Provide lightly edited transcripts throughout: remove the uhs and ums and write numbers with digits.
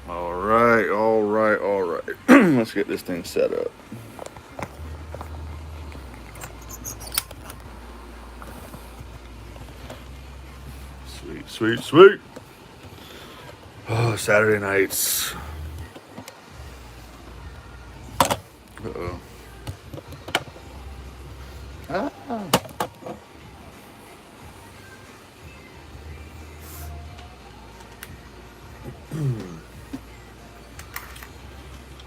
All right, all right, all right. Let's get this thing set up. Sweet, sweet, sweet. Oh, Saturday nights. Uh-oh. Ah.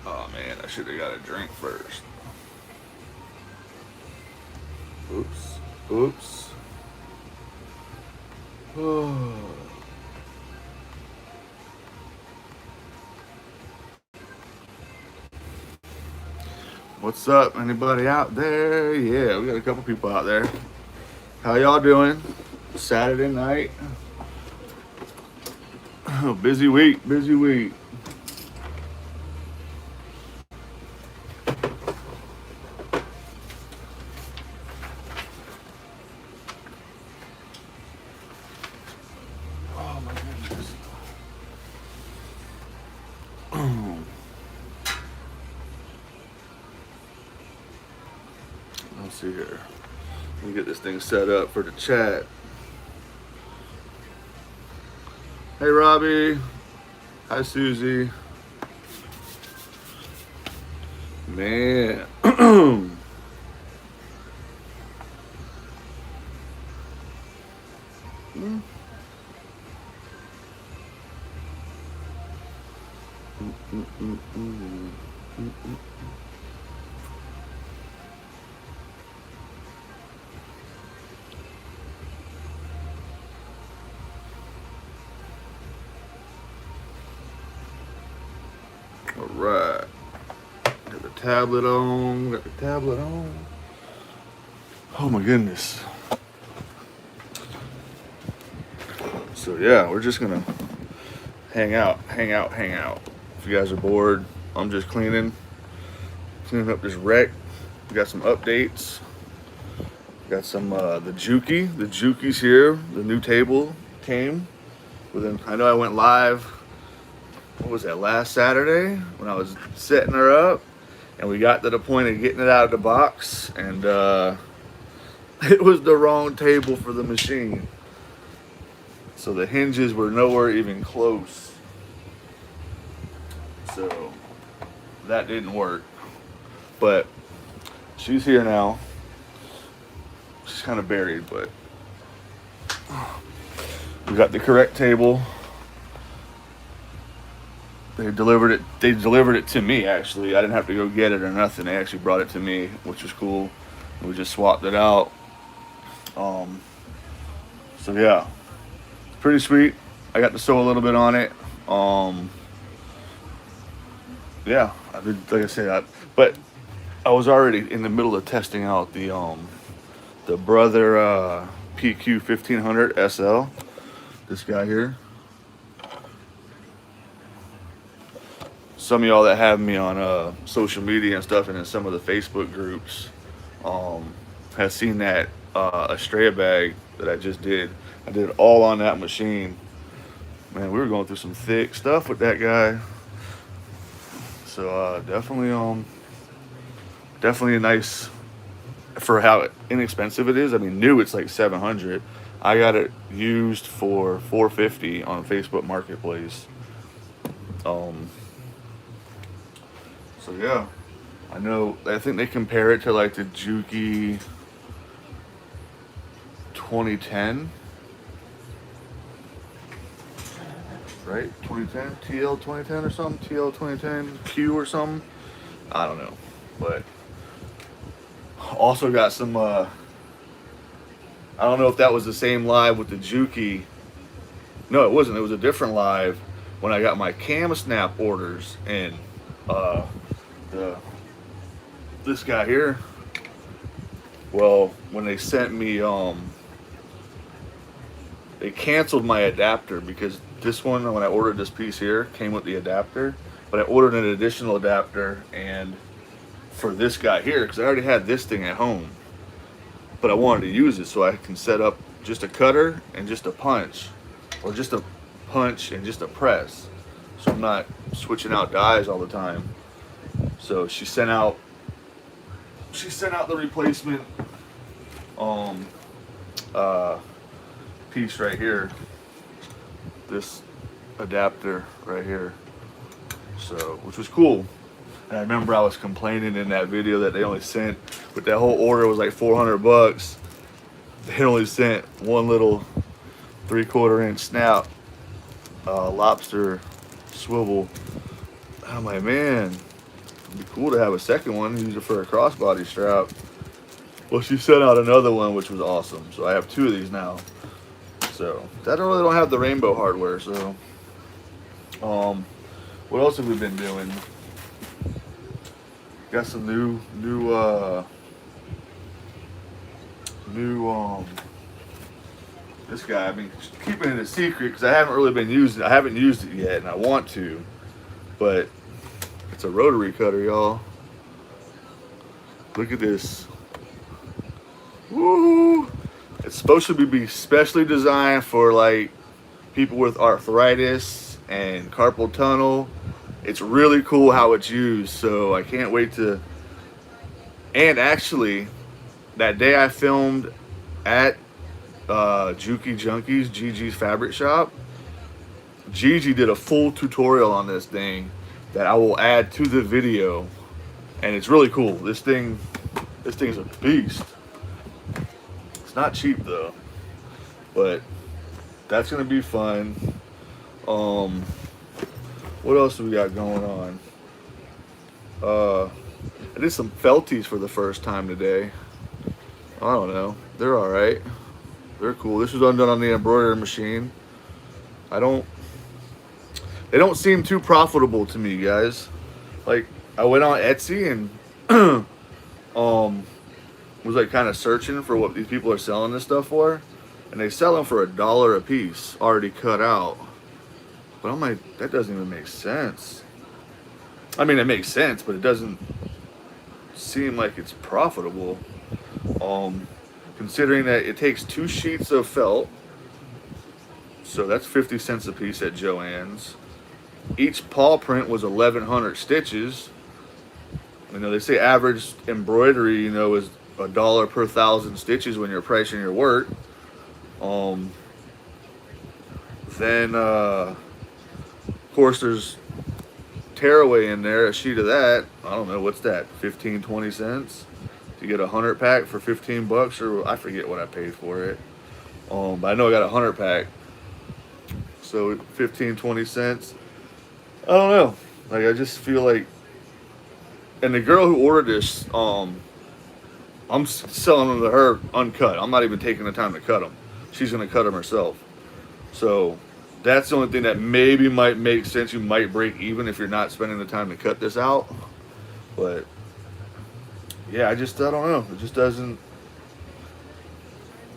Oh man, I should have got a drink first. Oops. Oops. Oh. What's up? Anybody out there? Yeah, we got a couple people out there. How y'all doing? Saturday night. Busy week, busy week. Oh my goodness. Let's see here. Let me get this thing set up for the chat. Hey Robbie. Hi Susie. Man. All right. Got the tablet on. Got the tablet on. Oh my goodness. So yeah, we're just gonna hang out, hang out, hang out. If you guys are bored, I'm just cleaning up this wreck. We got some updates. Got some the Juki. The Juki's here. The new table came. Within, I know I went live. What was that, last Saturday when I was setting her up, and we got to the point of getting it out of the box, and it was the wrong table for the machine. So the hinges were nowhere even close. So that didn't work. But she's here now. She's kind of buried, but we got the correct table. They delivered it. They delivered it to me. Actually, I didn't have to go get it or nothing. They actually brought it to me, which was cool. We just swapped it out. Um, so yeah, it's pretty sweet. I got to sew a little bit on it. Um, yeah, I did. Like I said, but I was already in the middle of testing out the Brother PQ 1500 SL. This guy here. Some of y'all that have me on social media and stuff, and in some of the Facebook groups, um, has seen that Estrella bag that I just did. I did it all on that machine. Man, we were going through some thick stuff with that guy. So definitely a nice for how inexpensive it is. I mean, new it's like 700. I got it used for 450 on Facebook Marketplace. Um, so yeah, I know. I think they compare it to like the Juki 2010, right? 2010 TL 2010 or something. TL 2010 Q or something. I don't know, but also got some. I don't know if that was the same live with the Juki. No, it wasn't. It was a different live when I got my cam snap orders in. Uh, the this guy here. Well, when they sent me, they canceled my adapter because this one, when I ordered this piece here, came with the adapter, but I ordered an additional adapter and for this guy here because I already had this thing at home, but I wanted to use it so I can set up just a cutter and just a punch, or just a punch and just a press. so I'm not switching out dyes all the time. So she sent out the replacement uh, piece right here, this adapter right here, so which was cool. And I remember I was complaining in that video that they only sent, but that whole order was like $400. They only sent one little 3/4 inch snap lobster swivel. I'm like, man, it'd be cool to have a second one, use it for a crossbody strap. Well, she sent out another one, which was awesome. So I have 2 of these now. So I don't have the rainbow hardware. So, what else have we been doing? Got some new this guy. I've been keeping it a secret because I haven't really been using it. I haven't used it yet, and I want to, but it's a rotary cutter, y'all. Look at this. Woo! It's supposed to be specially designed for like people with arthritis and carpal tunnel. It's really cool how it's used, so I can't wait to. And actually, that day I filmed at Juki Junkies, Gigi's fabric shop, Gigi did a full tutorial on this thing that I will add to the video, and it's really cool. This thing's a beast. It's not cheap though, but that's gonna be fun. What else do we got going on? I did some felties for the first time today. I don't know. They're all right. They're cool. This was undone on the embroidery machine. They don't seem too profitable to me, guys. Like, I went on Etsy and was like kind of searching for what these people are selling this stuff for, and they sell them for $1 a piece, already cut out. But I'm like, that doesn't even make sense. I mean, it makes sense, but it doesn't seem like it's profitable. Considering that it takes 2 sheets of felt, so that's 50 cents a piece at Joann's. Each paw print was 1,100 stitches. You know, they say average embroidery, you know, is $1 per 1,000 stitches when you're pricing your work. Then, of course, there's tearaway in there, a sheet of that. I don't know, what's that, 15, 20 cents? You get a 100 pack for $15, or I forget what I paid for it. But I know I got a 100 pack. So 15, 20 cents. I don't know. Like, I just feel like, and the girl who ordered this, I'm selling them to her uncut. I'm not even taking the time to cut them. She's gonna cut them herself. So that's the only thing that maybe might make sense. You might break even if you're not spending the time to cut this out. But yeah, I don't know. It just doesn't.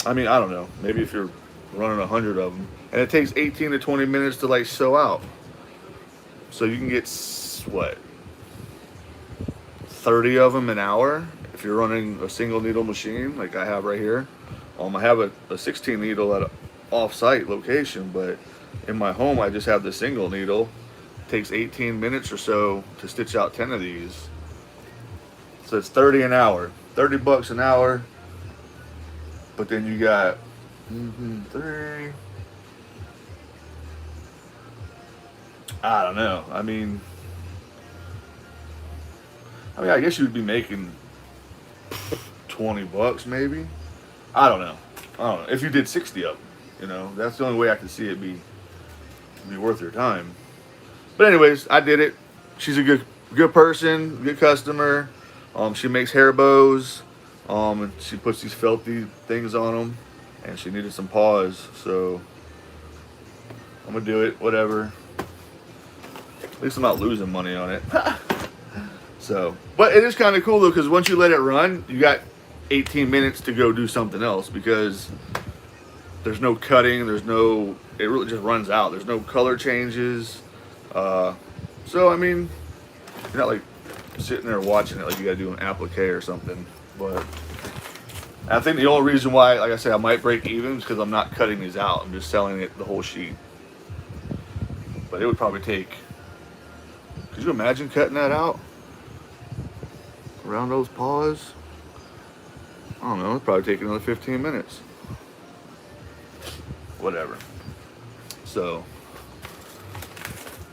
I mean, I don't know. Maybe if you're running 100 of them, and it takes 18 to 20 minutes to like sew out. So you can get what, 30 of them an hour if you're running a single needle machine like I have right here. I have a 16 needle at an off-site location, but in my home I just have the single needle. It takes 18 minutes or so to stitch out 10 of these. So it's 30 an hour, $30 an hour. But then you got 3. I don't know. I mean, I guess you'd be making $20 maybe. I don't know. If you did 60 of them, you know, that's the only way I can see it be worth your time. But anyways, I did it. She's a good person, good customer. She makes hair bows. And she puts these felty things on them, and she needed some paws, so I'm gonna do it. Whatever. At least I'm not losing money on it. So, but it is kind of cool though, because once you let it run, you got 18 minutes to go do something else, because there's no cutting, it really just runs out. There's no color changes. So I mean, you're not like sitting there watching it like you gotta do an applique or something. But I think the only reason why, like I said, I might break even is because I'm not cutting these out. I'm just selling it the whole sheet. But it would probably take Could you imagine cutting that out around those paws? I don't know. It'd probably take another 15 minutes. Whatever. So,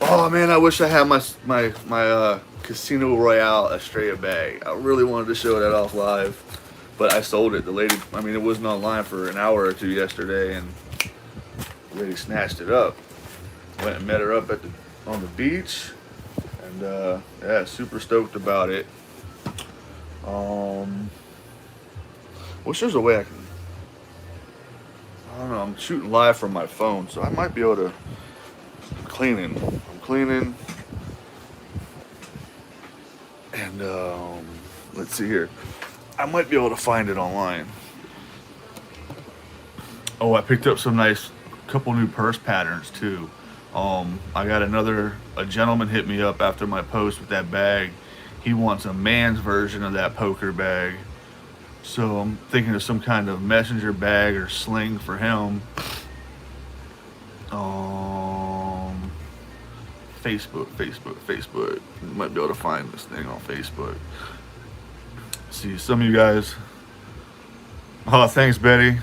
oh man, I wish I had my Casino Royale Estrella bag. I really wanted to show that off live, but I sold it. The lady, I mean, it wasn't online for an hour or two yesterday, and the lady snatched it up. Went and met her up on the beach, and yeah, super stoked about it. Wish there's a way I can. I don't know. I'm shooting live from my phone, so I might be able to. I'm cleaning, and let's see here. I might be able to find it online. Oh, I picked up some nice, couple new purse patterns too. I got a gentleman hit me up after my post with that bag. He wants a man's version of that poker bag. So I'm thinking of some kind of messenger bag or sling for him. Facebook. You might be able to find this thing on Facebook. See, some of you guys. Oh, thanks, Betty.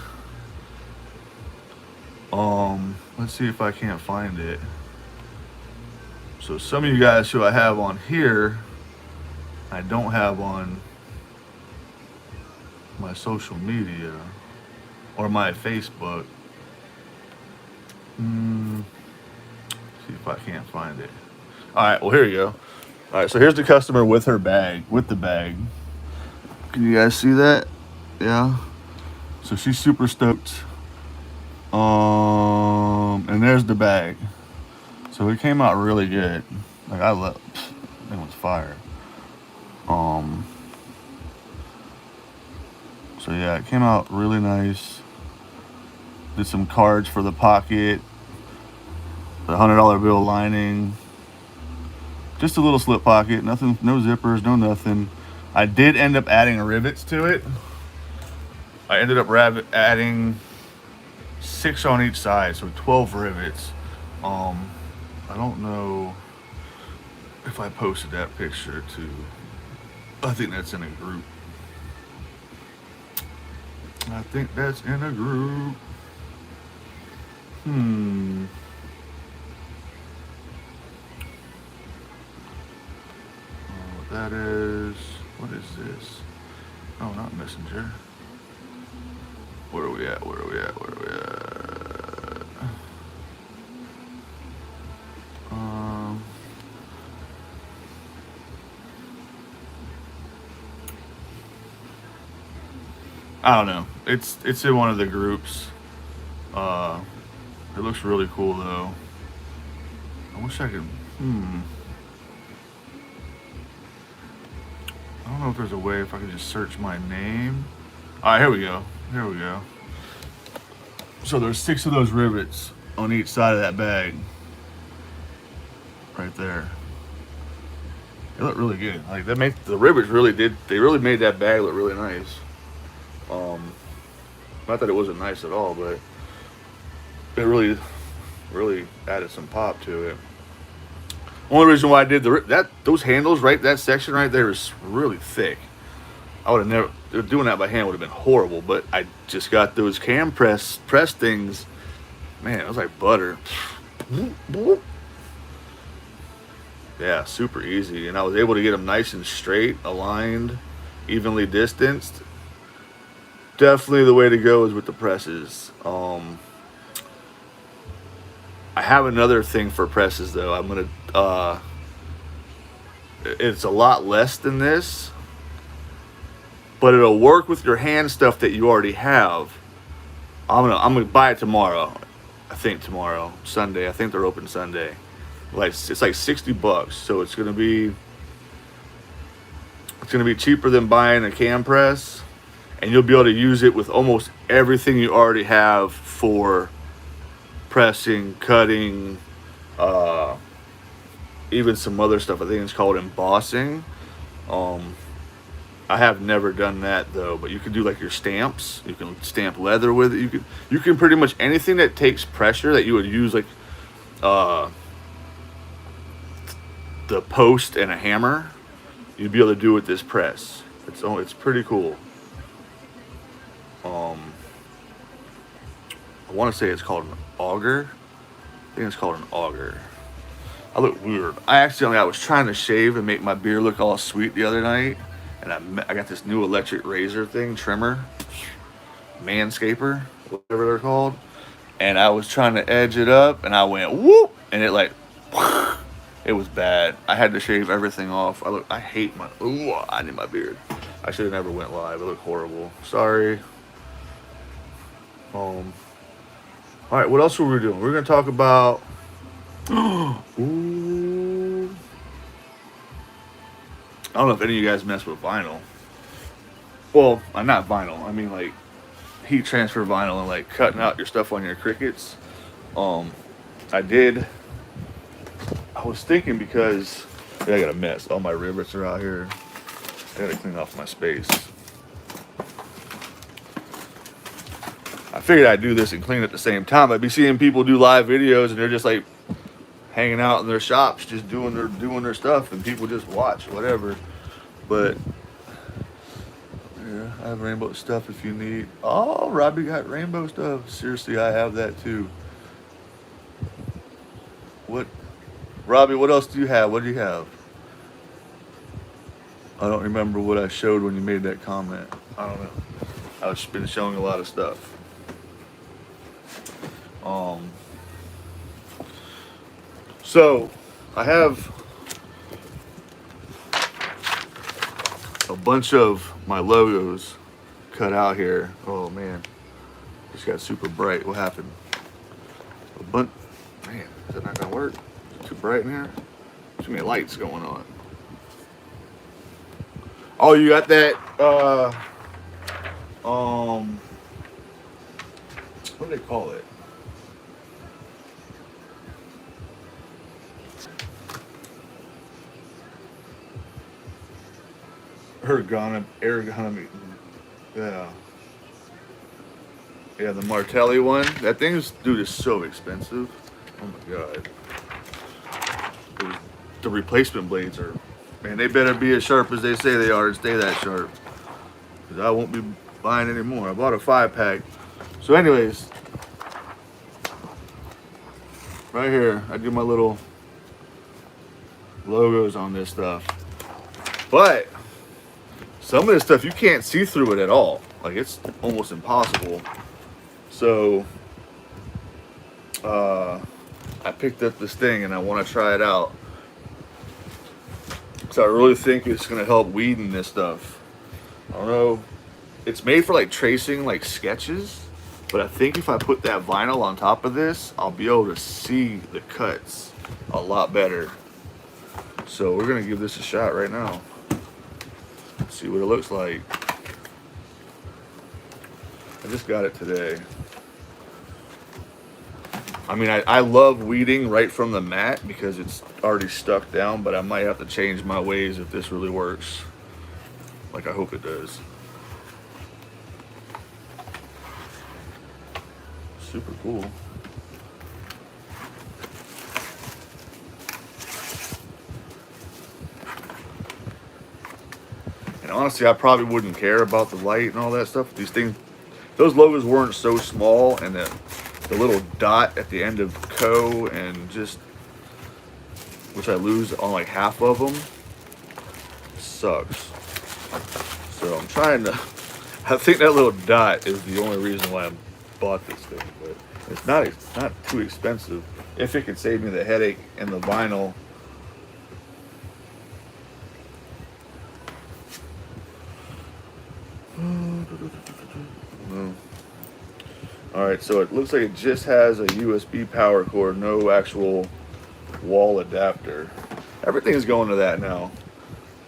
Let's see if I can't find it. So some of you guys who I have on here, I don't have on my social media or my Facebook. See if I can't find it. All right, well, here you go. All right, so here's the customer with her bag, with the bag. Can you guys see that? Yeah. So she's super stoked. And there's the bag. So it came out really good. Like I love, it was fire. So yeah, it came out really nice. Did some cards for the pocket, the $100 bill lining. Just a little slip pocket, nothing, no zippers, no nothing. I did end up adding rivets to it. I ended up adding 6 on each side, so 12 rivets. I don't know if I posted that picture too. I think that's in a group. That is, what is this? Oh, not Messenger. Where are we at? I don't know. It's in one of the groups. It looks really cool though. I wish I could. I don't know if there's a way if I could just search my name. All right, here we go. So there's 6 of those rivets on each side of that bag. Right there. They look really good. Like the rivets really did. They really made that bag look really nice. Not that it wasn't nice at all, but it really added some pop to it. Only reason why I did those handles right, that section right there is really thick. I would have never doing that by hand would have been horrible. But I just got those cam press things. Man, it was like butter. Yeah, super easy, and I was able to get them nice and straight, aligned, evenly distanced. Definitely the way to go is with the presses. I have another thing for presses though. I'm gonna it's a lot less than this, but it'll work with your hand stuff that you already have. I'm gonna buy it tomorrow. I think tomorrow, Sunday. I think they're open Sunday. Like it's like $60, so it's gonna be cheaper than buying a cam press, and you'll be able to use it with almost everything you already have for pressing, cutting, even some other stuff. I think it's called embossing. I have never done that though, but you can do like your stamps. You can stamp leather with it. You can pretty much anything that takes pressure that you would use, like the post and a hammer, you'd be able to do with this press. It's pretty cool. Um, I want to say it's called an auger. I think it's called an auger. I look weird. I was trying to shave and make my beard look all sweet the other night, and I got this new electric razor thing, trimmer, manscaper, whatever they're called, and I was trying to edge it up, and I went whoop, and it like, it was bad. I had to shave everything off. I hate my, I need my beard. I should have never went live. It looked horrible. Sorry. All right, what else were we doing? We're gonna talk about. Ooh. I don't know if any of you guys mess with vinyl. Well, not vinyl. I mean like heat transfer vinyl and like cutting out your stuff on your crickets. I did. I was thinking because I got a mess. All my rivets are out here. I gotta clean off my space. I figured I'd do this and clean at the same time. I'd be seeing people do live videos and they're just like hanging out in their shops, just doing their stuff, and people just watch whatever. But yeah, I have rainbow stuff if you need. Oh, Robbie got rainbow stuff. Seriously, I have that too. What, Robbie? What else do you have? What do you have? I don't remember what I showed when you made that comment. I don't know. I've just been showing a lot of stuff. So I have a bunch of my logos cut out here. Oh man, just got super bright. What happened? Man, is that not gonna work? Is it too bright in here? Too many lights going on. Oh, you got that? What do they call it? Ergonomy. Yeah. Yeah, the Martelli one. That thing is, dude, is so expensive. Oh my god. The replacement blades are, man, they better be as sharp as they say they are and stay that sharp. Because I won't be buying any more. I bought a 5-pack. So anyways, right here, I do my little logos on this stuff. But some of this stuff, you can't see through it at all. Like, it's almost impossible. So, I picked up this thing and I want to try it out. So I really think it's going to help weeding this stuff. I don't know. It's made for like tracing like sketches. But I think if I put that vinyl on top of this, I'll be able to see the cuts a lot better. So we're going to give this a shot right now. See what it looks like. I just got it today. I mean, I love weeding right from the mat because it's already stuck down, but I might have to change my ways if this really works. Like I hope it does. Super cool. And honestly, I probably wouldn't care about the light and all that stuff. These things, those logos weren't so small, and the little dot at the end of co and just, which I lose on like half of them, sucks. So I'm trying to, I think that little dot is the only reason why I bought this thing, but it's not too expensive. If it could save me the headache and the vinyl. Alright, so it looks like it just has a USB power cord, no actual wall adapter. Everything is going to that now.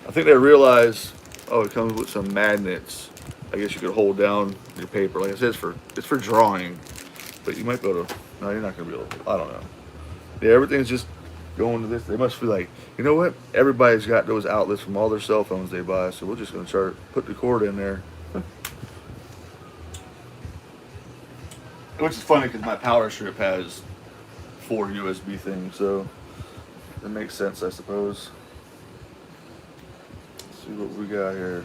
I think they realize, oh, it comes with some magnets. I guess you could hold down your paper. Like I said, it's for drawing, but you might be able to, no, you're not going to be able to, I don't know. Yeah, everything's just going to this. They must be like, you know what? Everybody's got those outlets from all their cell phones they buy, so we're just going to put the cord in there. Which is funny because my power strip has 4 USB things, so That makes sense, I suppose. Let's see what we got here.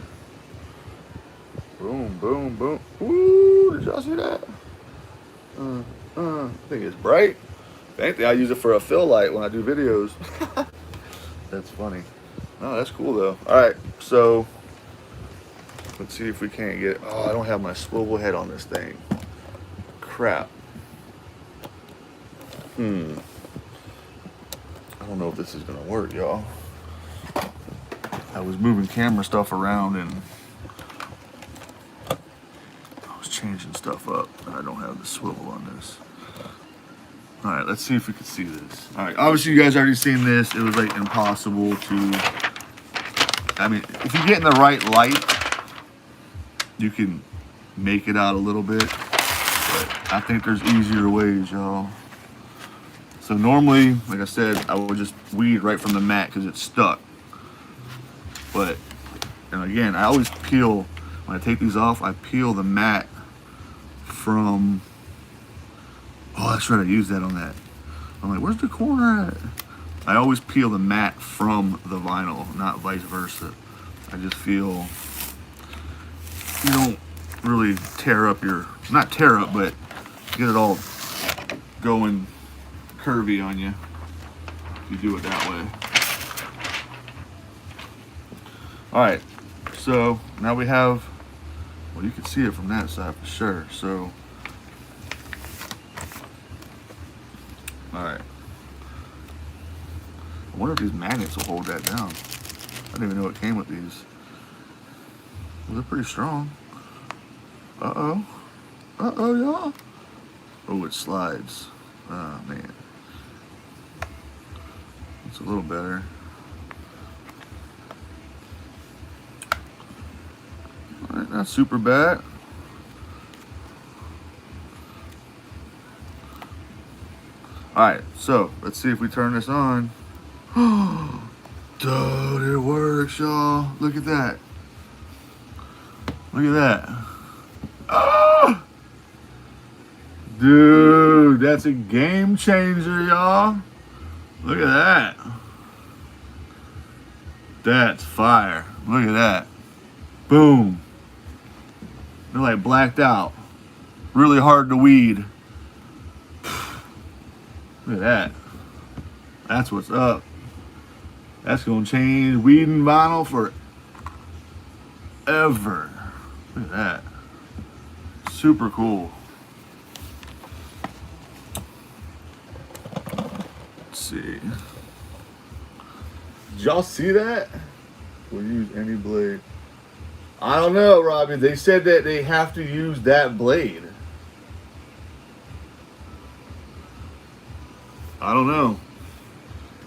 Boom, boom, boom. Ooh, did y'all see that? I think it's bright. If anything, I use it for a fill light when I do videos. That's funny. Oh, that's cool though. All right, so let's see if we can't get. Oh, I don't have my swivel head on this thing. Crap. I don't know if this is gonna work, y'all. I was moving camera stuff around and I was changing stuff up, and I don't have the swivel on this. All right, let's see if we can see this. All right, obviously you guys already seen this. It was like impossible to. I mean, if you get in the right light, you can make it out a little bit, but I think there's easier ways, y'all. So normally, like I said, I would just weed right from the mat because it's stuck. But, and again, I always peel, when I take these off, I peel the mat from, oh, that's right, I used that on that. I'm like, where's the corner at? I always peel the mat from the vinyl, not vice versa. I just feel you don't really tear up your, not tear up, but get it all going curvy on you if you do it that way. All right, so now we have, well, you can see it from that side for sure. So, all right. I wonder if these magnets will hold that down. I didn't even know it came with these. Well, they're pretty strong. Uh-oh. Uh-oh, y'all. Oh, it slides. Oh, man. It's a little better. All right, not super bad. All right, so let's see if we turn this on. Dude, it works, y'all. Look at that. Look at that. Ah! Dude, that's a game changer, y'all. Look at that. That's fire. Look at that. Boom. They're like blacked out. Really hard to weed. Look at that. That's what's up. That's gonna change weeding vinyl forever. Look at that. Super cool. Let's see. Did y'all see that? We'll use any blade. I don't know, Robbie. They said that they have to use that blade. I don't know.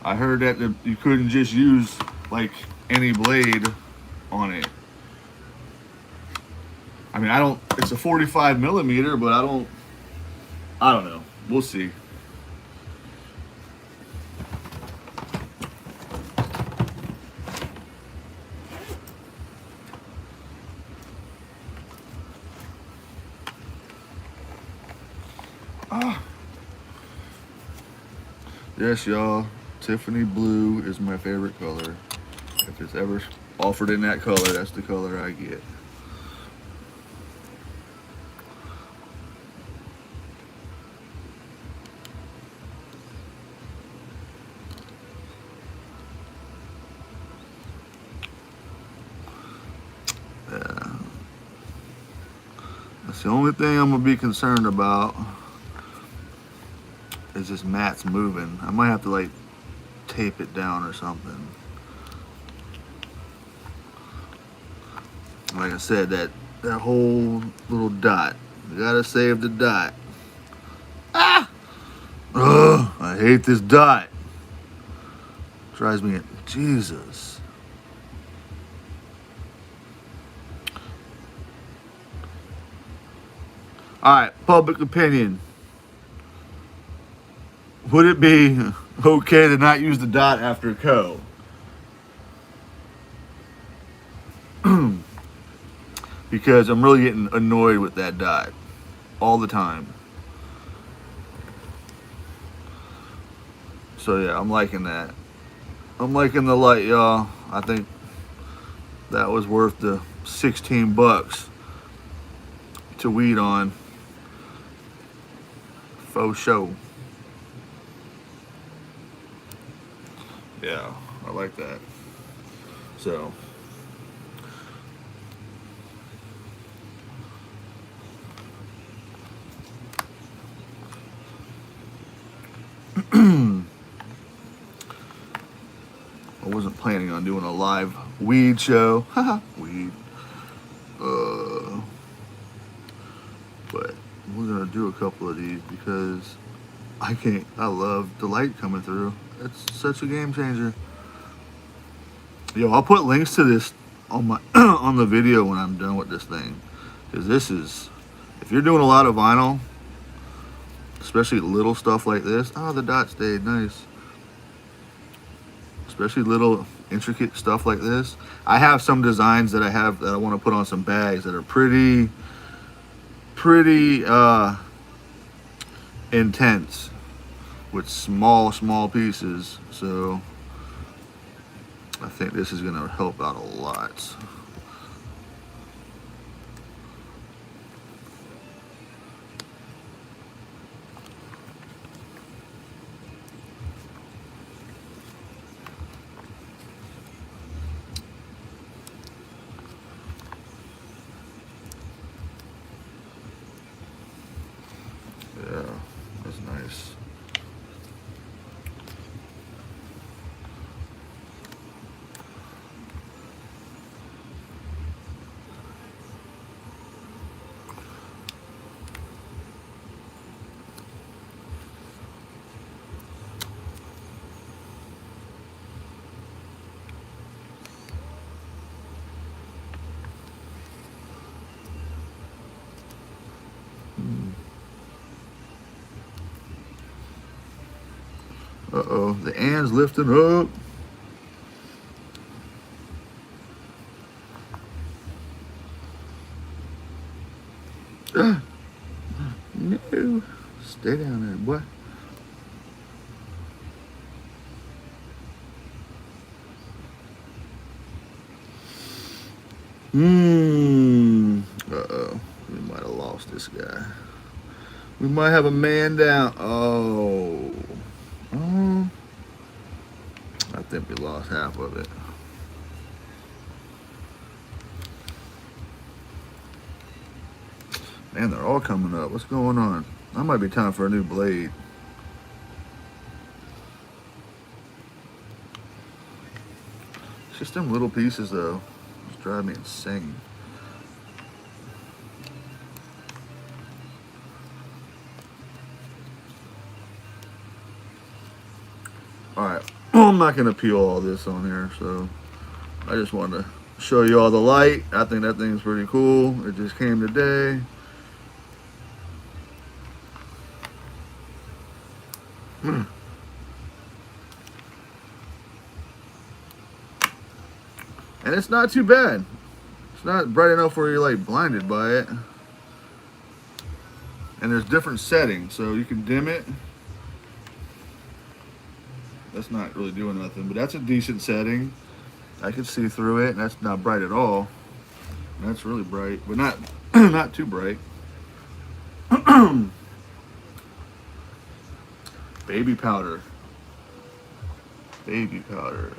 I heard that you couldn't just use like any blade on it. I mean, it's a 45 millimeter, but I don't know. We'll see. Ah. Yes, y'all. Tiffany blue is my favorite color. If it's ever offered in that color, that's the color I get. Yeah. That's the only thing I'm gonna be concerned about is this mat's moving. I might have to like tape it down or something. Like I said, that whole little dot. You gotta save the dot. Ah! Ugh, I hate this dot. Drives me, Jesus. All right, public opinion. Would it be okay to not use the dot after co? Because I'm really getting annoyed with that dot all the time. So yeah, I'm liking that. I'm liking the light, y'all. I think that was worth the 16 bucks to weed on. Faux show. Yeah, I like that. So, I wasn't planning on doing a live weed show. Haha, weed. But we're gonna do a couple of these because I love the light coming through. It's such a game changer. Yo, I'll put links to this on my on the video when I'm done with this thing, because this is, if you're doing a lot of vinyl, especially little stuff like this. Oh, the dot stayed nice. Especially little intricate stuff like this. I have some designs that I want to put on some bags that are pretty intense with small pieces. So I think this is gonna help out a lot. Yeah, that's nice. Uh-oh, the and's lifting up. No, stay down there, boy. Uh-oh, we might have lost this guy. We might have a man down. Oh. I think we lost half of it. Man, they're all coming up. What's going on? That might be time for a new blade. It's just them little pieces, though. It's driving me insane. Alright, I'm not going to peel all this on here, so I just wanted to show you all the light. I think that thing's pretty cool. It just came today. And it's not too bad. It's not bright enough where you're like blinded by it. And there's different settings, so you can dim it. That's not really doing nothing, but that's a decent setting. I can see through it, and that's not bright at all. That's really bright, but not not too bright. Baby powder. Baby powder.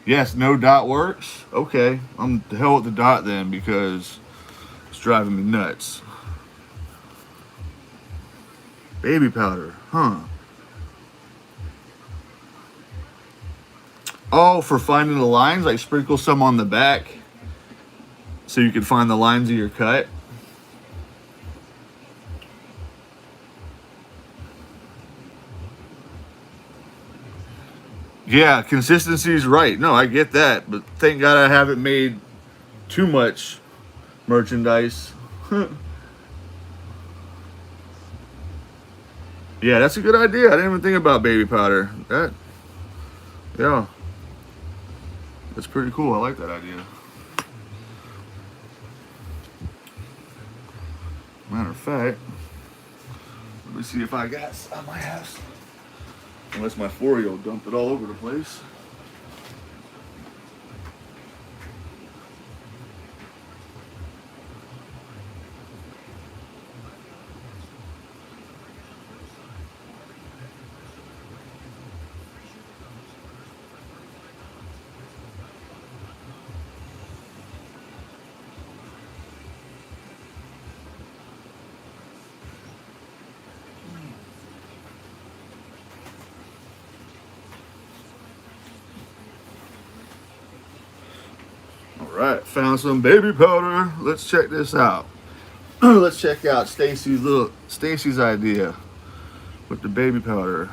Yes, no dot works. Okay, I'm the hell with the dot then, because it's driving me nuts. Baby powder, huh? Oh, for finding the lines, like sprinkle some on the back so you can find the lines of your cut. Yeah, consistency is right. No, I get that, but thank God I haven't made too much merchandise. Yeah, that's a good idea. I didn't even think about baby powder. Yeah, that's pretty cool. I like that idea. Matter of fact, let me see if I got. I might have some. Unless my 4-year-old dumped it all over the place. Alright, found some baby powder. Let's check this out. Let's check out Stacy's idea with the baby powder.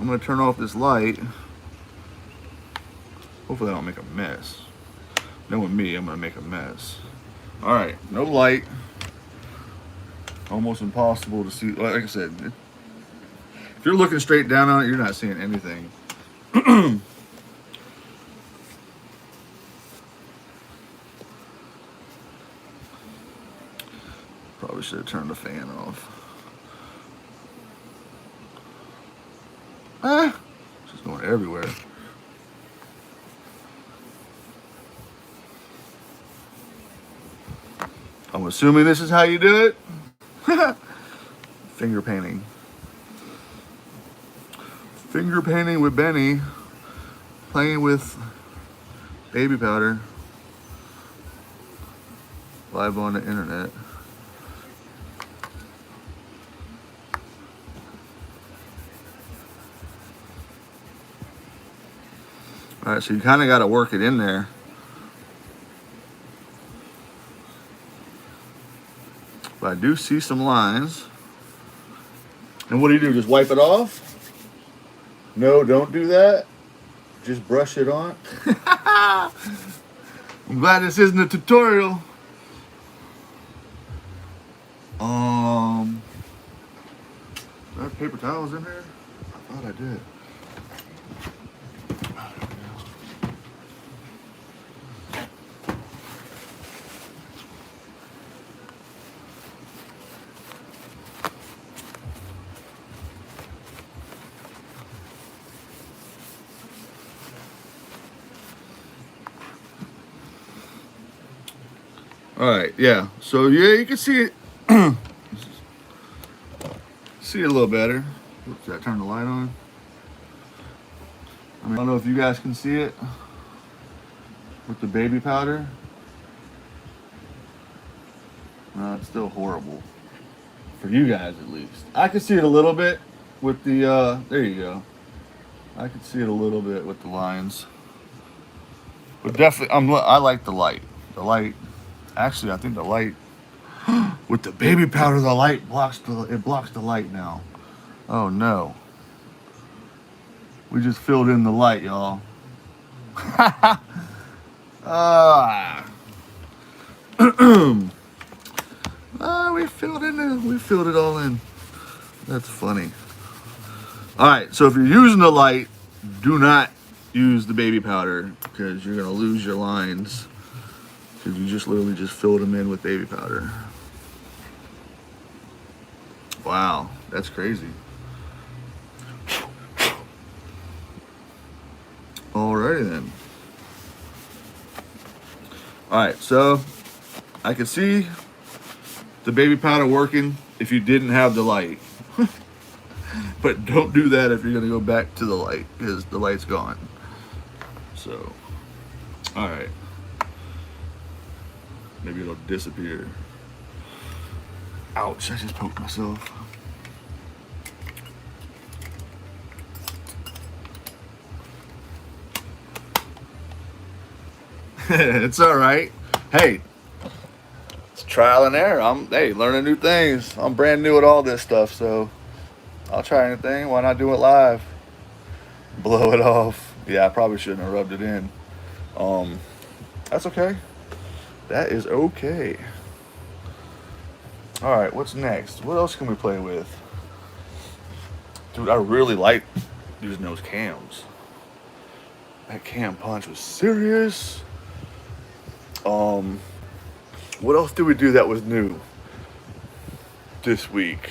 I'm gonna turn off this light. Hopefully I don't make a mess. Knowing me, I'm gonna make a mess. Alright, no light. Almost impossible to see. Like I said, if you're looking straight down on it, you're not seeing anything. Probably should have turned the fan off. Ah, it's just going everywhere. I'm assuming this is how you do it. Finger painting. Finger painting with Benny. Playing with baby powder. Live on the internet. Alright, so you kind of got to work it in there. But I do see some lines. And what do? Just wipe it off? No, don't do that. Just brush it on. I'm glad this isn't a tutorial. Do I have paper towels in there? I thought I did. All right, yeah. So yeah, you can see it. See it a little better. Oops, did I turn the light on? I don't know if you guys can see it with the baby powder. No, it's still horrible. For you guys, at least. I can see it a little bit with the, there you go. I can see it a little bit with the lines. But definitely, I like the light. The light, actually, I think the light, with the baby powder, the light blocks the light now. Oh no. We just filled in the light, y'all. We filled it all in. That's funny. All right, so if you're using the light, do not use the baby powder because you're gonna lose your lines because you just literally just filled them in with baby powder. Wow, that's crazy. Alrighty then. All right, so I can see the baby powder working if you didn't have the light. But don't do that if you're gonna go back to the light because the light's gone. So, all right. Maybe it'll disappear. Ouch, I just poked myself. It's all right. Hey, it's trial and error. I'm learning new things. I'm brand new at all this stuff, so I'll try anything. Why not do it live? Blow it off. Yeah, I probably shouldn't have rubbed it in. That's okay. That is okay. All right, what's next? What else can we play with? Dude, I really like using those cams. That cam punch was serious. What else did we do that was new this week?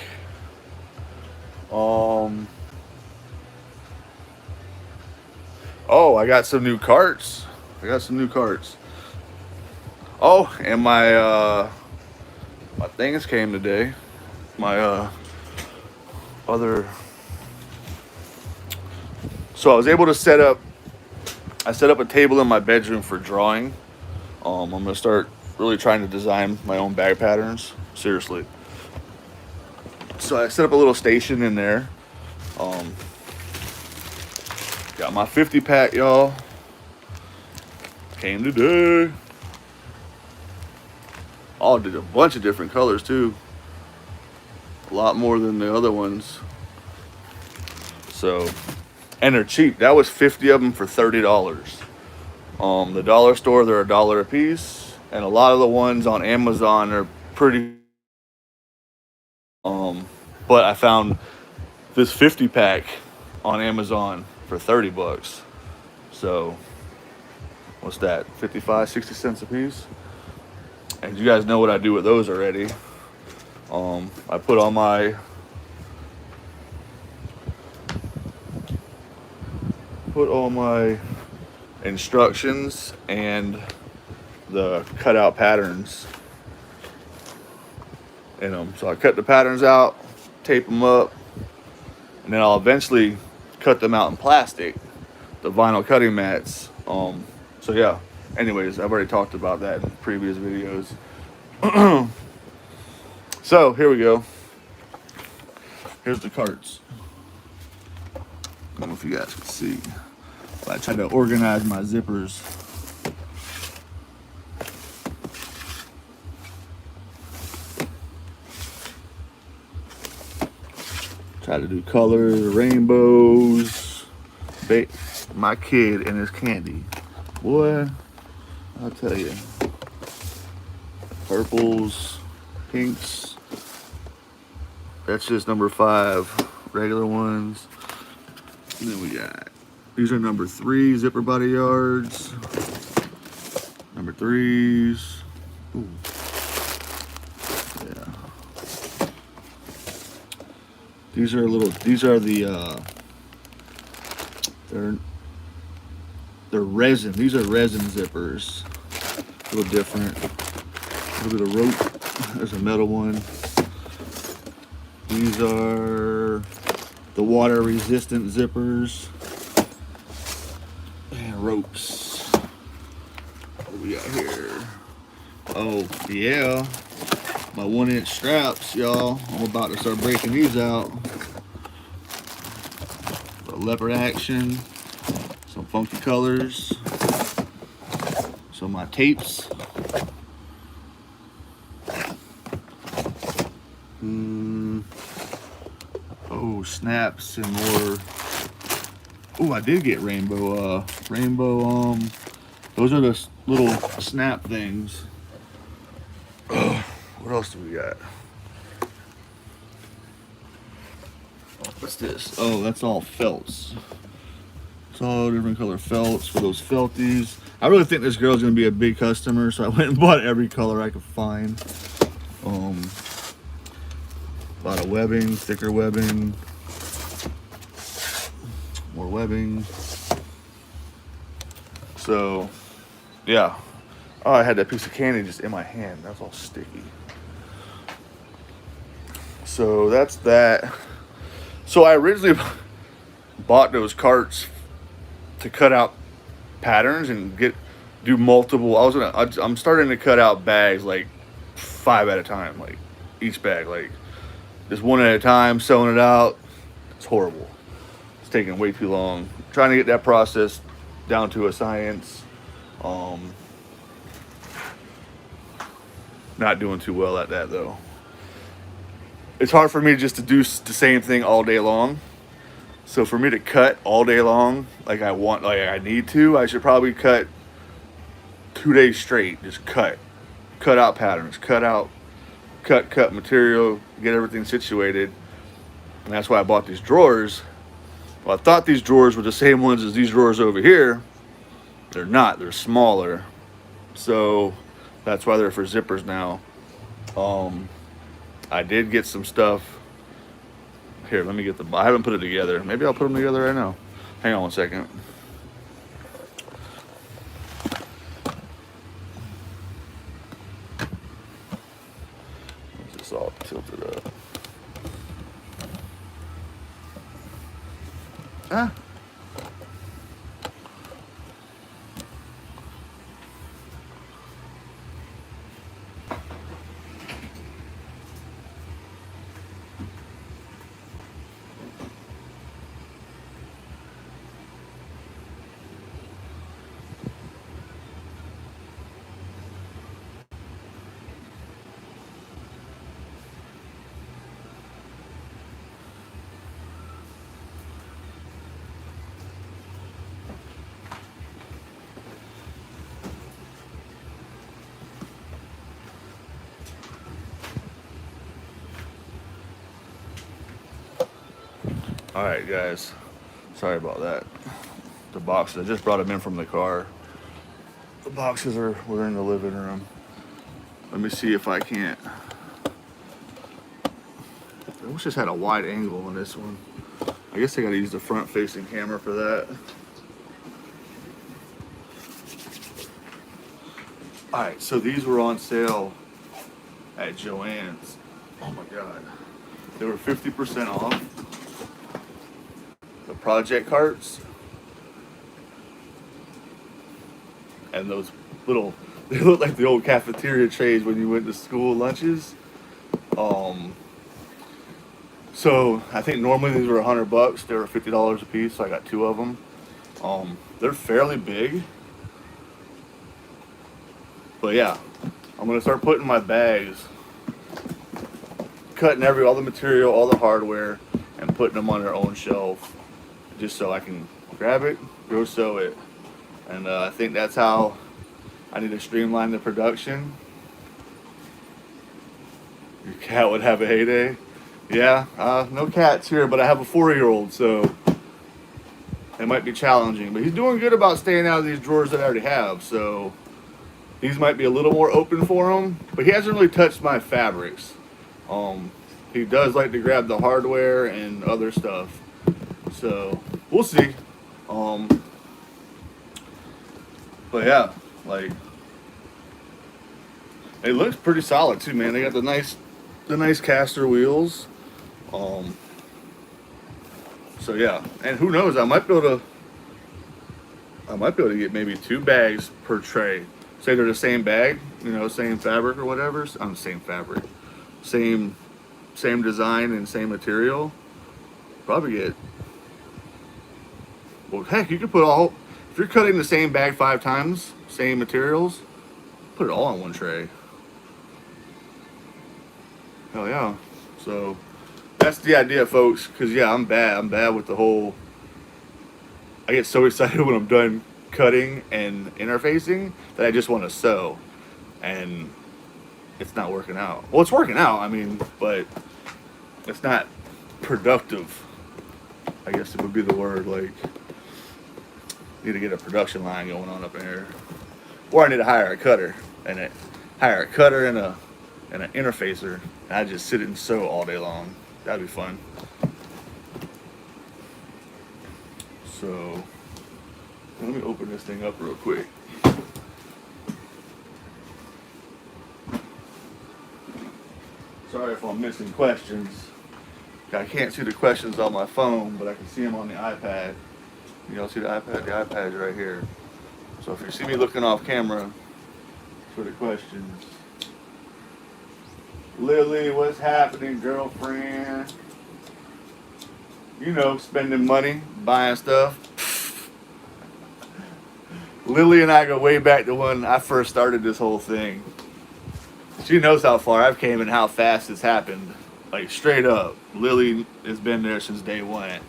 Oh, I got some new carts. I got some new carts. Oh, and my things came today. My other. So I was able to set up. I set up a table in my bedroom for drawing. I'm gonna start really trying to design my own bag patterns. Seriously. So I set up a little station in there. Um, got my 50 pack, y'all. Came today. Oh, did a bunch of different colors too. A lot more than the other ones. So, and they're cheap. That was 50 of them for $30. The dollar store, they're $1 a piece, and a lot of the ones on Amazon are pretty. But I found this 50 pack on Amazon for 30 bucks. So, what's that? 55, 60 cents a piece. And you guys know what I do with those already. I put all my instructions and the cutout patterns in them. So I cut the patterns out, tape them up, and then I'll eventually cut them out in plastic, the vinyl cutting mats. So yeah. Anyways, I've already talked about that in previous videos. So here we go. Here's the carts. I don't know if you guys can see. But I tried to organize my zippers. Try to do colors, rainbows. My kid and his candy. Boy, I'll tell you. Purples, pinks. That's just number 5. Regular ones. And then we got, these are number 3 zipper body yards. Number 3s. Ooh. Yeah. These are the they're resin. These are resin zippers. A little different. A little bit of rope. There's a metal one. These are the water resistant zippers. And ropes. What do we got here? Oh, yeah. My 1-inch straps, y'all. I'm about to start breaking these out. The leopard action. Some funky colors. Some of my tapes. Oh, snaps and more. Oh, I did get rainbow. Those are the little snap things. What else do we got? What's this? Oh, that's all felts. It's all different color felts for those felties. I really think this girl's gonna be a big customer, so I went and bought every color I could find. A lot of webbing, thicker webbing, more webbing. So, yeah. Oh, I had that piece of candy just in my hand. That's all sticky. So that's that. So I originally bought those carts to cut out patterns and do multiple. I'm starting to cut out bags like 5 at a time, like each bag, like just one at a time, sewing it out. It's horrible. It's taking way too long. Trying to get that process down to a science. Not doing too well at that though. It's hard for me just to do the same thing all day long. So for me to cut all day long, like I need to, I should probably cut 2 days straight. Just cut out patterns, cut material, get everything situated. And that's why I bought these drawers. Well, I thought these drawers were the same ones as these drawers over here. They're not. They're smaller. So that's why they're for zippers now. I did get some stuff. Here, let me get I haven't put it together. Maybe I'll put them together right now. Hang on one second. Tilt it up. Ah. All right, guys. Sorry about that. The boxes, I just brought them in from the car. The boxes were in the living room. Let me see if I can't. I wish this had a wide angle on this one. I guess I gotta use the front facing camera for that. All right, so these were on sale at Joann's. Oh my God. They were 50% off. The project carts. And those little, they look like the old cafeteria trays when you went to school lunches. So I think normally these were $100. They were $50 a piece, so I got 2 of them. They're fairly big. But yeah, I'm gonna start putting my bags, cutting all the material, all the hardware, and putting them on their own shelf, just so I can grab it, go sew it. And I think that's how I need to streamline the production. Your cat would have a heyday. Yeah, no cats here, but I have a 4-year-old, so it might be challenging. But he's doing good about staying out of these drawers that I already have, so these might be a little more open for him. But he hasn't really touched my fabrics. He does like to grab the hardware and other stuff, so we'll see. But yeah, like, it looks pretty solid too, man. They got the nice caster wheels. So yeah, and who knows? I might be able to get maybe 2 bags per tray. Say they're the same bag, you know, same fabric or whatever. Same fabric, same design and same material. Probably get. Well, heck, you could put all. If you're cutting the same bag 5 times, same materials, put it all on one tray. Hell yeah. So that's the idea, folks. Because yeah, I'm bad with the whole. I get so excited when I'm done cutting and interfacing that I just want to sew, and it's not working out. Well, it's working out, I mean, but it's not productive, I guess it would be the word. Like, need to get a production line going on up in here, or I need to hire a cutter and an interfacer, and I just sit and sew all day long. That'd be fun. So let me open this thing up real quick. Sorry if I'm missing questions. I can't see the questions on my phone, but I can see them on the iPad. You all see the iPad? The iPad's right here. So if you see me looking off camera for the questions. Lily, what's happening, girlfriend? You know, spending money, buying stuff. Lily and I go way back to when I first started this whole thing. She knows how far I've came and how fast it's happened. Like, straight up. Lily has been there since day one.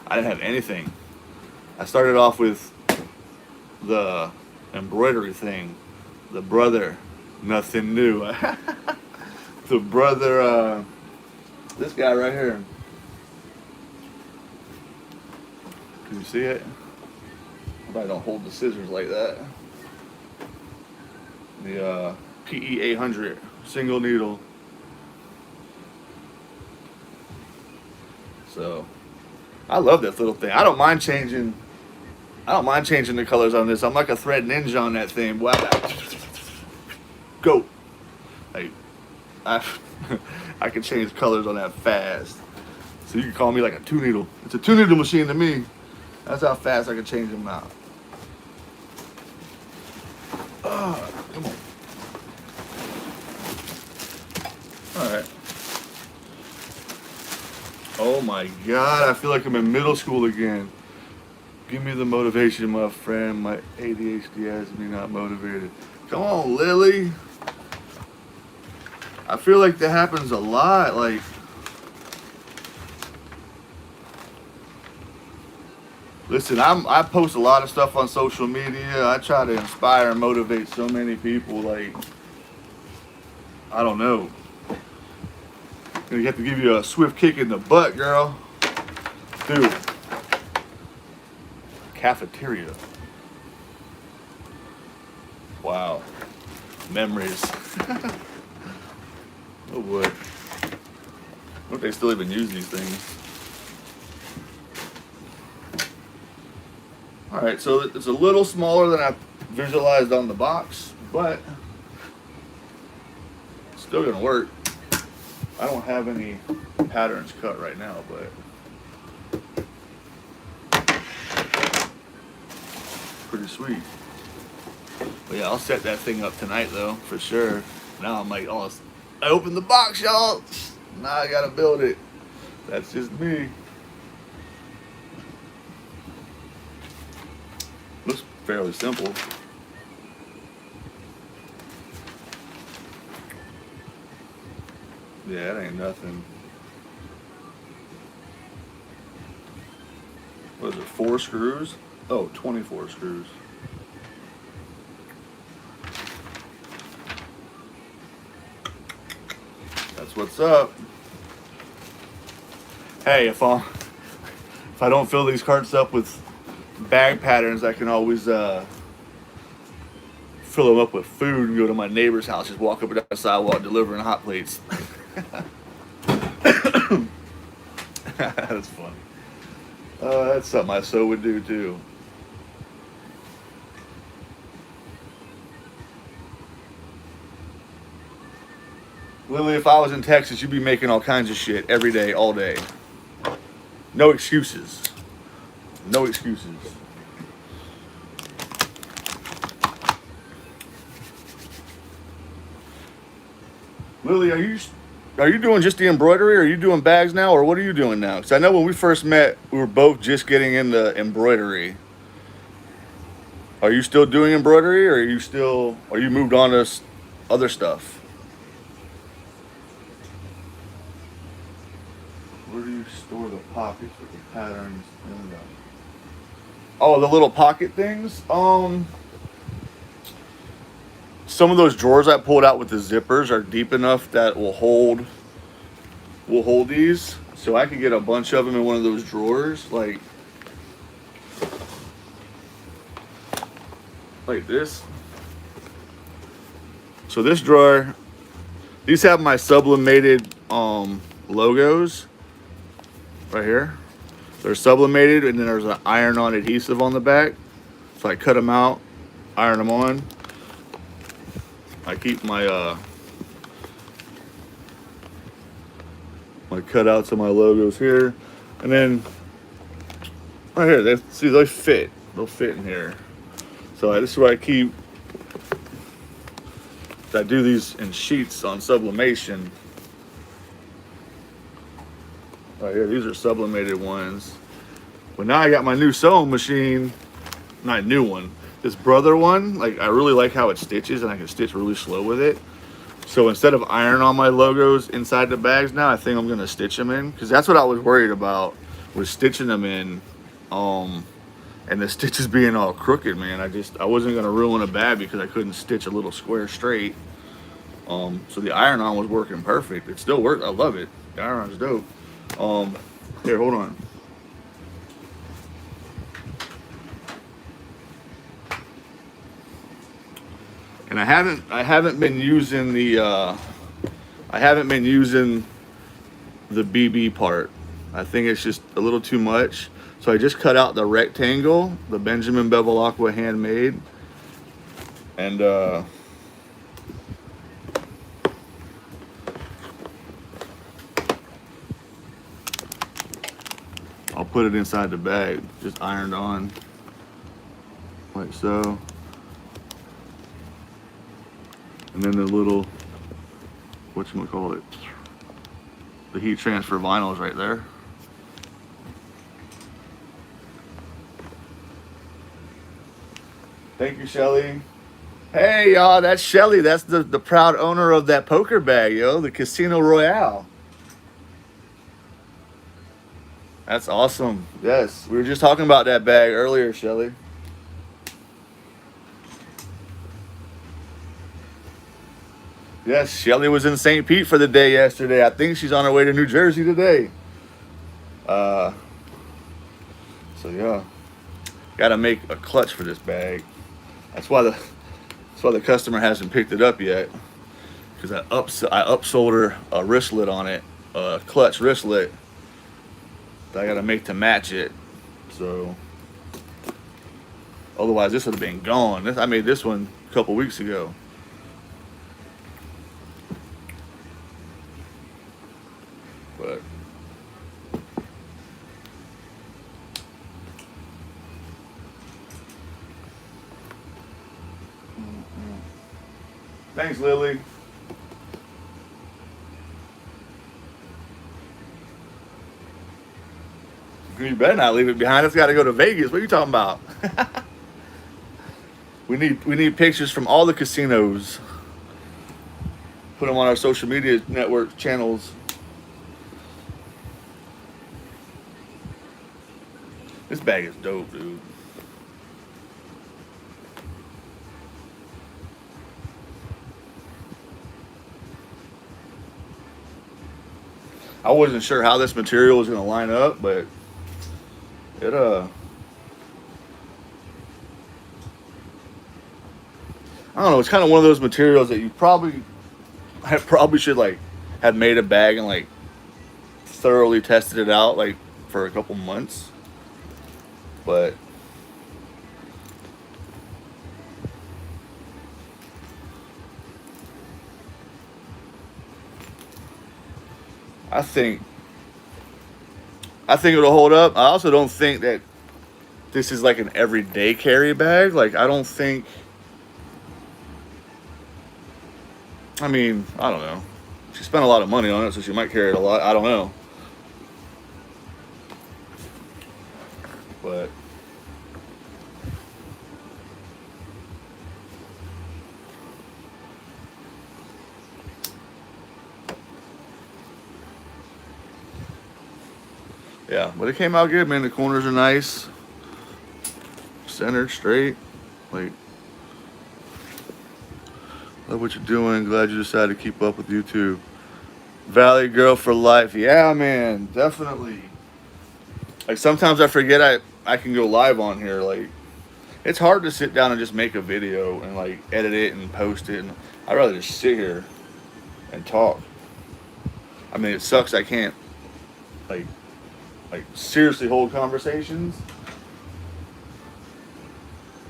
I didn't have anything. I started off with the embroidery thing. The brother, nothing new. The brother, this guy right here. Can you see it? I probably don't hold the scissors like that. The PE 800 single needle. So I love this little thing. I don't mind changing the colors on this. I'm like a thread ninja on that thing. Wow. Go. I I can change colors on that fast. So you can call me like a 2-needle. It's a 2-needle machine to me. That's how fast I can change them now. Come on. All right. Oh my God, I feel like I'm in middle school again. Give me the motivation, my friend. My ADHD has me not motivated. Come on, Lily. I feel like that happens a lot. Like, listen, I post a lot of stuff on social media. I try to inspire and motivate so many people. Like, I don't know. You have to give you a swift kick in the butt, girl. Dude. Cafeteria. Wow. Memories. Oh boy. I wonder if they still even use these things. Alright, so it's a little smaller than I visualized on the box, but it's still gonna work. I don't have any patterns cut right now, but pretty sweet. But yeah, I'll set that thing up tonight though, for sure. Now I'm like, oh, I opened the box, y'all. Now I gotta build it. That's just me. Looks fairly simple. Yeah, it ain't nothing. What is it, 4 screws? Oh, 24 screws. That's what's up. Hey, if I don't fill these carts up with bag patterns, I can always fill them up with food and go to my neighbor's house, just walk up and down the sidewalk delivering hot plates. That's funny. That's something I so would do too. Lily, if I was in Texas, you'd be making all kinds of shit every day, all day. No excuses. No excuses. Lily, are you doing just the embroidery, or are you doing bags now, or what are you doing now? Because I know when we first met, we were both just getting into embroidery. Are you still doing embroidery, or are you moved on to other stuff? Where do you store the pockets with the patterns in them? Oh, the little pocket things? Some of those drawers I pulled out with the zippers are deep enough that will hold these. So I could get a bunch of them in one of those drawers, like this. So this drawer, these have my sublimated logos right here. They're sublimated, and then there's an iron-on adhesive on the back. So I cut them out, iron them on. I keep my my cutouts of my logos here, and then right here, they fit. They'll fit in here. So this is where I keep. I do these in sheets on sublimation. Right here, these are sublimated ones. But now I got my new sewing machine, not a new one. This Brother one, like I really like how it stitches, and I can stitch really slow with it. So instead of iron on my logos inside the bags now, I think I'm gonna stitch them in, because that's what I was worried about, was stitching them in, and the stitches being all crooked, man. I wasn't gonna ruin a bag because I couldn't stitch a little square straight. So the iron on was working perfect. It still works. I love it. The iron on is dope. Here, hold on. And I haven't been using the BB part. I think it's just a little too much. So I just cut out the rectangle, the Benjamin Bevilacqua handmade, and I'll put it inside the bag, just ironed on, like so. And then the little, whatchamacallit, the heat transfer vinyl is right there. Thank you, Shelly. Hey, y'all, that's Shelly. That's the proud owner of that poker bag, yo, the Casino Royale. That's awesome. Yes, we were just talking about that bag earlier, Shelly. Yes, Shelly was in St. Pete for the day yesterday. I think she's on her way to New Jersey today. So yeah, gotta make a clutch for this bag. That's why the customer hasn't picked it up yet, because I upsold her a wristlet on it, a clutch wristlet that I gotta make to match it. So otherwise this would have been gone. I made this one a couple weeks ago. But thanks, Lily. You better not leave it behind. It's got to go to Vegas. What are you talking about? we need pictures from all the casinos. Put them on our social media network channels. This bag is dope, dude. I wasn't sure how this material was going to line up, but it I don't know. It's kind of one of those materials that you probably should like have made a bag and like thoroughly tested it out like for a couple months. But I think it'll hold up. I also don't think that this is like an everyday carry bag. Like I don't think. I mean, I don't know. She spent a lot of money on it, so she might carry it a lot. I don't know. But yeah, but it came out good, man. The corners are nice, centered, straight. Like, love what you're doing. Glad you decided to keep up with YouTube. Valley girl for life. Yeah, man, definitely. Like sometimes I forget I can go live on here. Like it's hard to sit down and just make a video and like edit it and post it. And I'd rather just sit here and talk. I mean, it sucks I can't like seriously hold conversations.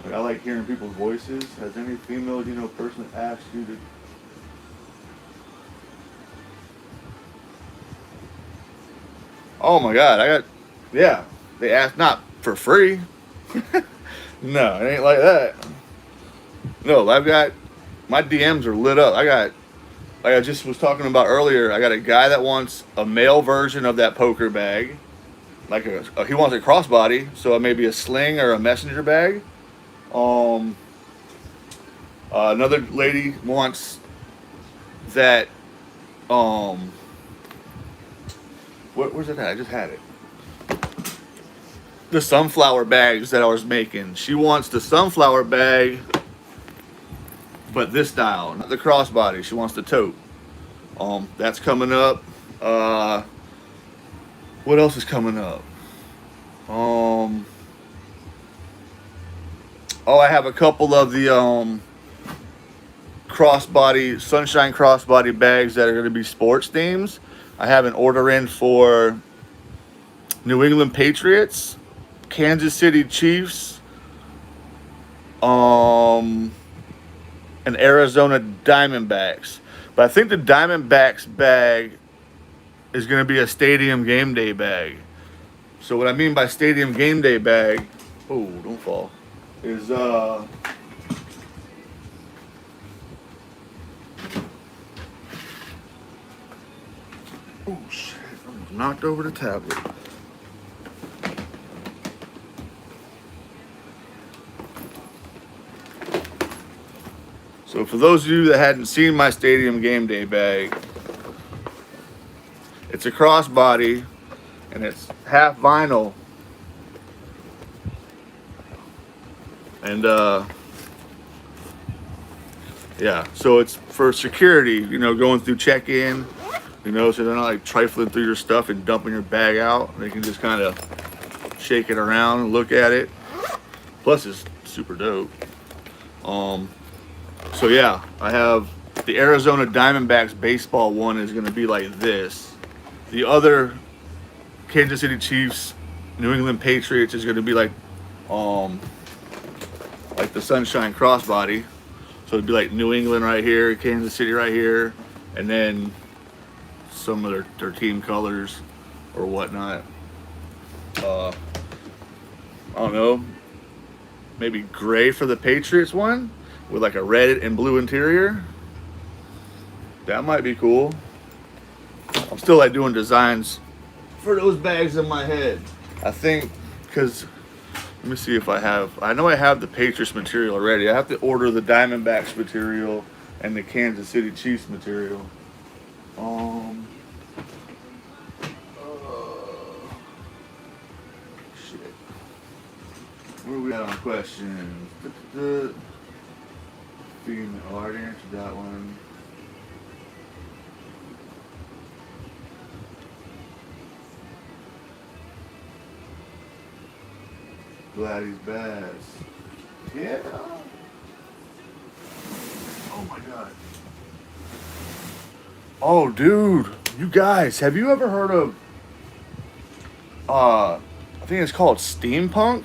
Like I like hearing people's voices. Has any female person asked you to? Oh my God, yeah. They asked not for free. No, it ain't like that. No, I've got my DMs are lit up. Like I just was talking about earlier. I got a guy that wants a male version of that poker bag, like he wants a crossbody, so it may be a sling or a messenger bag. Another lady wants that. Where's it at? I just had it. The sunflower bags that I was making. She wants the sunflower bag, but this style, not the crossbody. She wants the tote. That's coming up. What else is coming up? Oh, I have a couple of the sunshine crossbody bags that are going to be sports themes. I have an order in for New England Patriots, Kansas City Chiefs, and Arizona Diamondbacks. But I think the Diamondbacks bag is going to be a stadium game day bag. So what I mean by stadium game day bag, oh, don't fall, is oh shit, I almost knocked over the tablet. So for those of you that hadn't seen my stadium game day bag, it's a crossbody and it's half vinyl. And yeah, so it's for security, you know, going through check-in, you know, so they're not like trifling through your stuff and dumping your bag out. They can just kind of shake it around and look at it. Plus it's super dope. So yeah, I have the Arizona Diamondbacks baseball one is going to be like this. The other Kansas City Chiefs, New England Patriots is going to be like the Sunshine crossbody. So it'd be like New England right here, Kansas City right here, and then some of their team colors or whatnot. I don't know, maybe gray for the Patriots one with like a red and blue interior. That might be cool. I'm still like doing designs for those bags in my head. I think, because let me see if I know I have the Patriots material already. I have to order the Diamondbacks material and the Kansas City Chiefs material. Shit. Where are we at on questions? Female. Oh, I already answered that one. Glad he's bass. Yeah. Oh my god. Oh dude, you guys, have you ever heard of I think it's called steampunk?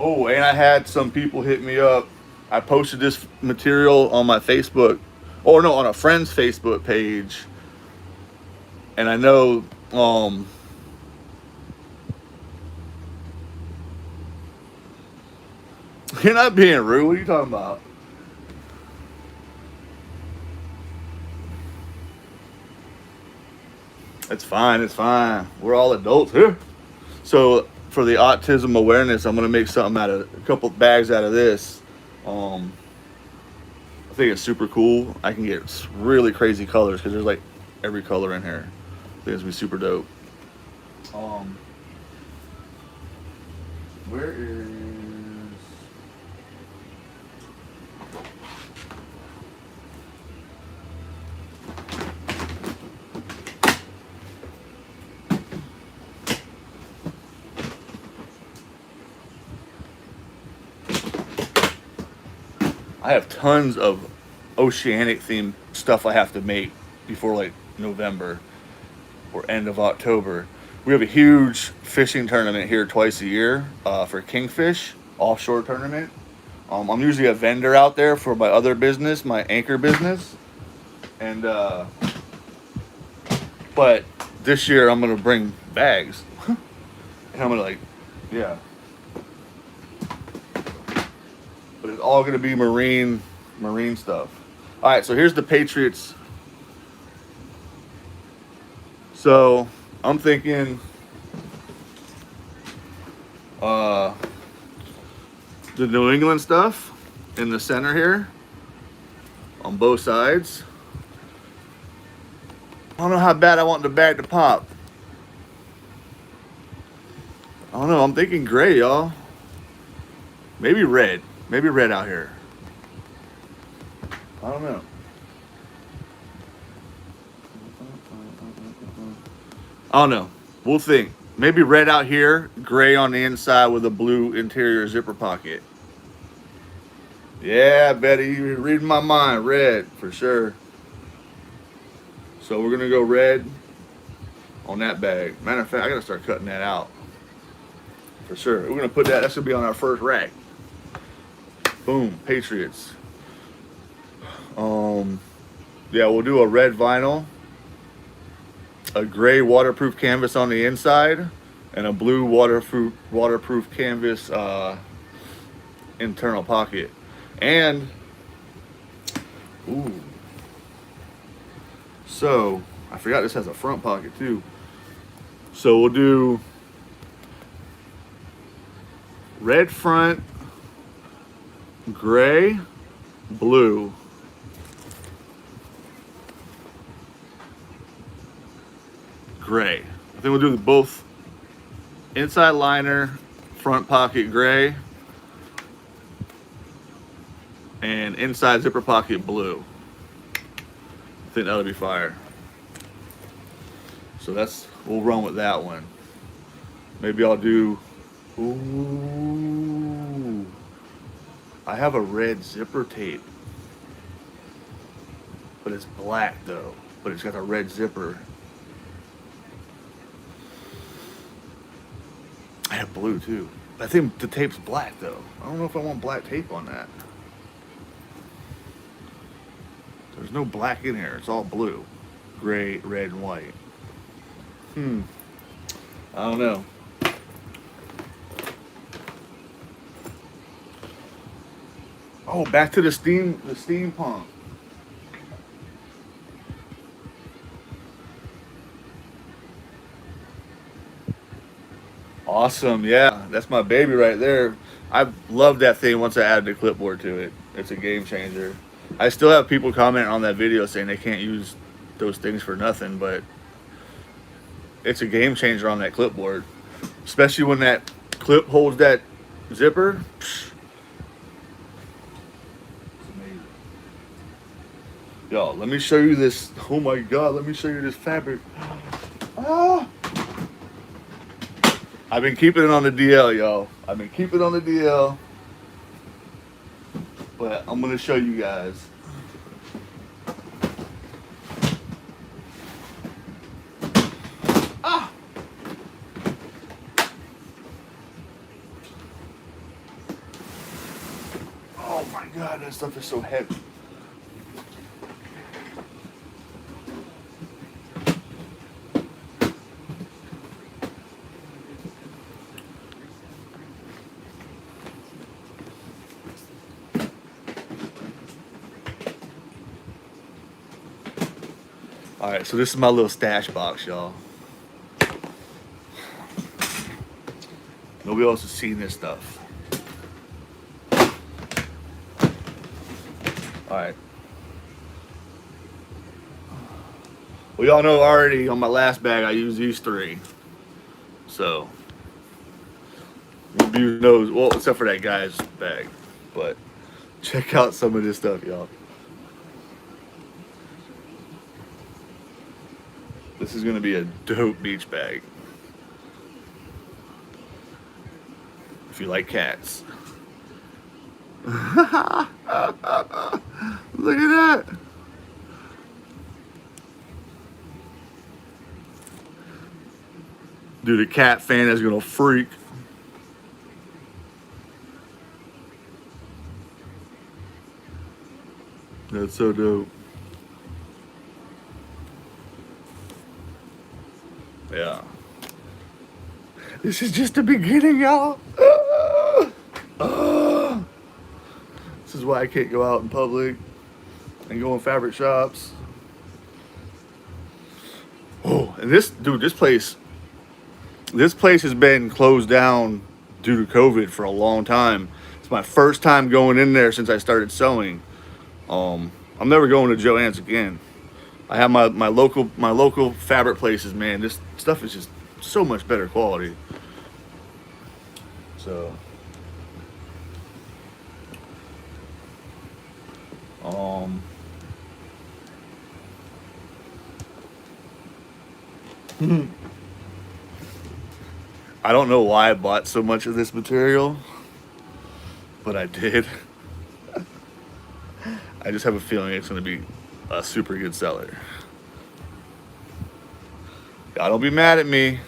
Oh, and I had some people hit me up. I posted this material on my Facebook, or no, on a friend's Facebook page. And I know, you're not being rude. What are you talking about? It's fine. It's fine. We're all adults here. So for the autism awareness, I'm gonna make something out of a couple bags out of this. I think it's super cool. I can get really crazy colors because there's like every color in here. I think it's gonna be super dope. Where is? I have tons of oceanic themed stuff I have to make before like November or end of October. We have a huge fishing tournament here twice a year for kingfish offshore tournament. I'm usually a vendor out there for my other business, my anchor business, and but this year I'm gonna bring bags, and I'm gonna yeah. But it's all gonna be marine stuff. All right, so here's the Patriots. So I'm thinking the New England stuff in the center here on both sides. I don't know how bad I want the bag to pop. I don't know, I'm thinking gray, y'all. Maybe red. Maybe red out here. I don't know. I don't know. We'll think. Maybe red out here, gray on the inside with a blue interior zipper pocket. Yeah, Betty, you're reading my mind. Red, for sure. So we're going to go red on that bag. Matter of fact, I got to start cutting that out. For sure. We're going to put that. That's going to be on our first rack. Boom. Patriots. Yeah, we'll do a red vinyl, a gray waterproof canvas on the inside, and a blue waterproof canvas internal pocket. And ooh, so I forgot this has a front pocket too. So we'll do red front, gray, blue. Gray. I think we'll do both inside liner, front pocket gray, and inside zipper pocket blue. I think that'll be fire. So we'll run with that one. Maybe I'll do, ooh, I have a red zipper tape, but it's black though, but it's got a red zipper. I have blue too. I think the tape's black though. I don't know if I want black tape on that. There's no black in here. It's all blue, gray, red, and white. I don't know. Oh, back to the steampunk. Awesome, yeah, that's my baby right there. I love that thing once I added the clipboard to it. It's a game changer. I still have people comment on that video saying they can't use those things for nothing, but it's a game changer on that clipboard. Especially when that clip holds that zipper. Psh, it's amazing. Y'all, let me show you this. Oh my God, let me show you this fabric. Ah! I've been keeping it on the DL, y'all. I've been keeping it on the DL. But I'm going to show you guys. Ah! Oh my God, that stuff is so heavy. All right, so this is my little stash box, y'all. Nobody else has seen this stuff. All right. Well, y'all know already on my last bag I used these three. So, review knows, well, except for that guy's bag. But check out some of this stuff, y'all. This is gonna be a dope beach bag. If you like cats. Look at that. Dude, a cat fan is gonna freak. That's so dope. Yeah. This is just the beginning, y'all. This is why I can't go out in public and go in fabric shops. Oh, and this place has been closed down due to COVID for a long time. It's my first time going in there since I started sewing. I'm never going to Joann's again. I have my local fabric places, man. This stuff is just so much better quality. So, I don't know why I bought so much of this material, but I did. I just have a feeling it's going to be a super good seller. Y'all don't be mad at me.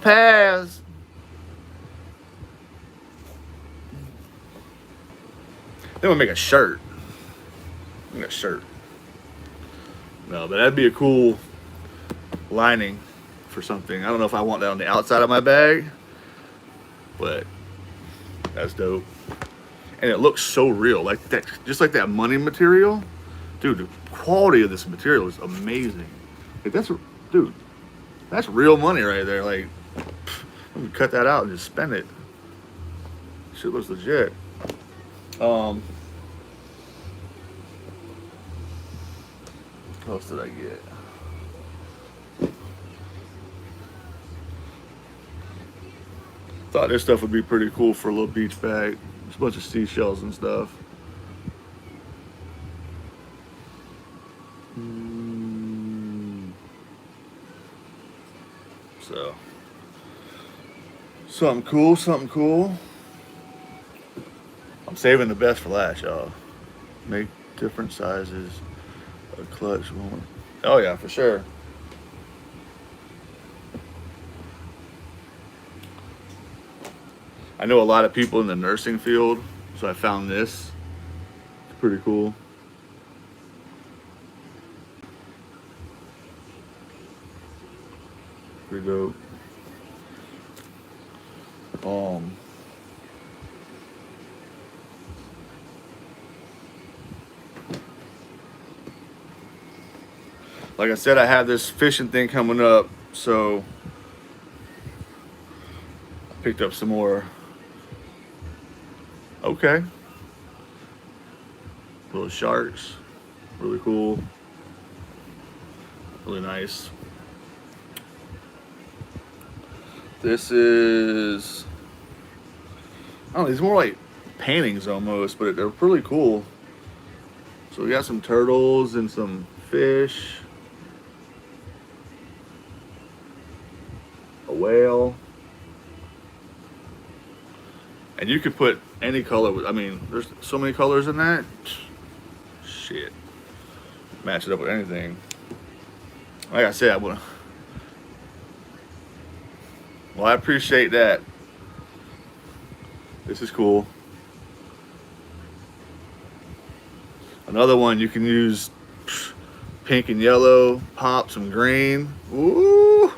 Pass. Then we'll make a shirt. Make a shirt. No, but that'd be a cool lining for something. I don't know if I want that on the outside of my bag, but that's dope. And it looks so real, like that, just like that money material. Dude, the quality of this material is amazing. Like dude, that's real money right there. Like, let me cut that out and just spend it. Shit looks legit. What else did I get? Thought this stuff would be pretty cool for a little beach bag. There's a bunch of seashells and stuff. So, something cool, something cool. I'm saving the best for last, y'all. Make different sizes. A clutch one. Oh yeah, for sure. I know a lot of people in the nursing field, so I found this. It's pretty cool. Pretty dope. Like I said, I have this fishing thing coming up, so I picked up some more. Okay. Little sharks. Really cool. Really nice. This is, I don't know, these are more like paintings almost, but they're really cool. So we got some turtles and some fish. A whale. And you could put any color. I mean, there's so many colors in that. Shit. Match it up with anything. Like I said, well, I appreciate that. This is cool. Another one you can use pink and yellow, pop some green. Ooh.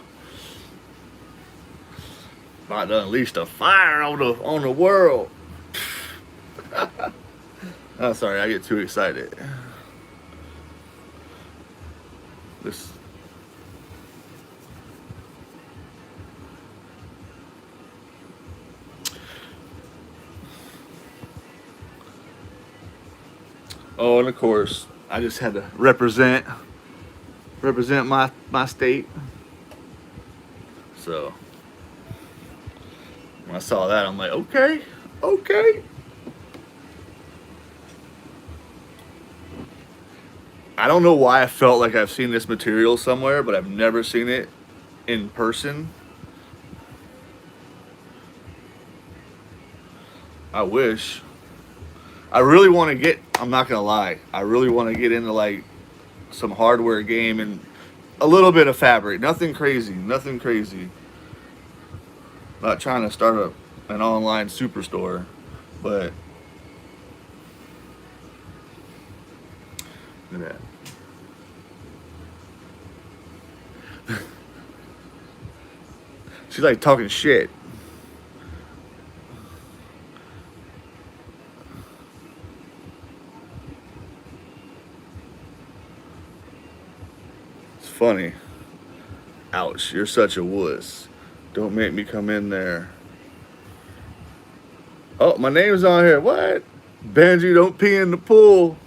About to unleash the fire on the world. Oh, sorry, I get too excited. This. Oh, and of course, I just had to represent my state. So when I saw that, I'm like, okay. I don't know why I felt like I've seen this material somewhere, but I've never seen it in person. I wish. I really want to get, I'm not gonna lie, I really want to get into like some hardware game and a little bit of fabric. Nothing crazy. Not trying to start an online superstore, but look at that. She's like talking shit. Funny. Ouch, you're such a wuss. Don't make me come in there. Oh, my name's on here. What? Benji, don't pee in the pool.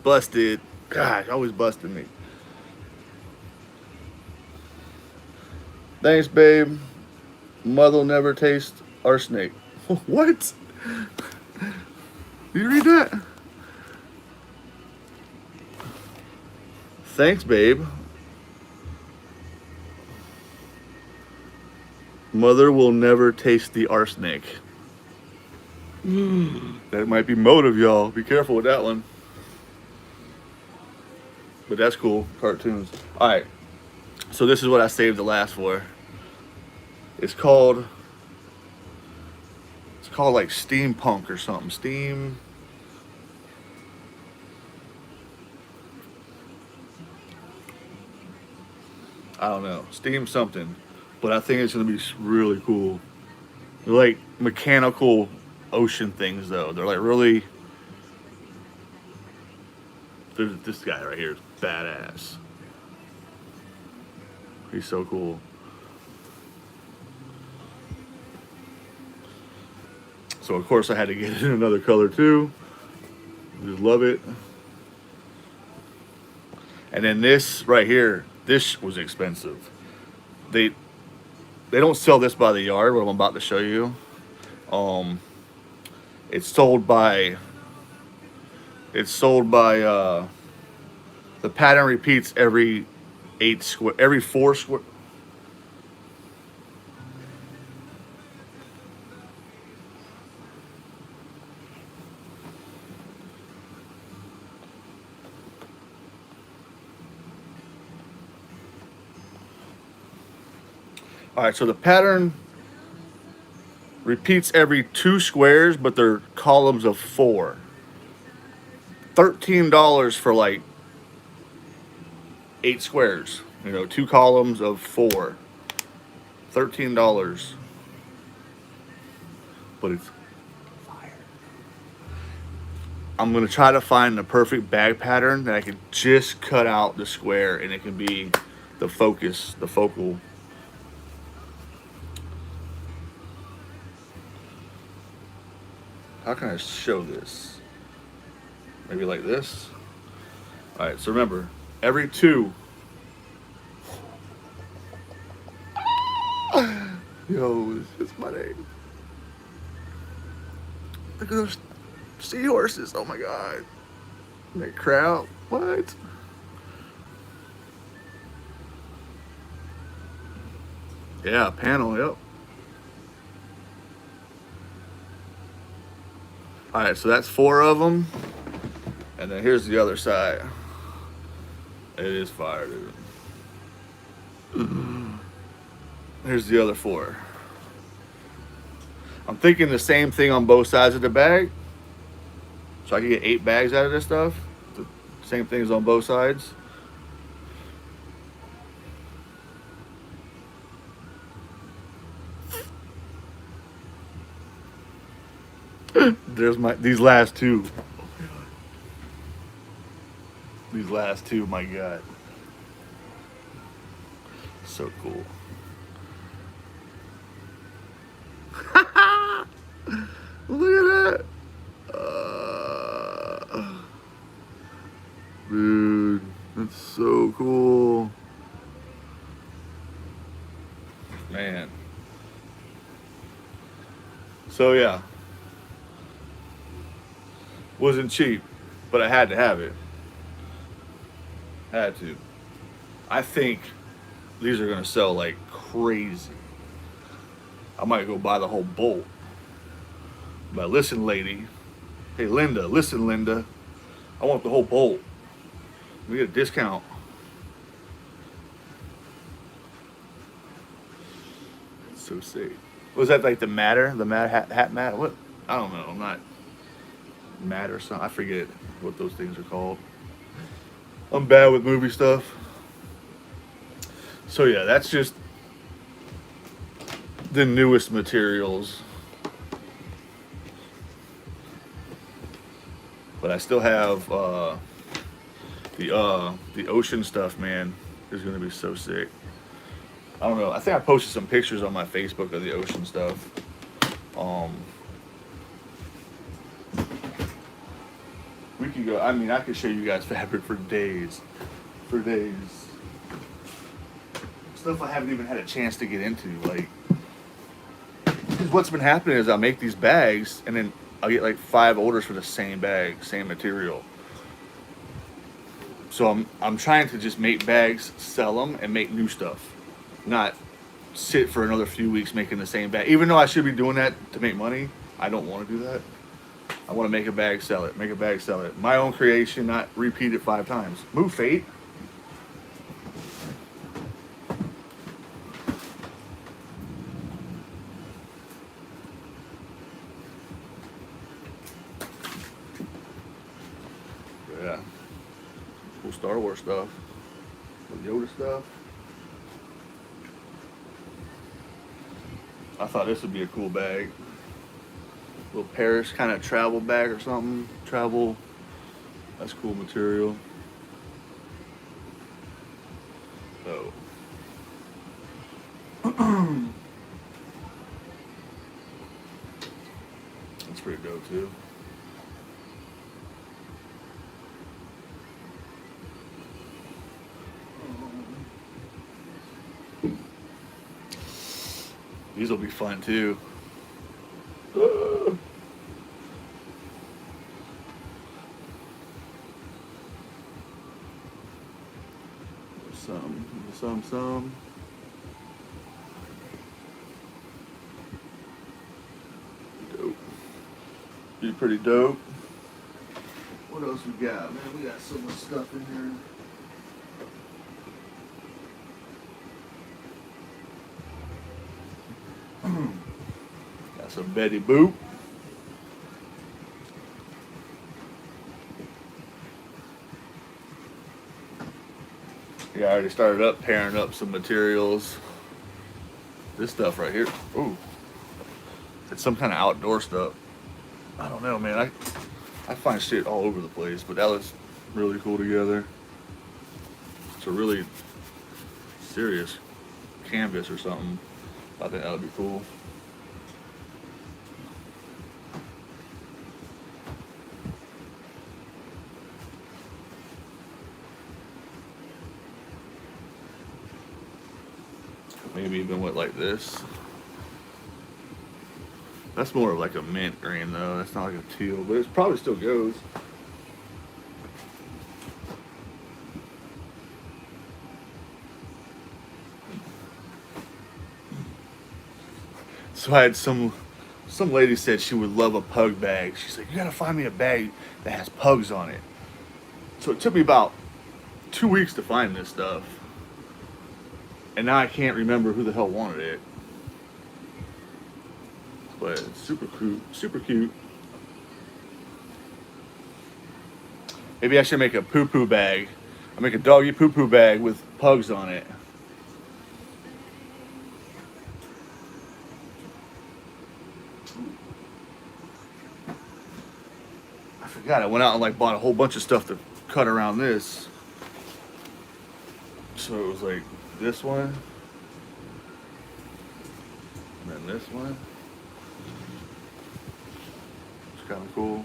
Busted. God, always busting me. Thanks, babe. Mother'll never taste arsenic. What? Did you read that? Thanks, babe. Mother will never taste the arsenic. That might be motive, y'all. Be careful with that one. But that's cool. Cartoons. All right. So this is what I saved the last for. It's called like steampunk or something. I don't know, steam something, but I think it's gonna be really cool. They're like mechanical ocean things though. They're like really. There's this guy right here is badass. He's so cool. So of course I had to get it in another color too. Just love it. And then this right here, this was expensive. They don't sell this by the yard. What I'm about to show you. Um, it's sold by. It's sold by. The pattern repeats every every 4 square. All right, so the pattern repeats every 2 squares, but they're columns of 4. $13 for like 8 squares. 2 columns of 4. $13. But it's fire. I'm gonna try to find the perfect bag pattern that I can just cut out the square and it can be the focus, the focal. How can I show this? Maybe like this. All right, so remember, every 2. Yo, it's my name. Look at those seahorses. Oh my God. That crowd. What? Yeah, panel, yep. All right, so that's 4 of them. And then here's the other side. It is fire, dude. Here's the other 4. I'm thinking the same thing on both sides of the bag. So I can get 8 bags out of this stuff. The same things on both sides. There's these last 2. These last 2, my God. So cool. Look at that. Dude, that's so cool. Man. So yeah. Wasn't cheap, but I had to have it. Had to. I think these are gonna sell like crazy. I might go buy the whole bolt. But listen, lady. Hey, Linda. Listen, Linda. I want the whole bolt. We get a discount. So sick. Was that like the matter? The hat matter? What? I don't know. I'm not mad or something. I forget what those things are called. I'm bad with movie stuff. So yeah, that's just the newest materials. But I still have the ocean stuff, man. Is gonna be so sick. I don't know. I think I posted some pictures on my Facebook of the ocean stuff. We could go. I mean, I could show you guys fabric for days, Stuff I haven't even had a chance to get into. Like, because what's been happening is I'll make these bags and then I'll get like 5 orders for the same bag, same material. So I'm trying to just make bags, sell them, and make new stuff. Not sit for another few weeks making the same bag. Even though I should be doing that to make money, I don't want to do that. I want to make a bag, sell it. Make a bag, sell it. My own creation, not repeat it 5 times. Move, Fate. yeah, cool Star Wars stuff, Yoda stuff. I thought this would be a cool bag, little Paris kind of travel bag or something. Travel, that's cool material. So. That's pretty dope too. These will be fun too. Some. Dope. Be pretty dope. What else we got, man? We got so much stuff in here. Got some Betty Boop. Yeah, I already started up pairing up some materials. This stuff right here. Ooh. It's some kind of outdoor stuff. I don't know, man. I find shit all over the place, but that looks really cool together. It's a really serious canvas or something. I think that would be cool. Maybe even with like this. That's more of like a mint green though. That's not like a teal, but it probably still goes. So I had some lady said she would love a pug bag. She's like, you gotta find me a bag that has pugs on it. So it took me about 2 weeks to find this stuff. And now I can't remember who the hell wanted it. But it's super cute, super cute. Maybe I should make a poo-poo bag. I'll make a doggy poo-poo bag with pugs on it. I forgot, I went out and like bought a whole bunch of stuff to cut around this. So it was like this one, and then this one. It's kind of cool.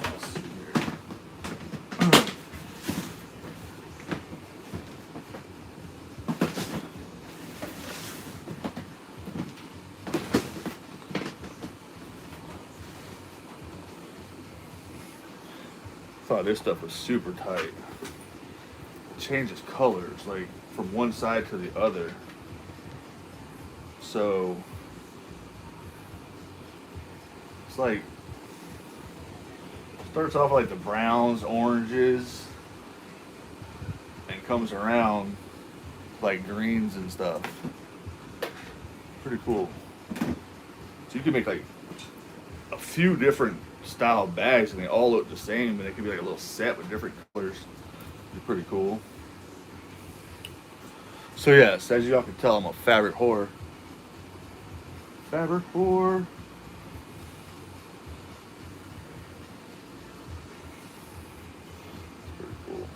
Let's see here. Thought this stuff was super tight. It changes colors like from one side to the other. So it's like starts off like the browns, oranges, and comes around like greens and stuff. Pretty cool. So you can make like a few different style bags and they all look the same, and it could be like a little set with different colors. It's pretty cool. So yes, as y'all can tell, I'm a fabric whore. Fabric whore. It's pretty cool.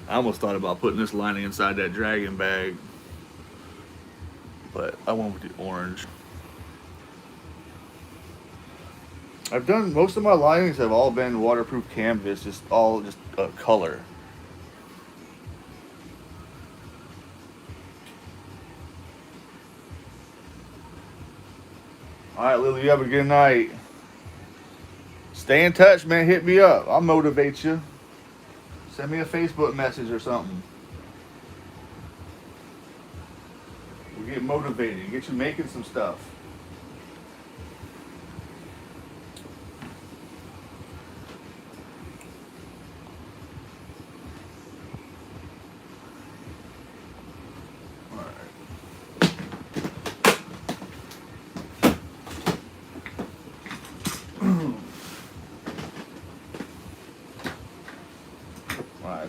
I almost thought about putting this lining inside that dragon bag, but I went with the orange. I've done most of my linings have all been waterproof canvas, just a color. All right, Lily, you have a good night. Stay in touch, man. Hit me up. I'll motivate you. Send me a Facebook message or something. We'll get motivated. Get you making some stuff.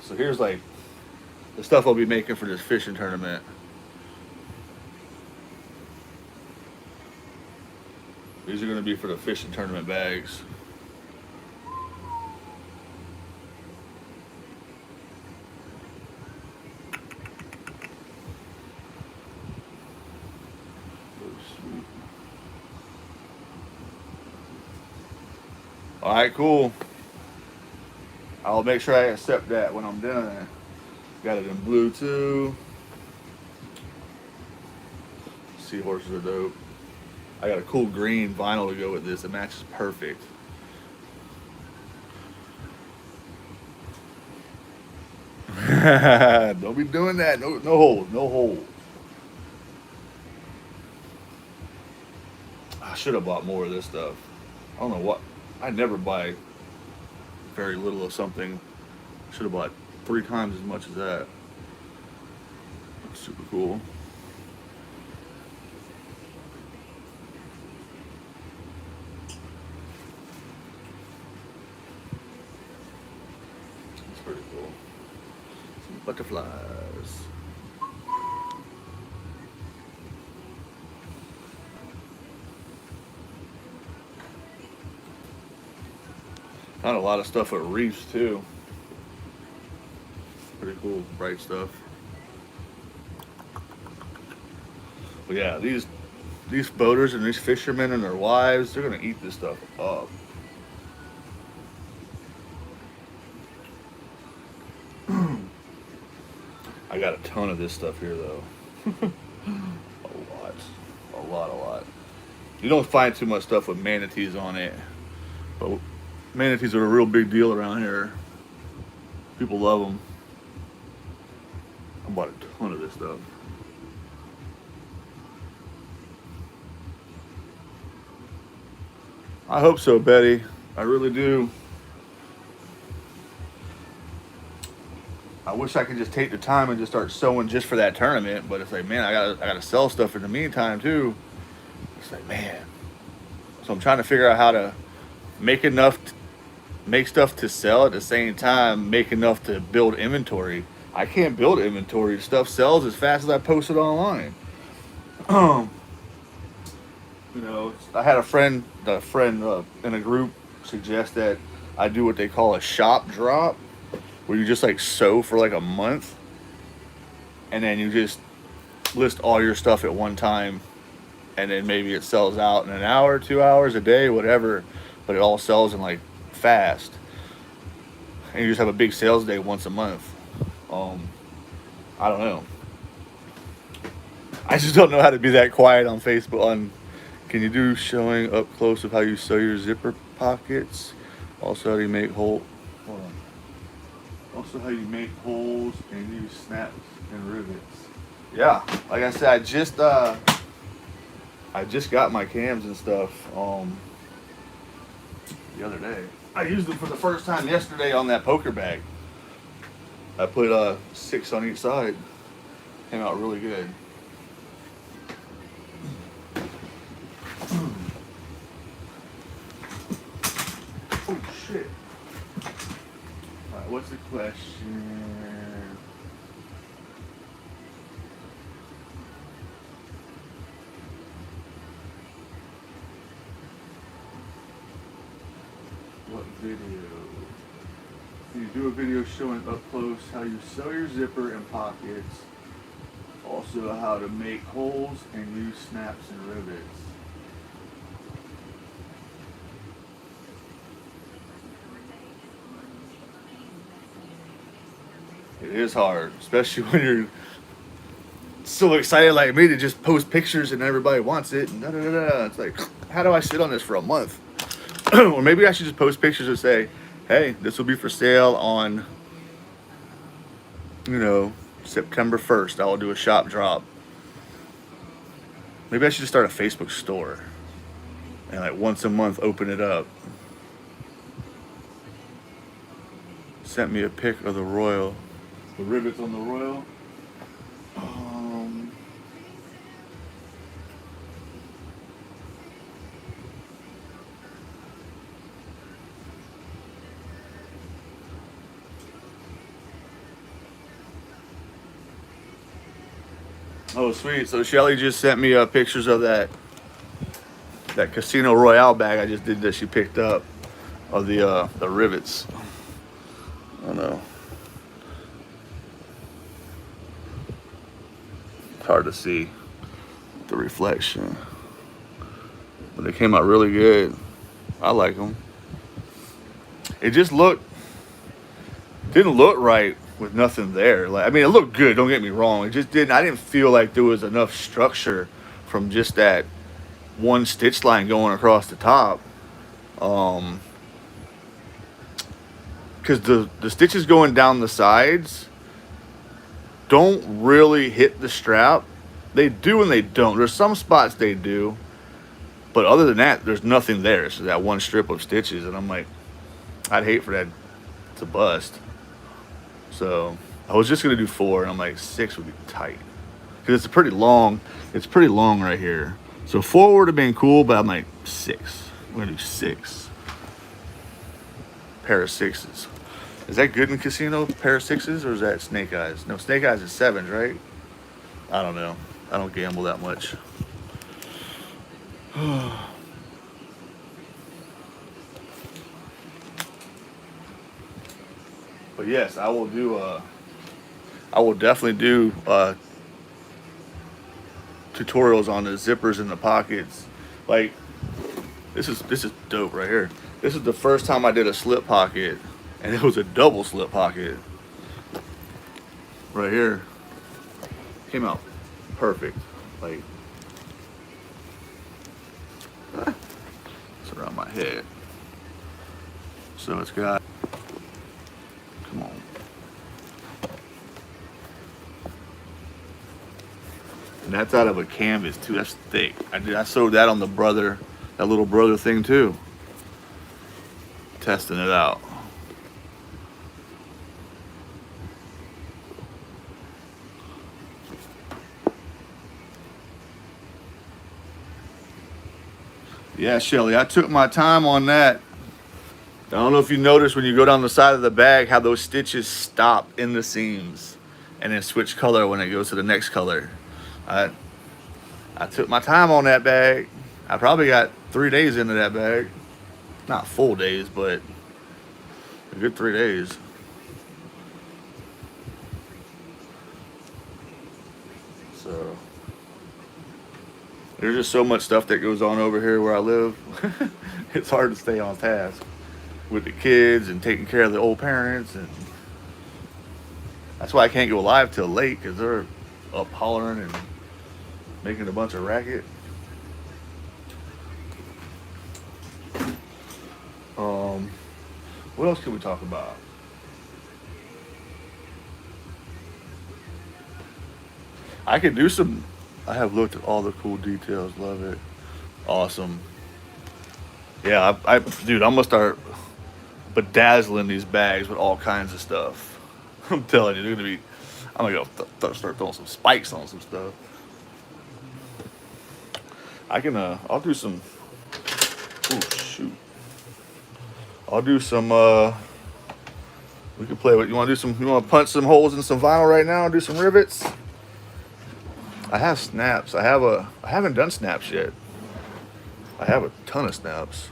So here's like the stuff I'll be making for this fishing tournament. These are going to be for the fishing tournament bags. All right, cool. I'll make sure I accept that when I'm done. Got it in blue too. Seahorses are dope. I got a cool green vinyl to go with this. It matches perfect. Don't be doing that. No, no holes. No holes. I should have bought more of this stuff. I don't know what. I never buy very little of something. Should have bought 3 times as much as that. That's super cool. That's pretty cool. Some butterflies. Found a lot of stuff at reefs too. Pretty cool, bright stuff. But yeah, these boaters and these fishermen and their wives, they're gonna eat this stuff up. I got a ton of this stuff here though. A lot. You don't find too much stuff with manatees on it, but manatees are a real big deal around here. People love them. I bought a ton of this stuff. I hope so, Betty. I really do. I wish I could just take the time and just start sewing just for that tournament, but it's like, man, I gotta sell stuff in the meantime too. It's like, man. So I'm trying to figure out how to make make stuff to sell at the same time, make enough to build inventory. I can't build inventory. Stuff sells as fast as I post it online. You know, I had a friend in a group suggest that I do what they call a shop drop, where you just like sew for like a month, and then you just list all your stuff at one time, and then maybe it sells out in an hour, 2 hours, a day, whatever, but it all sells in like fast, and you just have a big sales day once a month. I don't know. I just don't know how to be that quiet on Facebook. Can you do showing up close of how you sew your zipper pockets? Also, how do you make holes? Hold on. Also, how you make holes and use snaps and rivets. Yeah, like I said, I just got my cams and stuff the other day. I used them for the first time yesterday on that poker bag. I put 6 on each side. Came out really good. Oh shit. Alright, what's the question? What video? Can you do a video showing up close how you sew your zipper and pockets? Also how to make holes and use snaps and rivets. It is hard, especially when you're so excited like me to just post pictures and everybody wants it. And It's like, how do I sit on this for a month? Or maybe I should just post pictures and say, hey, this will be for sale on, September 1st. I will do a shop drop. Maybe I should just start a Facebook store and like once a month open it up. Sent me a pic of the Royal. The rivets on the Royal. Oh, sweet. So Shelly just sent me pictures of that Casino Royale bag I just did that she picked up of the rivets. I don't know. It's hard to see the reflection, but they came out really good. I like them. It just didn't look right with nothing there. Like, I mean, it looked good. Don't get me wrong. It just didn't. I didn't feel like there was enough structure from just that one stitch line going across the top. Because the stitches going down the sides don't really hit the strap. They do and they don't. There's some spots they do, but other than that, there's nothing there. It's that one strip of stitches, and I'm like, I'd hate for that to bust. So I was just gonna do 4, and I'm like 6 would be tight because it's pretty long. It's pretty long right here. So 4 would have been cool, but I'm like 6. I'm gonna do 6. Pair of 6s. Is that good in casino? Pair of 6s, or is that snake eyes? No, snake eyes is 7s, right? I don't know. I don't gamble that much. But yes, I will do. I will definitely do tutorials on the zippers and the pockets. Like this is dope right here. This is the first time I did a slip pocket, and it was a double slip pocket. Right here, came out perfect. Like it's around my head, so it's got. Come on. And that's out of a canvas too. That's thick. I sewed that on that little brother thing too. Testing it out. Yeah, Shelly, I took my time on that. I don't know if you noticed when you go down the side of the bag how those stitches stop in the seams and then switch color when it goes to the next color. I took my time on that bag. I probably got 3 days into that bag. Not full days, but a good 3 days. So there's just so much stuff that goes on over here where I live. It's hard to stay on task with the kids and taking care of the old parents, and that's why I can't go live till late because they're up hollering and making a bunch of racket. What else can we talk about? I could do some. I have looked at all the cool details. Love it. Awesome. Yeah, dude, I'm gonna start bedazzling these bags with all kinds of stuff. I'm telling you, they're gonna be. I'm gonna go start throwing some spikes on some stuff. I can. I'll do some. Oh shoot. I'll do some. We can play with. You want to do some? You want to punch some holes in some vinyl right now and do some rivets? I have snaps. I haven't done snaps yet. I have a ton of snaps.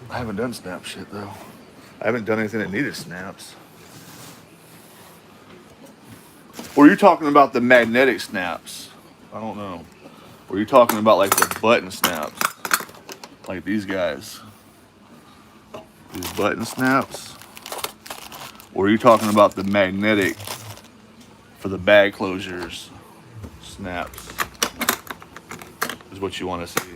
I haven't done snaps yet though. I haven't done anything that needed snaps. Or are you talking about the magnetic snaps? I don't know. Or are you talking about like the button snaps? Like these guys. These button snaps? Or are you talking about the magnetic for the bag closures snaps? Is what you want to see.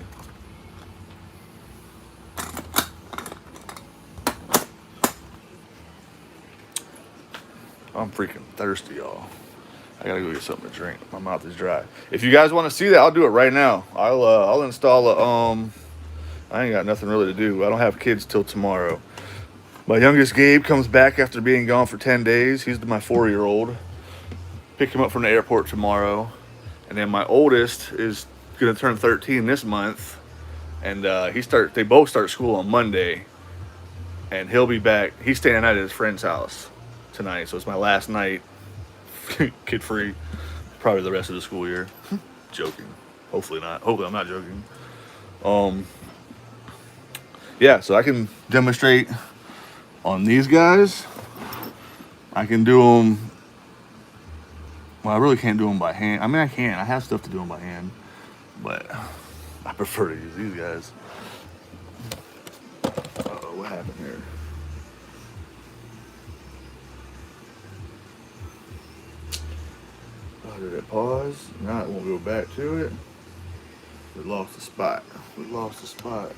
I'm freaking thirsty, y'all. I gotta go get something to drink. My mouth is dry. If you guys want to see that, I'll do it right now. I'll install a I ain't got nothing really to do. I don't have kids till tomorrow. My youngest Gabe comes back after being gone for 10 days. He's my 4-year-old. Pick him up from the airport tomorrow. And then my oldest is gonna turn 13 this month. And they both start school on Monday. And he'll be back. He's staying at his friend's house tonight, so it's my last night kid free. probably the rest of the school year. Joking. Hopefully not. Hopefully I'm not joking. Um, yeah, so I can demonstrate on these guys. I can do them. Well, I really can't do them by hand. I mean, I can. I have stuff to do them by hand, but I prefer to use these guys. Uh-oh, what happened here? Oh, did it pause? Now it won't go back to it. We lost the spot. We lost the spot.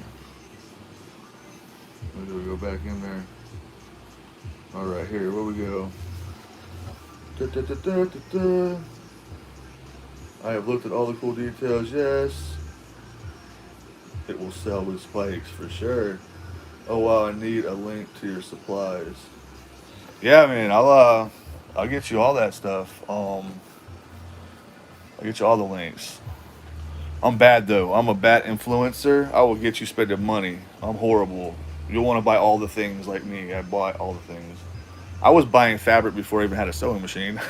Maybe we go back in there. All right, here, where we go? Da, da, da, da, da, da. I have looked at all the cool details. Yes, it will sell with spikes for sure. Oh wow, I need a link to your supplies. Yeah, man, I'll get you all that stuff. I'll get you all the links. I'm bad though. I'm a bad influencer. I will get you spending money. I'm horrible. You'll want to buy all the things like me. I buy all the things. I was buying fabric before I even had a sewing machine.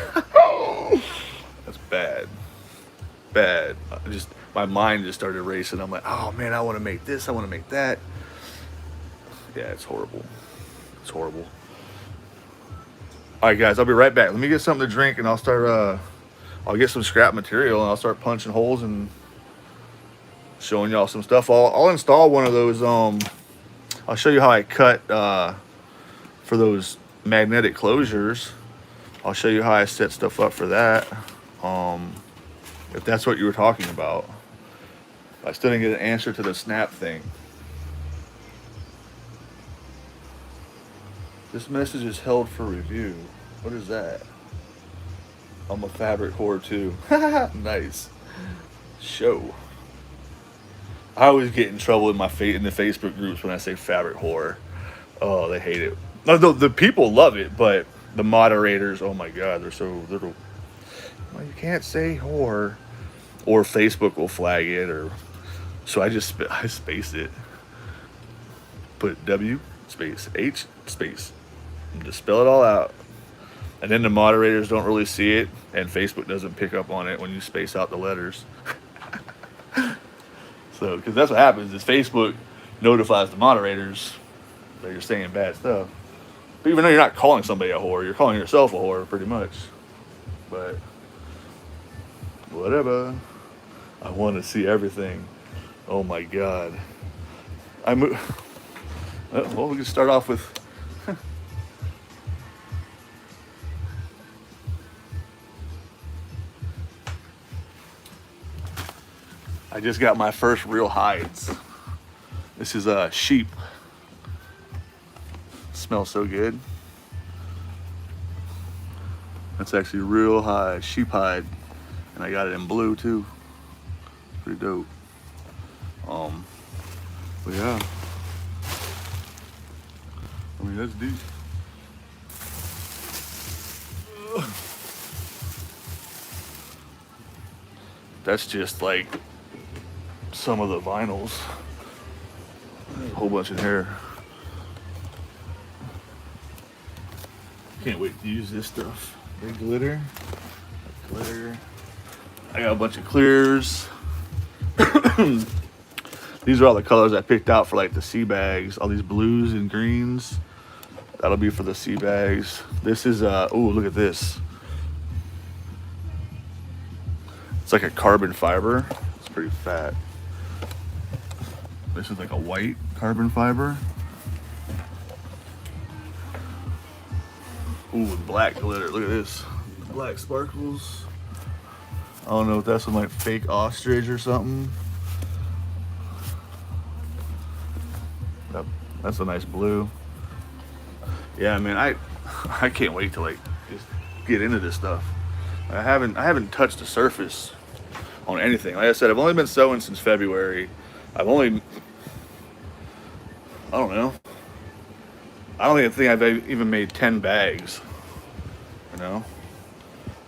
That's bad. Bad. My mind just started racing. I'm like, oh man, I want to make this. I want to make that. Yeah, it's horrible. It's horrible. All right, guys, I'll be right back. Let me get something to drink, and I'll start. I'll get some scrap material, and I'll start punching holes and showing y'all some stuff. I'll install one of those. I'll show you how I cut for those magnetic closures. I'll show you how I set stuff up for that. If that's what you were talking about. I still didn't get an answer to the snap thing. This message is held for review. What is that? I'm a fabric whore too. Nice. Show. I always get in trouble in the Facebook groups when I say fabric whore. Oh, they hate it. No, the people love it, but the moderators, oh my God, they're so little. Well, you can't say whore, or Facebook will flag it, or so I space it. Put W space H space, and just spell it all out. And then the moderators don't really see it, and Facebook doesn't pick up on it when you space out the letters. So, because that's what happens is Facebook notifies the moderators that you're saying bad stuff. But even though you're not calling somebody a whore, you're calling yourself a whore pretty much. But whatever. I want to see everything. Oh my God. Well, we can start off with. I just got my first real hides. This is sheep. Smells so good. That's actually real hide, sheep hide, and I got it in blue too. Pretty dope. But yeah. I mean, that's deep. That's just like some of the vinyls. There's a whole bunch in here. Can't wait to use this stuff. Big glitter. Glitter. I got a bunch of clears. These are all the colors I picked out for like the sea bags. All these blues and greens. That'll be for the sea bags. This is oh, look at this. It's like a carbon fiber. It's pretty fat. This is like a white carbon fiber. Ooh, with black glitter. Look at this. Black sparkles. I don't know if that's some like fake ostrich or something. Yep, that's a nice blue. Yeah, man, I can't wait to like just get into this stuff. I haven't touched the surface on anything. Like I said, I've only been sewing since February. I don't know. I don't even think I've even made 10 bags, you know?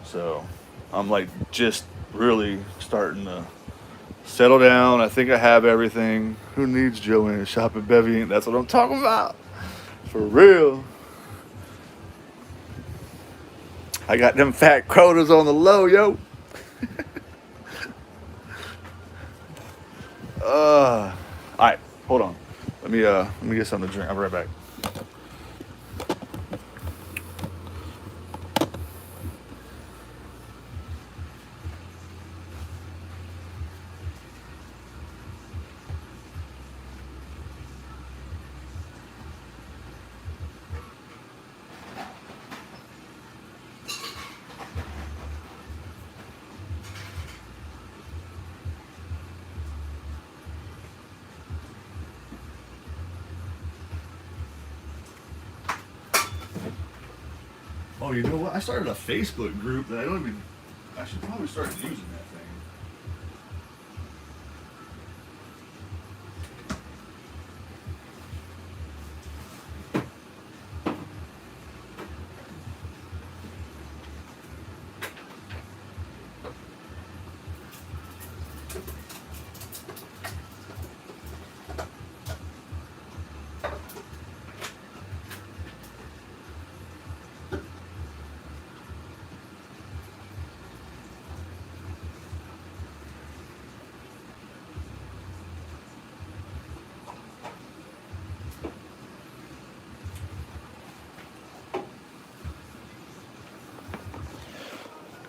So I'm like just really starting to settle down. I think I have everything. Who needs Joanne? Shop at Bevi. That's what I'm talking about. For real. I got them fat quotas on the low, yo. All right, hold on. Let me get something to drink. I'll be right back. Oh, you know what? I started a Facebook group that I don't even. I should probably start using that thing.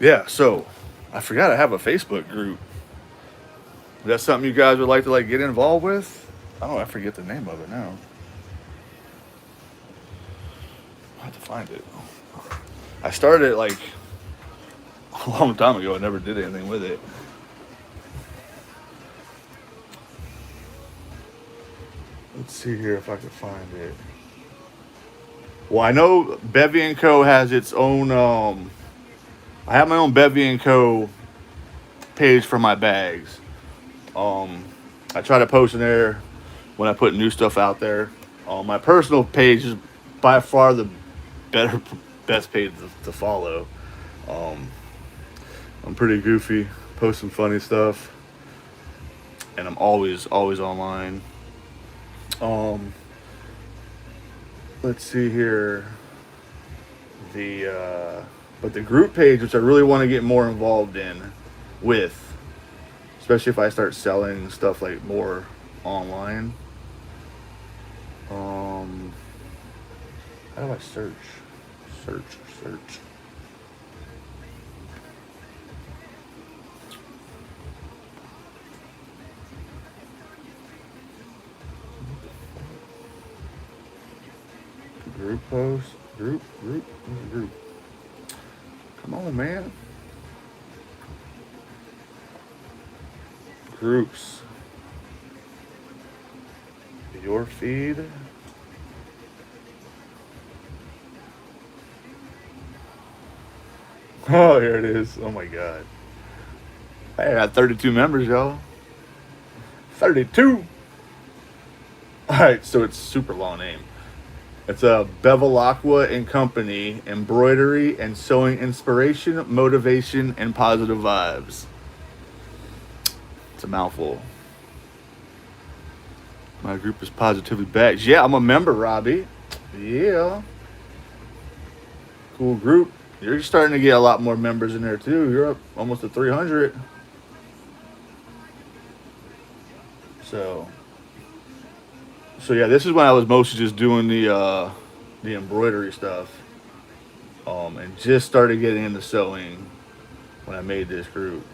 Yeah, so I forgot I have a Facebook group. Is that something you guys would like to like get involved with? I don't know, I forget the name of it now. I have to find it. I started it like a long time ago. I never did anything with it. Let's see here if I can find it. Well, I know Bevi and Co has its own. I have my own Bevi and Co page for my bags. Um, I try to post in there when I put new stuff out there. My personal page is by far the better, best page to follow. Um, I'm pretty goofy, post some funny stuff, and I'm always online. Um, let's see here. But the group page, which I really want to get more involved in, with, especially if I start selling stuff like more online. How do I search? Search. Group post. Group. Come on, man. Groups. Your feed. Oh, here it is. Oh my god. I got 32 members, y'all. 32. All right, so it's super long name. It's a Bevilacqua and Company embroidery and sewing inspiration, motivation, and positive vibes. It's a mouthful. My group is positively bags. Yeah, I'm a member, Robbie. Yeah. Cool group. You're starting to get a lot more members in there too. You're up almost to 300. So yeah, this is when I was mostly just doing the embroidery stuff, and just started getting into sewing when I made this group.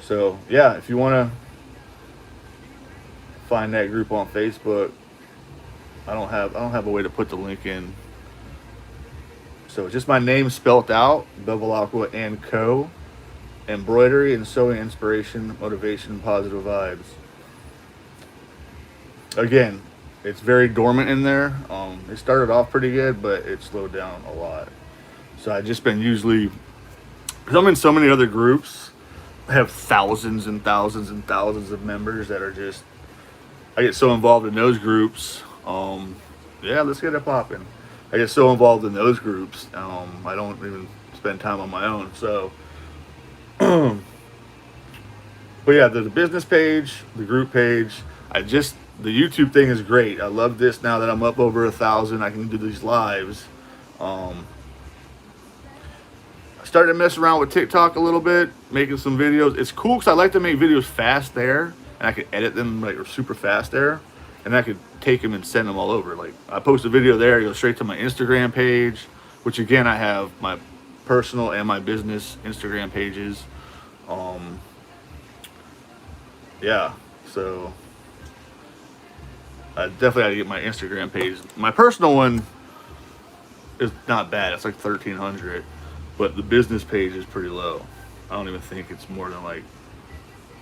So yeah, if you want to find that group on Facebook, I don't have a way to put the link in. So it's just my name spelt out, Bevilacqua and Co. Embroidery and sewing inspiration, motivation, and positive vibes. Again, it's very dormant in there. It started off pretty good, but it slowed down a lot. So I just been usually, because I'm in so many other groups, I have thousands and thousands and thousands of members that are just, I get so involved in those groups. Yeah, let's get it popping. I get so involved in those groups, I don't even spend time on my own. So, but yeah, the business page, the group page, the YouTube thing is great. I love this now that I'm up over 1,000. I can do these lives. started to mess around with TikTok a little bit, making some videos. It's cool because I like to make videos fast there, and I could edit them like super fast there, and I could take them and send them all over. Like I post a video there, it goes straight to my Instagram page, which again I have my personal and my business Instagram pages. Yeah, so I definitely got to get my Instagram page. My personal one is not bad. It's like 1,300, but the business page is pretty low. I don't even think it's more than like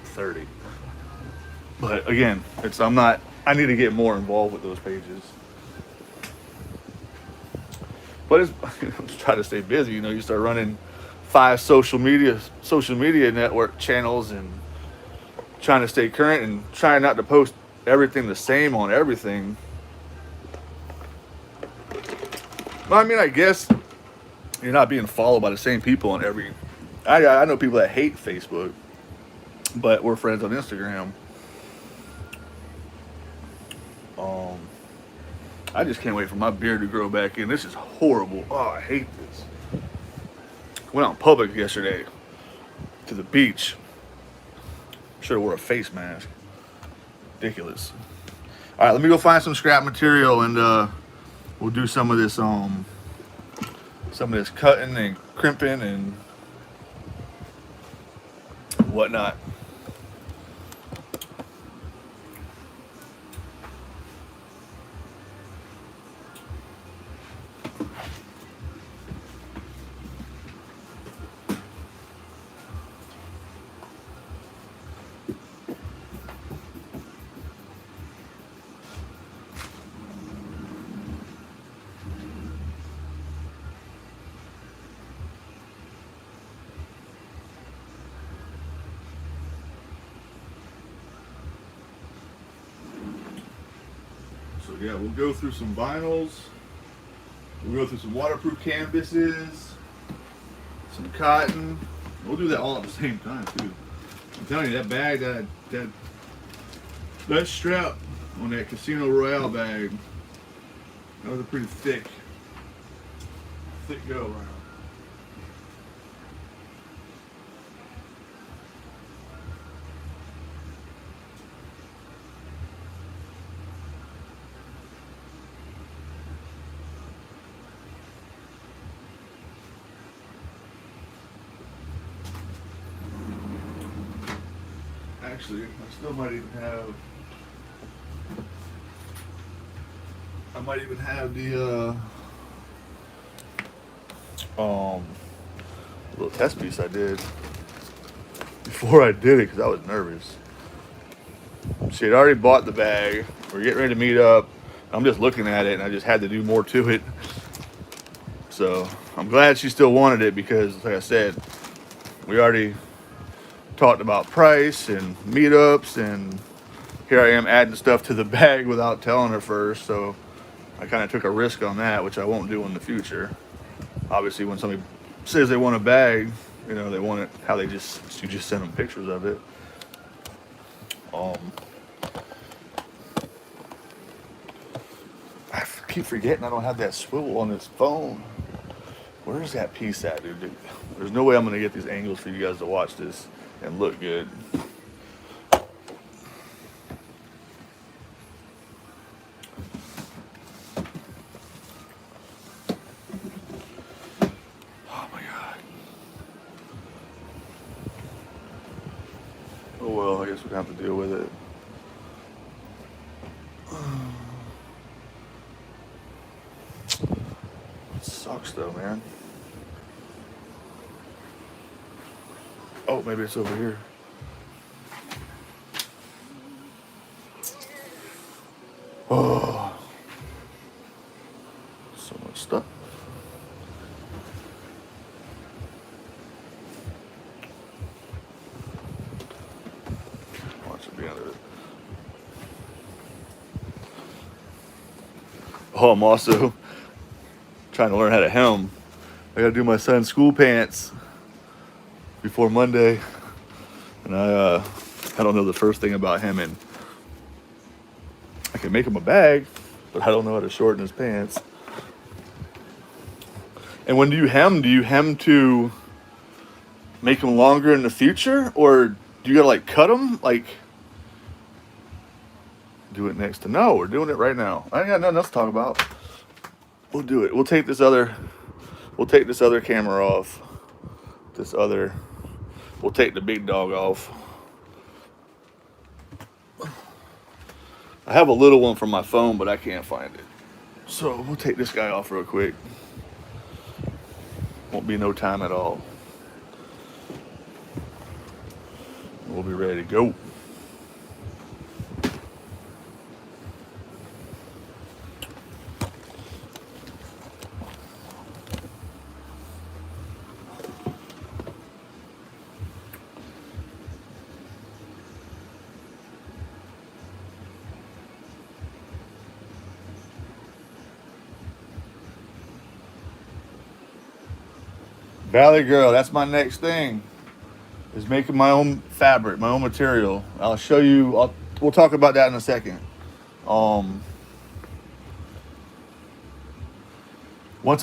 30. But again, I need to get more involved with those pages. But I'm just trying to stay busy. You start running 5 social media network channels and trying to stay current and trying not to post everything the same on everything. Well, I mean, I guess you're not being followed by the same people on every. I know people that hate Facebook, but we're friends on Instagram. I just can't wait for my beard to grow back in. This is horrible. Oh, I hate this. Went out in public yesterday to the beach. Should have wore a face mask. Ridiculous. All right, let me go find some scrap material and we'll do some of this cutting and crimping and whatnot. So yeah, we'll go through some vinyls. We'll go through some waterproof canvases, some cotton. We'll do that all at the same time too. I'm telling you, that bag, that strap on that Casino Royale bag, that was a pretty thick go around. Actually, I might even have the little test piece I did before I did it because I was nervous. She had already bought the bag. We're getting ready to meet up. I'm just looking at it and I just had to do more to it. So I'm glad she still wanted it because, like I said, we already talked about price and meetups, and here I am adding stuff to the bag without telling her first. So I kind of took a risk on that, which I won't do in the future. Obviously, when somebody says they want a bag, they want it how you just send them pictures of it. I keep forgetting I don't have that swivel on this phone. Where's that piece at, dude? There's no way I'm gonna get these angles for you guys to watch this and look good. Oh my God. Oh well, I guess we're gonna have to deal with it. It sucks though, man. Oh, maybe it's over here. Oh, so much stuff. Watch it be under it. Oh, I'm also trying to learn how to hem. I gotta do my son's school pants before Monday, and I don't know the first thing about hemming. I can make him a bag, but I don't know how to shorten his pants. And when do you hem to make them longer in the future, or do you gotta like cut them? Like, do it next to no. We're doing it right now. I ain't got nothing else to talk about. We'll do it. We'll take this other. We'll take this other camera off. This other. We'll take the big dog off. I have a little one from my phone, but I can't find it. So we'll take this guy off real quick. Won't be no time at all. We'll be ready to go. Valley Girl, that's my next thing. Is making my own fabric, my own material. I'll show you. We'll talk about that in a second. Once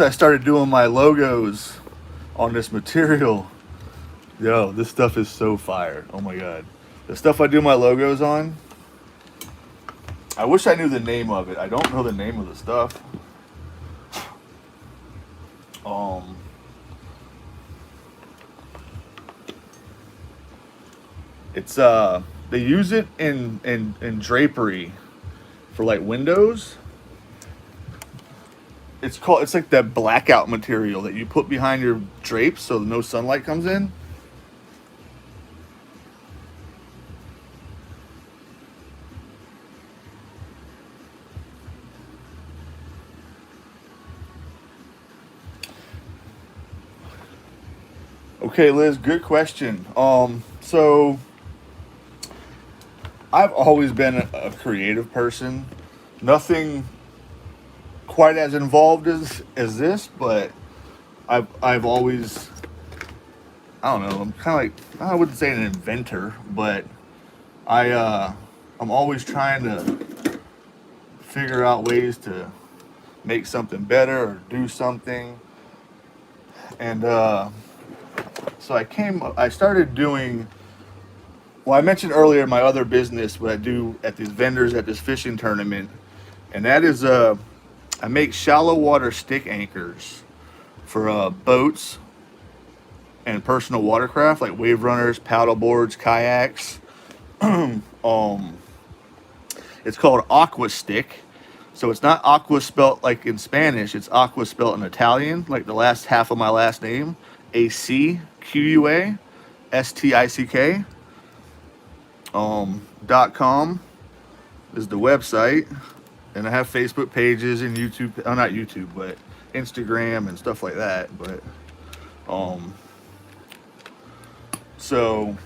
I started doing my logos on this material, yo, this stuff is so fire. Oh my god, the stuff I do my logos on. I wish I knew the name of it. I don't know the name of the stuff. It's they use it in drapery for like windows. It's like that blackout material that you put behind your drapes so no sunlight comes in. Okay, Liz, good question. So I've always been a creative person. Nothing quite as involved as this, but I've always, I don't know, I'm kind of like, I wouldn't say an inventor, but I'm always trying to figure out ways to make something better or do something. And so I started doing, well, I mentioned earlier my other business, what I do at these vendors at this fishing tournament, and that is I make shallow water stick anchors for boats and personal watercraft like wave runners, paddle boards, kayaks. It's called aqua stick. So it's not aqua spelt like in Spanish, it's aqua spelt in Italian, like the last half of my last name, ACQUA .com is the website. And I have Facebook pages and YouTube, not YouTube, but Instagram and stuff like that. But so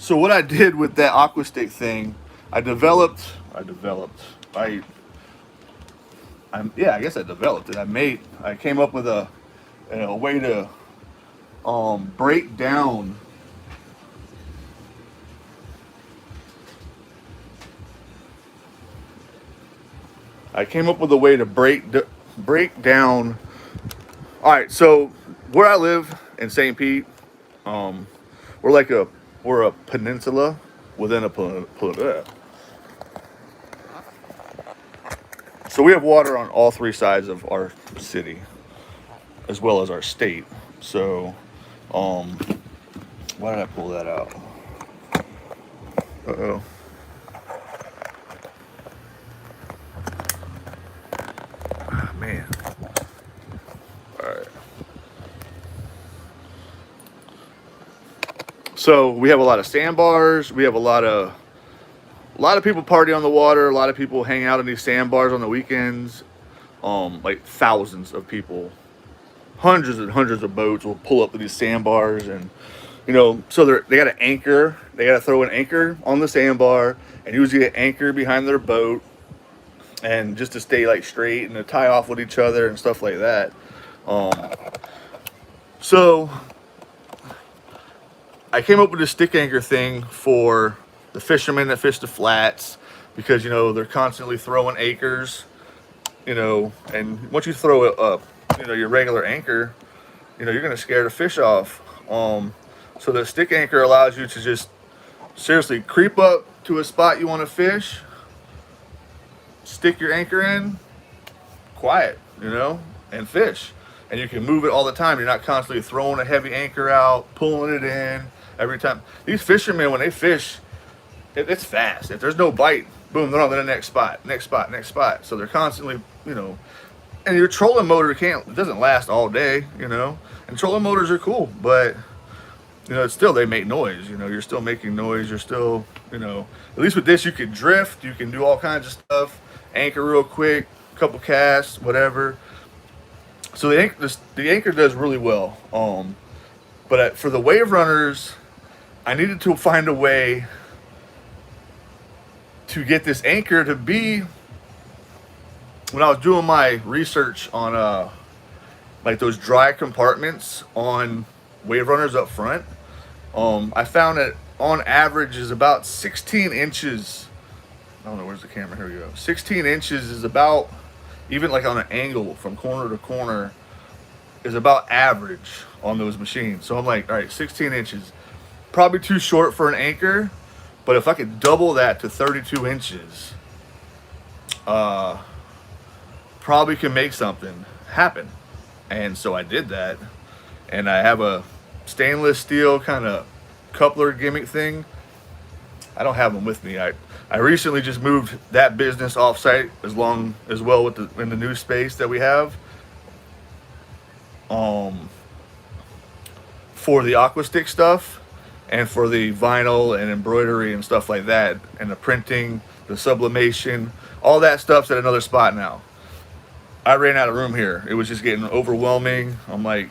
what I did with that aqua stick thing, I developed I guess I developed it. I came up with a way to break down break down. All right, so where I live in St. Pete, we're a peninsula within a peninsula. So we have water on all three sides of our city, as well as our state. So, why did I pull that out? Uh-oh. Man. All right. So we have a lot of sandbars. We have a lot of people party on the water. A lot of people hang out in these sandbars on the weekends. Like thousands of people, hundreds and hundreds of boats will pull up to these sandbars, and so they got an anchor. They got to throw an anchor on the sandbar, and usually an anchor behind their boat, and just to stay like straight and to tie off with each other and stuff like that. So I came up with this stick anchor thing for the fishermen that fish the flats, because they're constantly throwing anchors, and once you throw your regular anchor, you know, you're gonna scare the fish off. So the stick anchor allows you to just seriously creep up to a spot you want to fish, stick your anchor in, quiet, you know, and fish. And you can move it all the time. You're not constantly throwing a heavy anchor out, pulling it in every time. These fishermen, when they fish, it's fast. If there's no bite, boom, they're on to the next spot, next spot, next spot. So they're constantly, you know, and your trolling motor it doesn't last all day, you know. And trolling motors are cool, but you know, it's still, they make noise. You know, you're still making noise. You're still, you know, at least with this, you can drift. You can do all kinds of stuff. Anchor real quick, couple casts, whatever. So the anchor does really well. But for the wave runners, I needed to find a way to get this anchor to be. When I was doing my research on like those dry compartments on wave runners up front, I found that on average is about 16 inches. I don't know, where's the camera? Here we go. 16 inches is about, even like on an angle from corner to corner, is about average on those machines. So I'm like, all right, 16 inches, probably too short for an anchor, but if I could double that to 32 inches, probably can make something happen. And so I did that, and I have a stainless steel kind of coupler gimmick thing. I don't have them with me. I recently just moved that business offsite as well with in the new space that we have, for the aqua stick stuff and for the vinyl and embroidery and stuff like that, and the printing, the sublimation, all that stuff's at another spot now. I ran out of room here. It was just getting overwhelming. I'm like,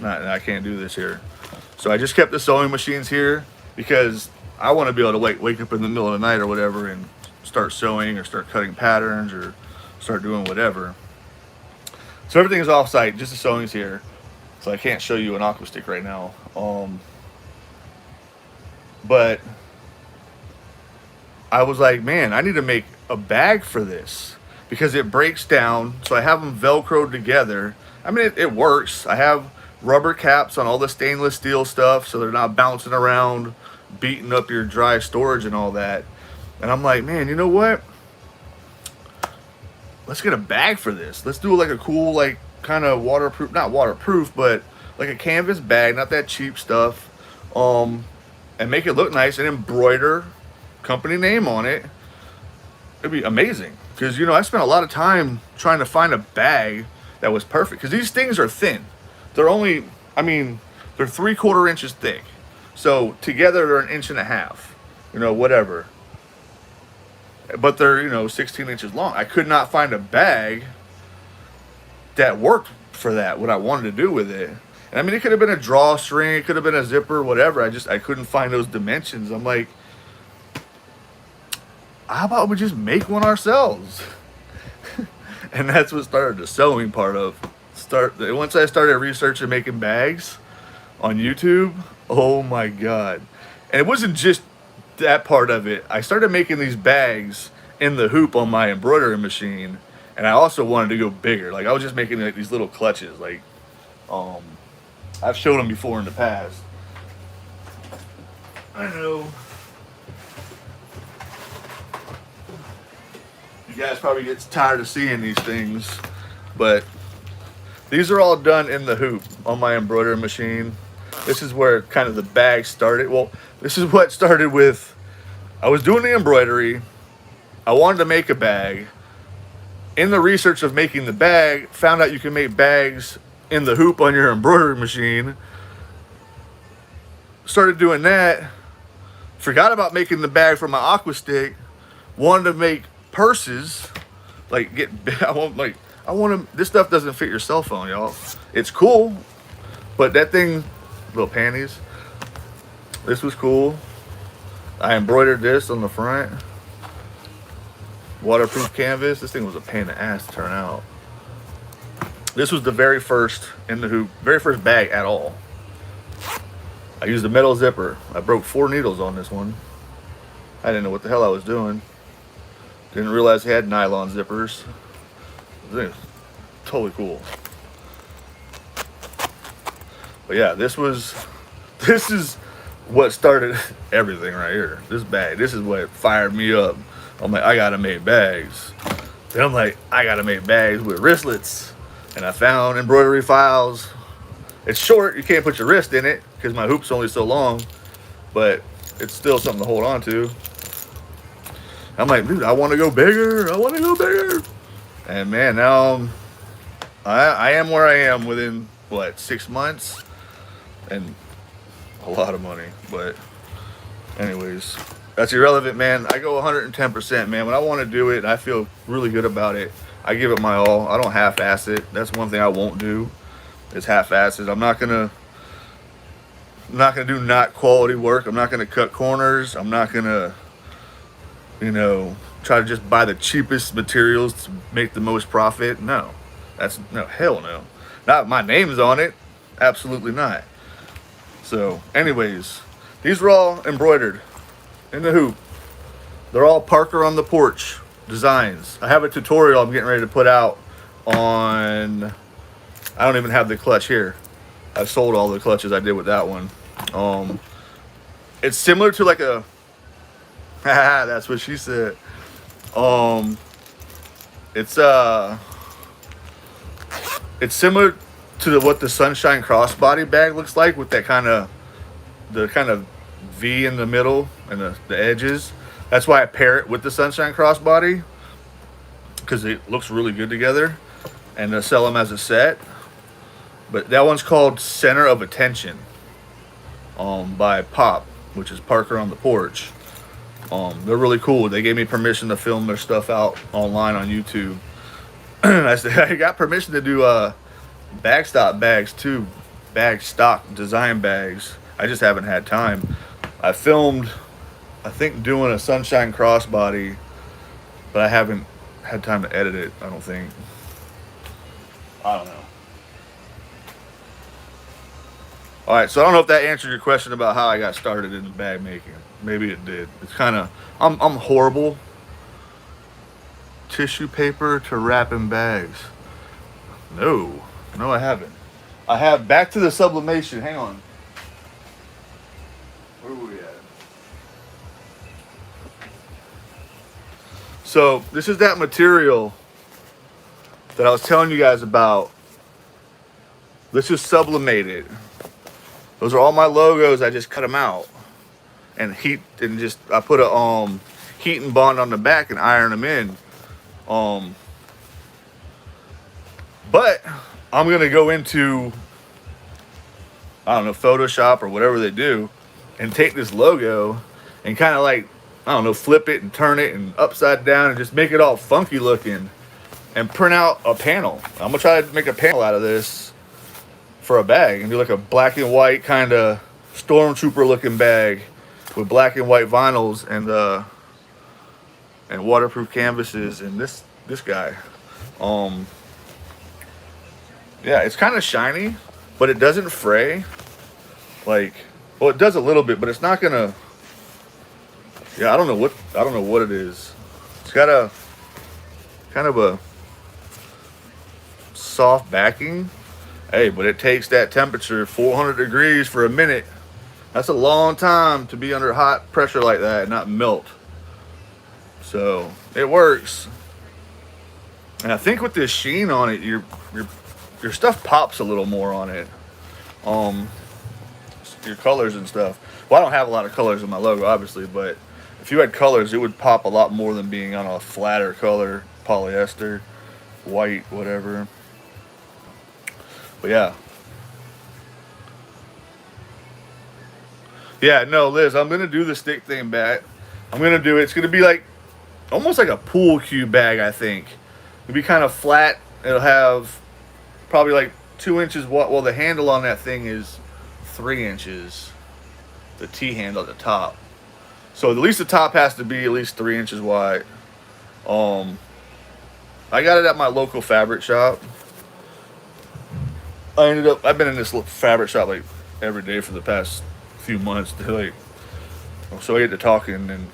I can't do this here. So I just kept the sewing machines here because I want to be able to wake up in the middle of the night or whatever and start sewing or start cutting patterns or start doing whatever. So everything is off-site, just the sewing's here. So I can't show you an aqua stick right now. But I was like, man, I need to make a bag for this because it breaks down. So I have them Velcroed together. I mean, it works. I have rubber caps on all the stainless steel stuff so they're not bouncing around, beating up your dry storage and all that. And I'm like, man, you know what? Let's get a bag for this. Let's do like a cool, like kind of waterproof, not waterproof, but like a canvas bag, not that cheap stuff. And make it look nice and embroider company name on it. It'd be amazing. Because, you know, I spent a lot of time trying to find a bag that was perfect. Because these things are thin. They're only, I mean, they're 3/4 inches thick. So together they're 1.5 inches, you know, whatever. But they're, you know, 16 inches long. I could not find a bag that worked for that, what I wanted to do with it. And I mean, it could have been a drawstring, it could have been a zipper, whatever. I couldn't find those dimensions. I'm like, how about we just make one ourselves? And that's what started the sewing part of. Once I started researching making bags on YouTube, oh my God. And it wasn't just that part of it. I started making these bags in the hoop on my embroidery machine, and I also wanted to go bigger. Like I was just making like these little clutches. Like I've showed them before in the past. I know you guys probably get tired of seeing these things, but these are all done in the hoop on my embroidery machine. This is where kind of the bag started. Well, this is what started with, I was doing the embroidery. I wanted to make a bag. In the research of making the bag, found out you can make bags in the hoop on your embroidery machine. Started doing that. Forgot about making the bag for my aqua stick. Wanted to make purses. Like this stuff doesn't fit your cell phone, y'all. It's cool, but that thing, little panties. This was cool. I embroidered this on the front. Waterproof canvas. This thing was a pain in the ass to turn out. This was the very first in the hoop, very first bag at all. I used a metal zipper. I broke 4 needles on this one. I didn't know what the hell I was doing. Didn't realize they had nylon zippers. Totally cool. But yeah, this is what started everything right here. This bag. This is what fired me up. I'm like, I gotta make bags. Then I'm like, I gotta make bags with wristlets. And I found embroidery files. It's short, you can't put your wrist in it because my hoop's only so long, but it's still something to hold on to. I'm like, dude, I want to go bigger. I want to go bigger. And man, now I am where I am within what, 6 months, and a lot of money. But anyways, that's irrelevant, man. I go 110%, man. When I want to do it, I feel really good about it. I give it my all. I don't half-ass it. That's one thing I won't do. Is half-ass it. I'm not gonna do not quality work. I'm not gonna cut corners. I'm not gonna, try to just buy the cheapest materials to make the most profit. No, hell no. Not my name's on it. Absolutely not. So, anyways, these are all embroidered in the hoop. They're all Parker on the porch designs. I have a tutorial I'm getting ready to put out on. I don't even have the clutch here. I sold all the clutches I did with that one. It's similar to like a. That's what she said. It's similar to what the Sunshine crossbody bag looks like, with that kind of V in the middle and the edges. That's why I pair it with the Sunshine crossbody, because it looks really good together, and they'll sell them as a set. But that one's called Center of Attention, by Pop, which is Parker on the Porch. They're really cool. They gave me permission to film their stuff out online on YouTube. I said I got permission to do backstop bags too, bag stock design bags. I just haven't had time. I filmed, I think, doing a Sunshine crossbody, but I haven't had time to edit it. I don't think. I don't know. All right, so I don't know if that answered your question about how I got started in the bag making. Maybe it did. It's kind of, I'm horrible. Tissue paper to wrap in bags. No, I haven't. I have, back to the sublimation. Hang on. Where were we at? So this is that material that I was telling you guys about. Let's just sublimate it. Those are all my logos. I just cut them out and I put a heat and bond on the back and iron them in. But I'm gonna go into, I don't know, Photoshop or whatever they do, and take this logo and kind of like, I don't know, flip it and turn it and upside down and just make it all funky looking and print out a panel. I'm gonna try to make a panel out of this for a bag and do like a black and white kind of stormtrooper looking bag with black and white vinyls and waterproof canvases and this guy. Yeah, it's kind of shiny, but it doesn't fray. Like, well, it does a little bit, but it's not gonna. Yeah, I don't know what it is. It's got a kind of a soft backing. Hey, but it takes that temperature, 400 degrees for a minute. That's a long time to be under hot pressure like that and not melt. So it works. And I think with this sheen on it, your stuff pops a little more on it. Your colors and stuff. Well, I don't have a lot of colors in my logo, obviously, but if you had colors, it would pop a lot more than being on a flatter color, polyester, white, whatever. But yeah. Yeah, no, Liz, I'm going to do the stick thing back. I'm going to do it. It's going to be like, almost like a pool cue bag, I think. It'll be kind of flat. It'll have probably like 2 inches. Well, the handle on that thing is 3 inches. The T handle at the top. So at least the top has to be at least 3 inches wide. I got it at my local fabric shop. I've been in this fabric shop like every day for the past few months. So I get to talking and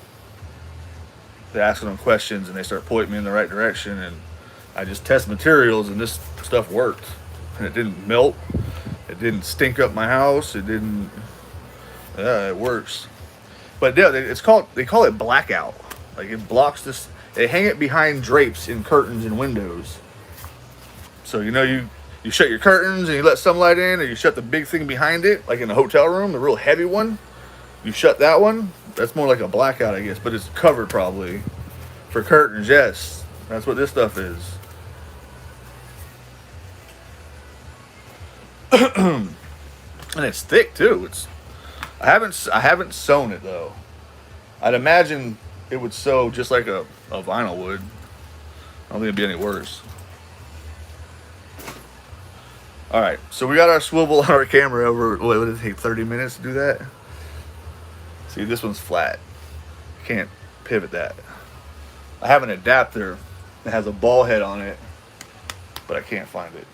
they're asking them questions and they start pointing me in the right direction, and I just test materials and this stuff worked and it didn't melt. It didn't stink up my house. It didn't. Yeah, it works. But yeah, they call it blackout. Like it blocks this. They hang it behind drapes in curtains and windows. So you shut your curtains and you let sunlight in, or you shut the big thing behind it, like in a hotel room, the real heavy one. You shut that one. That's more like a blackout, I guess, but it's covered probably for curtains. Yes, that's what this stuff is. And it's thick too. I haven't sewn it though. I'd imagine it would sew just like a vinyl would. I don't think it'd be any worse. All right, so we got our swivel on our camera over. What did it take? 30 minutes to do that? See, this one's flat. Can't pivot that. I have an adapter that has a ball head on it, but I can't find it.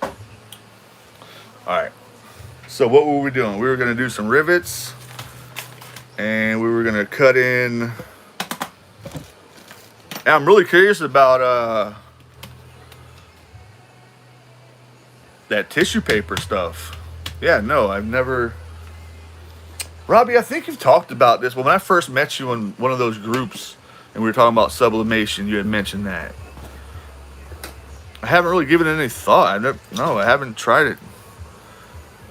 All right. So what were we doing? We were gonna do some rivets, and we were gonna cut in. And I'm really curious about that tissue paper stuff. Yeah, no, I've never. Robbie, I think you've talked about this. When I first met you in one of those groups, and we were talking about sublimation, you had mentioned that. I haven't really given it any thought. I haven't tried it.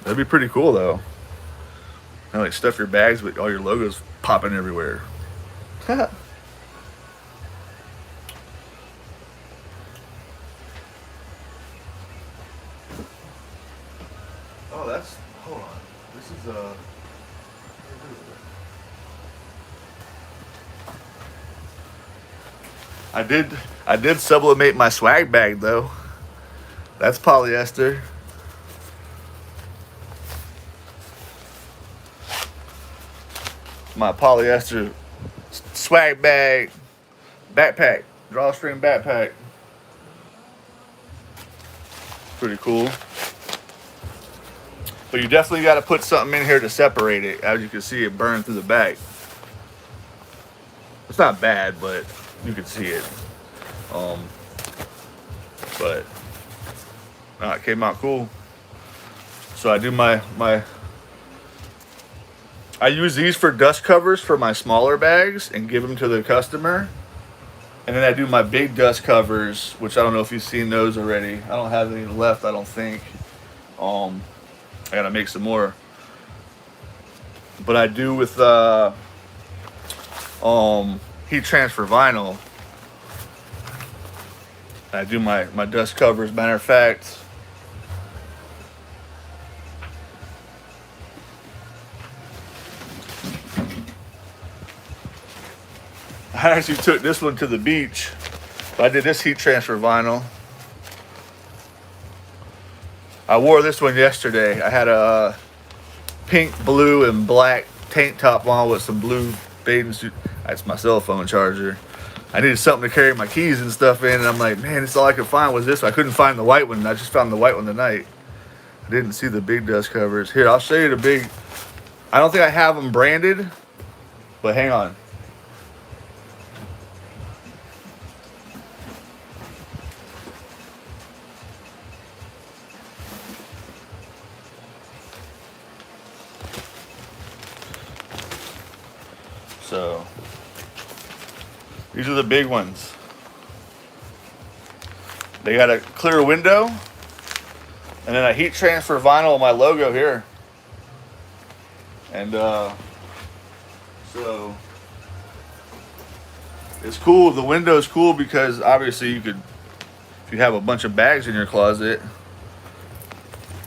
That'd be pretty cool though. Like stuff your bags with all your logos popping everywhere. Oh, hold on. This is I did sublimate my swag bag though. That's polyester. My polyester swag bag, backpack, drawstring backpack. Pretty cool. But you definitely got to put something in here to separate it. As you can see, it burned through the bag. It's not bad, but you can see it. But it came out cool. So I do I use these for dust covers for my smaller bags and give them to the customer. And then I do my big dust covers, which I don't know if you've seen those already. I don't have any left, I don't think. I gotta make some more. But I do with heat transfer vinyl. I do my dust covers. Matter of fact, I actually took this one to the beach. I did this heat transfer vinyl. I wore this one yesterday. I had a pink, blue, and black tank top on with some blue bathing suit. That's my cell phone charger. I needed something to carry my keys and stuff in, and I'm like, man, that's all I could find was this. I couldn't find the white one. I just found the white one tonight. I didn't see the big dust covers. Here, I'll show you the big. I don't think I have them branded, but hang on. So these are the big ones. They got a clear window, and then I heat transfer vinyl on my logo here. And so it's cool. The window is cool because obviously you could, if you have a bunch of bags in your closet.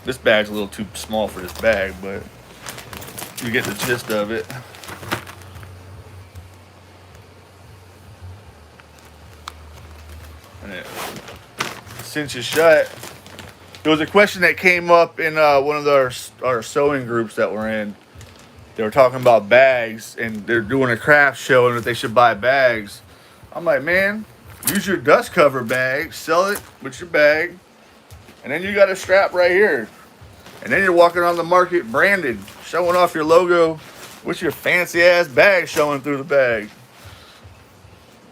This bag's a little too small for this bag, but you get the gist of it. And it cinches shut. There was a question that came up in one of our sewing groups that we're in. They were talking about bags, and they're doing a craft show, and that they should buy bags. I'm like, man, use your dust cover bag, sell it with your bag, and then you got a strap right here. And then you're walking on the market branded, showing off your logo with your fancy ass bag showing through the bag.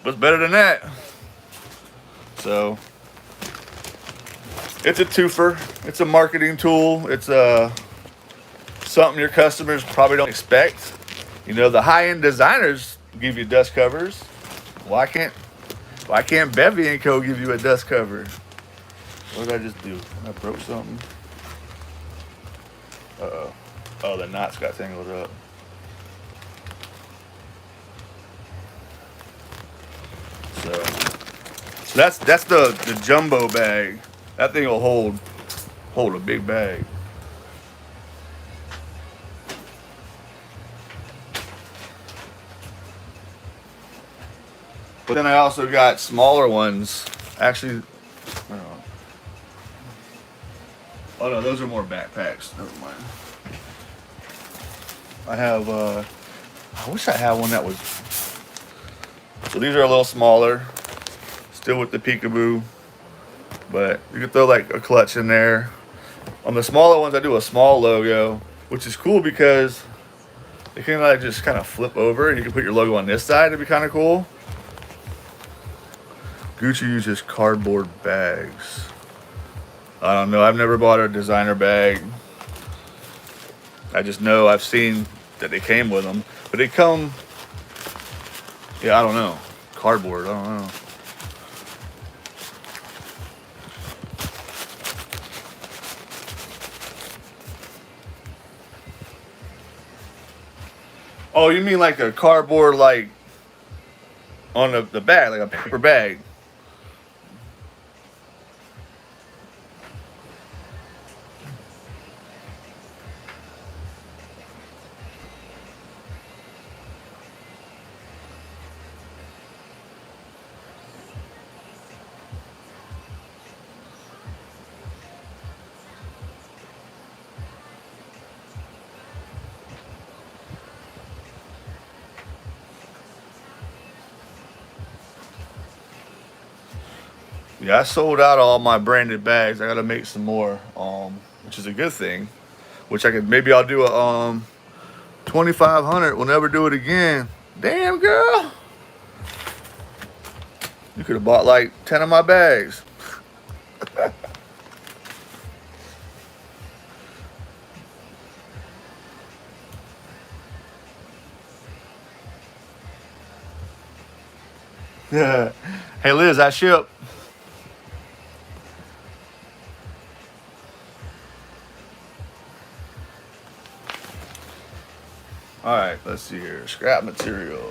What's better than that? So It's a twofer. It's a marketing tool. It's something your customers probably don't expect. You know, the high-end designers give you dust covers. Why can't Bevi and Co. give you a dust cover? What did I just do? I broke something. Uh-oh. Oh, the knots got tangled up. So that's the jumbo bag. That thing will hold a big bag. But then I also got smaller ones. Actually, oh no, those are more backpacks. Never mind. I have, I wish I had one that was, so these are a little smaller. Still with the peekaboo. But you can throw like a clutch in there. On the smaller ones, I do a small logo, which is cool because they can like just kind of flip over and you can put your logo on this side. It'd be kind of cool. Gucci uses cardboard bags. I don't know. I've never bought a designer bag. I just know I've seen that they came with them. But they come, yeah, I don't know. Cardboard, I don't know. Oh, you mean like a cardboard, like on the bag, like a paper bag? Yeah, I sold out all my branded bags. I gotta make some more, which is a good thing. Which I could maybe I'll do a 2,500. We'll never do it again. Damn girl, you could have bought like 10 of my bags. Yeah. Hey Liz, I ship. All right, let's see here. Scrap material.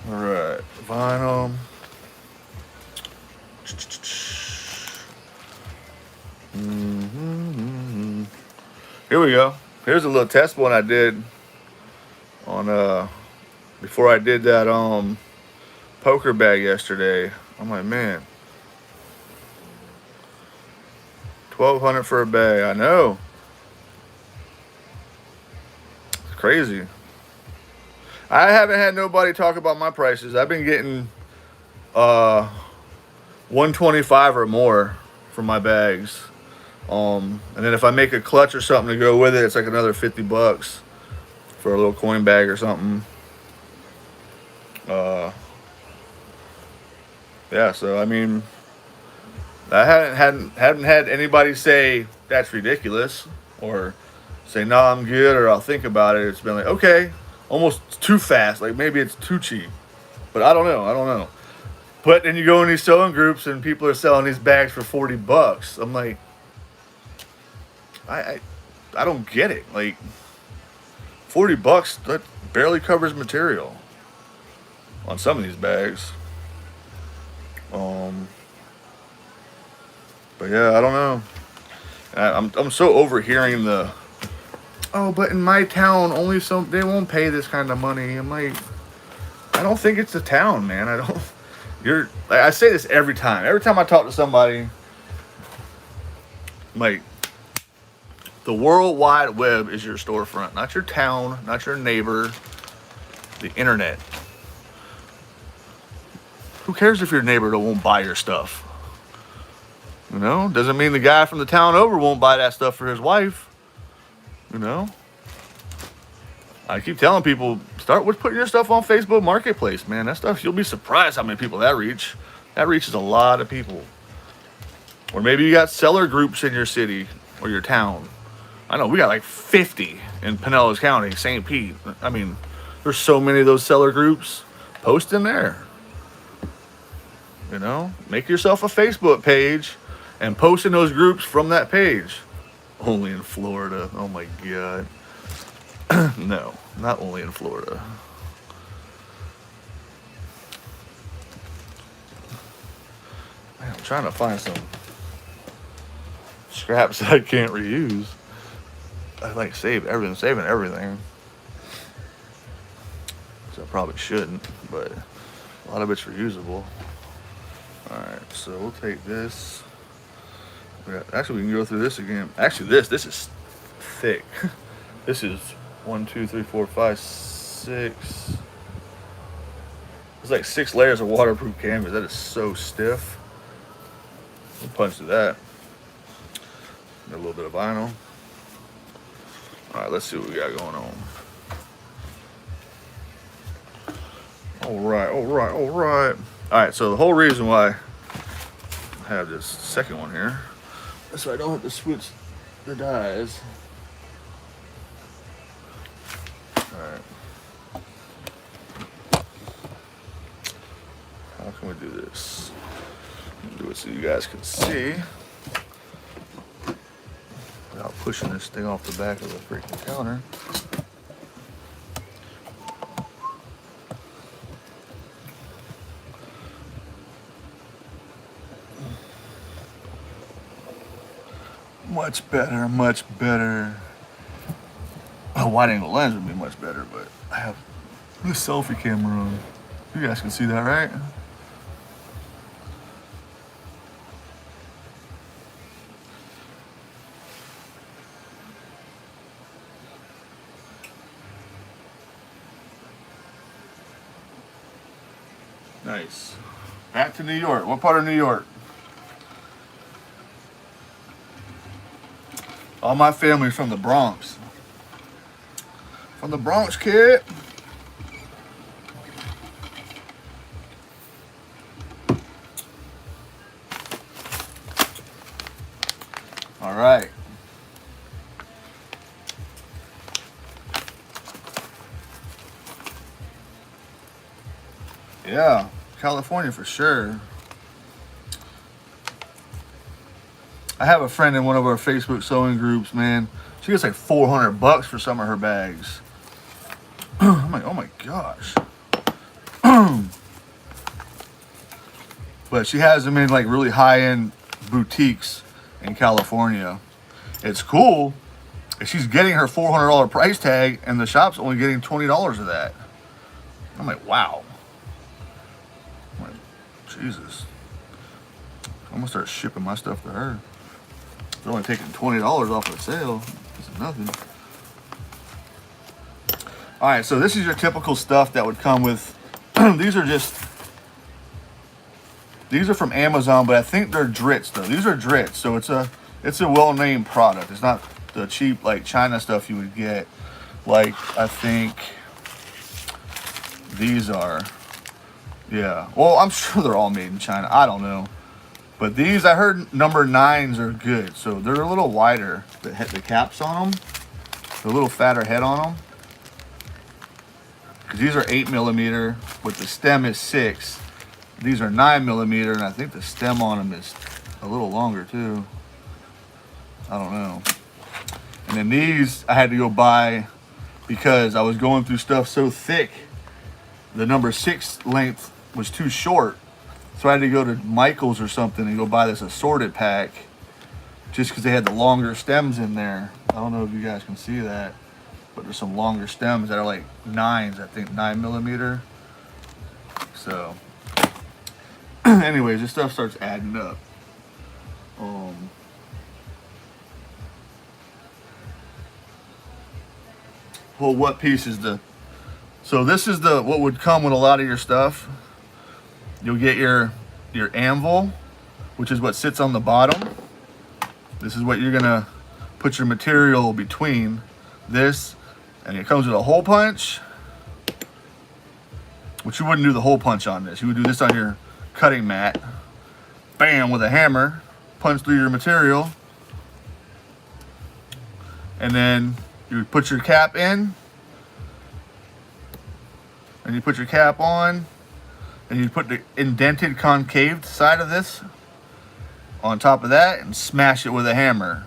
All right, vinyl. Here we go. Here's a little test one I did on before I did that poker bag yesterday. I'm like, man, 1,200 for a bag. I know. It's crazy. I haven't had nobody talk about my prices. I've been getting 125 or more for my bags. And then if I make a clutch or something to go with it, it's like another $50 for a little coin bag or something. Yeah, so I mean, I haven't had anybody say that's ridiculous or say no, I'm good, or I'll think about it. It's been like, okay, almost too fast, like maybe it's too cheap, but I don't know. But then you go in these selling groups and people are selling these bags for $40. I'm like, I don't get it. Like $40 that barely covers material on some of these bags. But yeah, I don't know. I'm so overhearing the, oh, but in my town only they won't pay this kind of money. I'm like, I don't think it's the town, man. I say this every time. Every time I talk to somebody, I'm like, the World Wide Web is your storefront, not your town, not your neighbor, the internet. Who cares if your neighbor won't buy your stuff? You know, doesn't mean the guy from the town over won't buy that stuff for his wife. You know, I keep telling people, start with putting your stuff on Facebook Marketplace, man. That stuff, you'll be surprised how many people that reach. That reaches a lot of people. Or maybe you got seller groups in your city or your town. I know we got like 50 in Pinellas County, St. Pete. I mean, there's so many of those seller groups. Post in there. You know, make yourself a Facebook page and post in those groups from that page. Only in Florida. Oh my God. No, not only in Florida. Man, I'm trying to find some scraps that I can't reuse. I like saving everything. So I probably shouldn't, but a lot of it's reusable. Alright, so we'll take this. Actually, we can go through this again. Actually, this is thick. This is 1, 2, 3, 4, 5, 6. It's like 6 layers of waterproof canvas. That is so stiff. We'll punch through that. Got a little bit of vinyl. Alright, let's see what we got going on. Alright. Alright, so the whole reason why I have this second one here is so I don't have to switch the dies. Alright. How can we do this? Do it so you guys can see without pushing this thing off the back of the freaking counter. Much better. A wide angle lens would be much better, but I have this selfie camera on. You guys can see that, right? Nice. Back to New York. What part of New York? All my family's from the Bronx. From the Bronx, kid. All right. Yeah, California for sure. I have a friend in one of our Facebook sewing groups, man. She gets like $400 for some of her bags. I'm like, oh my gosh. But she has them in like really high-end boutiques in California. It's cool. She's getting her $400 price tag, and the shop's only getting $20 of that. I'm like, wow. I'm like, Jesus. I'm gonna start shipping my stuff to her. They're only taking $20 off of the sale. This is nothing. All right, so this is your typical stuff that would come with. These are from Amazon, but I think they're Drits though. These are Drits, so it's a well-named product. It's not the cheap like China stuff you would get. Like I think these are. Yeah. Well, I'm sure they're all made in China. I don't know. But these, I heard number 9s are good. So they're a little wider. The caps on them. A little fatter head on them. Because these are 8mm, but the stem is 6. These are 9mm, and I think the stem on them is a little longer too. I don't know. And then these, I had to go buy because I was going through stuff so thick. The number 6 length was too short. So I had to go to Michael's or something and go buy this assorted pack just because they had the longer stems in there. I don't know if you guys can see that, but there's some longer stems that are like 9s, I think 9mm. So anyways, this stuff starts adding up. Well, what piece is the... So this is what would come with a lot of your stuff. You'll get your anvil, which is what sits on the bottom. This is what you're gonna put your material between this, and it comes with a hole punch, which you wouldn't do the hole punch on this. You would do this on cutting mat, bam, with a hammer, punch through your material, and then you put your cap in, and you put your cap on, and you put the indented concave side of this on top of that and smash it with a hammer.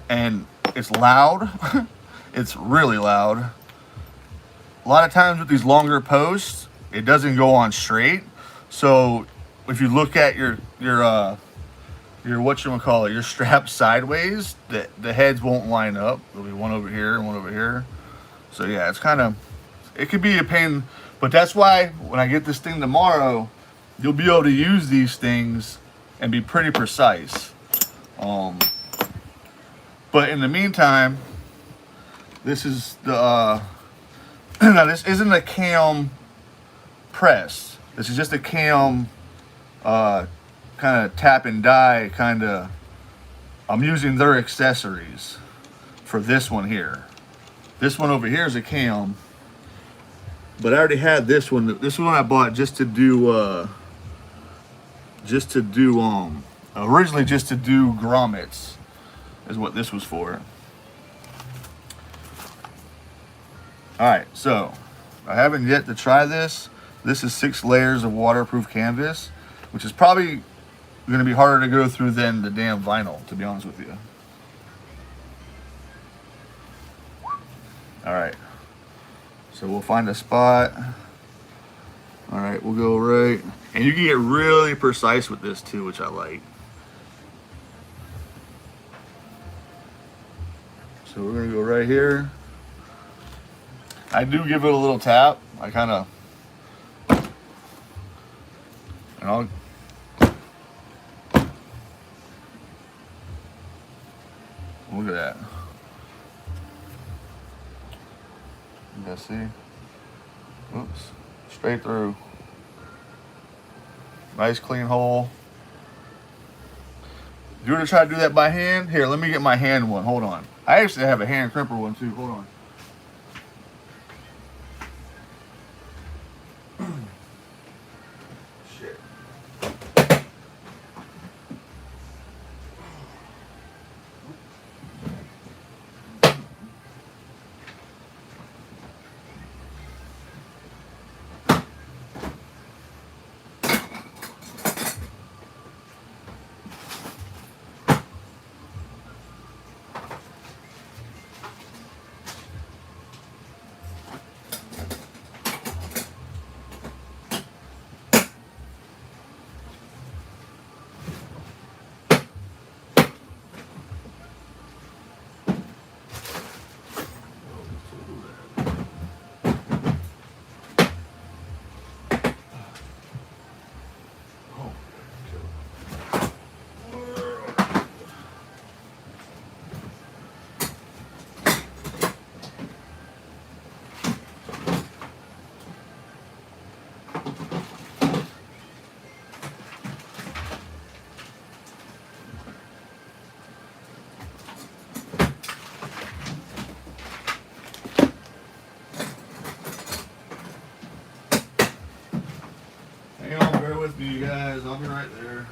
And it's loud. It's really loud. A lot of times with these longer posts, it doesn't go on straight. So if you look at your whatchamacallit, your strap sideways, the heads won't line up. There'll be one over here and one over here. So yeah, it's kind of, it could be a pain, but that's why when I get this thing tomorrow, you'll be able to use these things and be pretty precise. But in the meantime, this is the, now this isn't a cam press. This is just a cam kind of tap and die kind of. I'm using their accessories for this one here. This one over here is a cam, but I already had this one. This one I bought just to do originally just to do grommets is what this was for. All right, so I haven't yet to try this. This is 6 layers of waterproof canvas, which is probably going to be harder to go through than the damn vinyl, to be honest with you. All right, so we'll find a spot. All right, we'll go right, and you can get really precise with this too, which I like. So we're gonna go right here. I do give it a little tap. I kind of, and I'll, look at that. You guys see? Oops, straight through. Nice clean hole. If you were to try to do that by hand, here, let me get my hand one. Hold on. I actually have a hand crimper one too. Hold on. Shit. Hang on, bear with me, you guys. I'll be right there.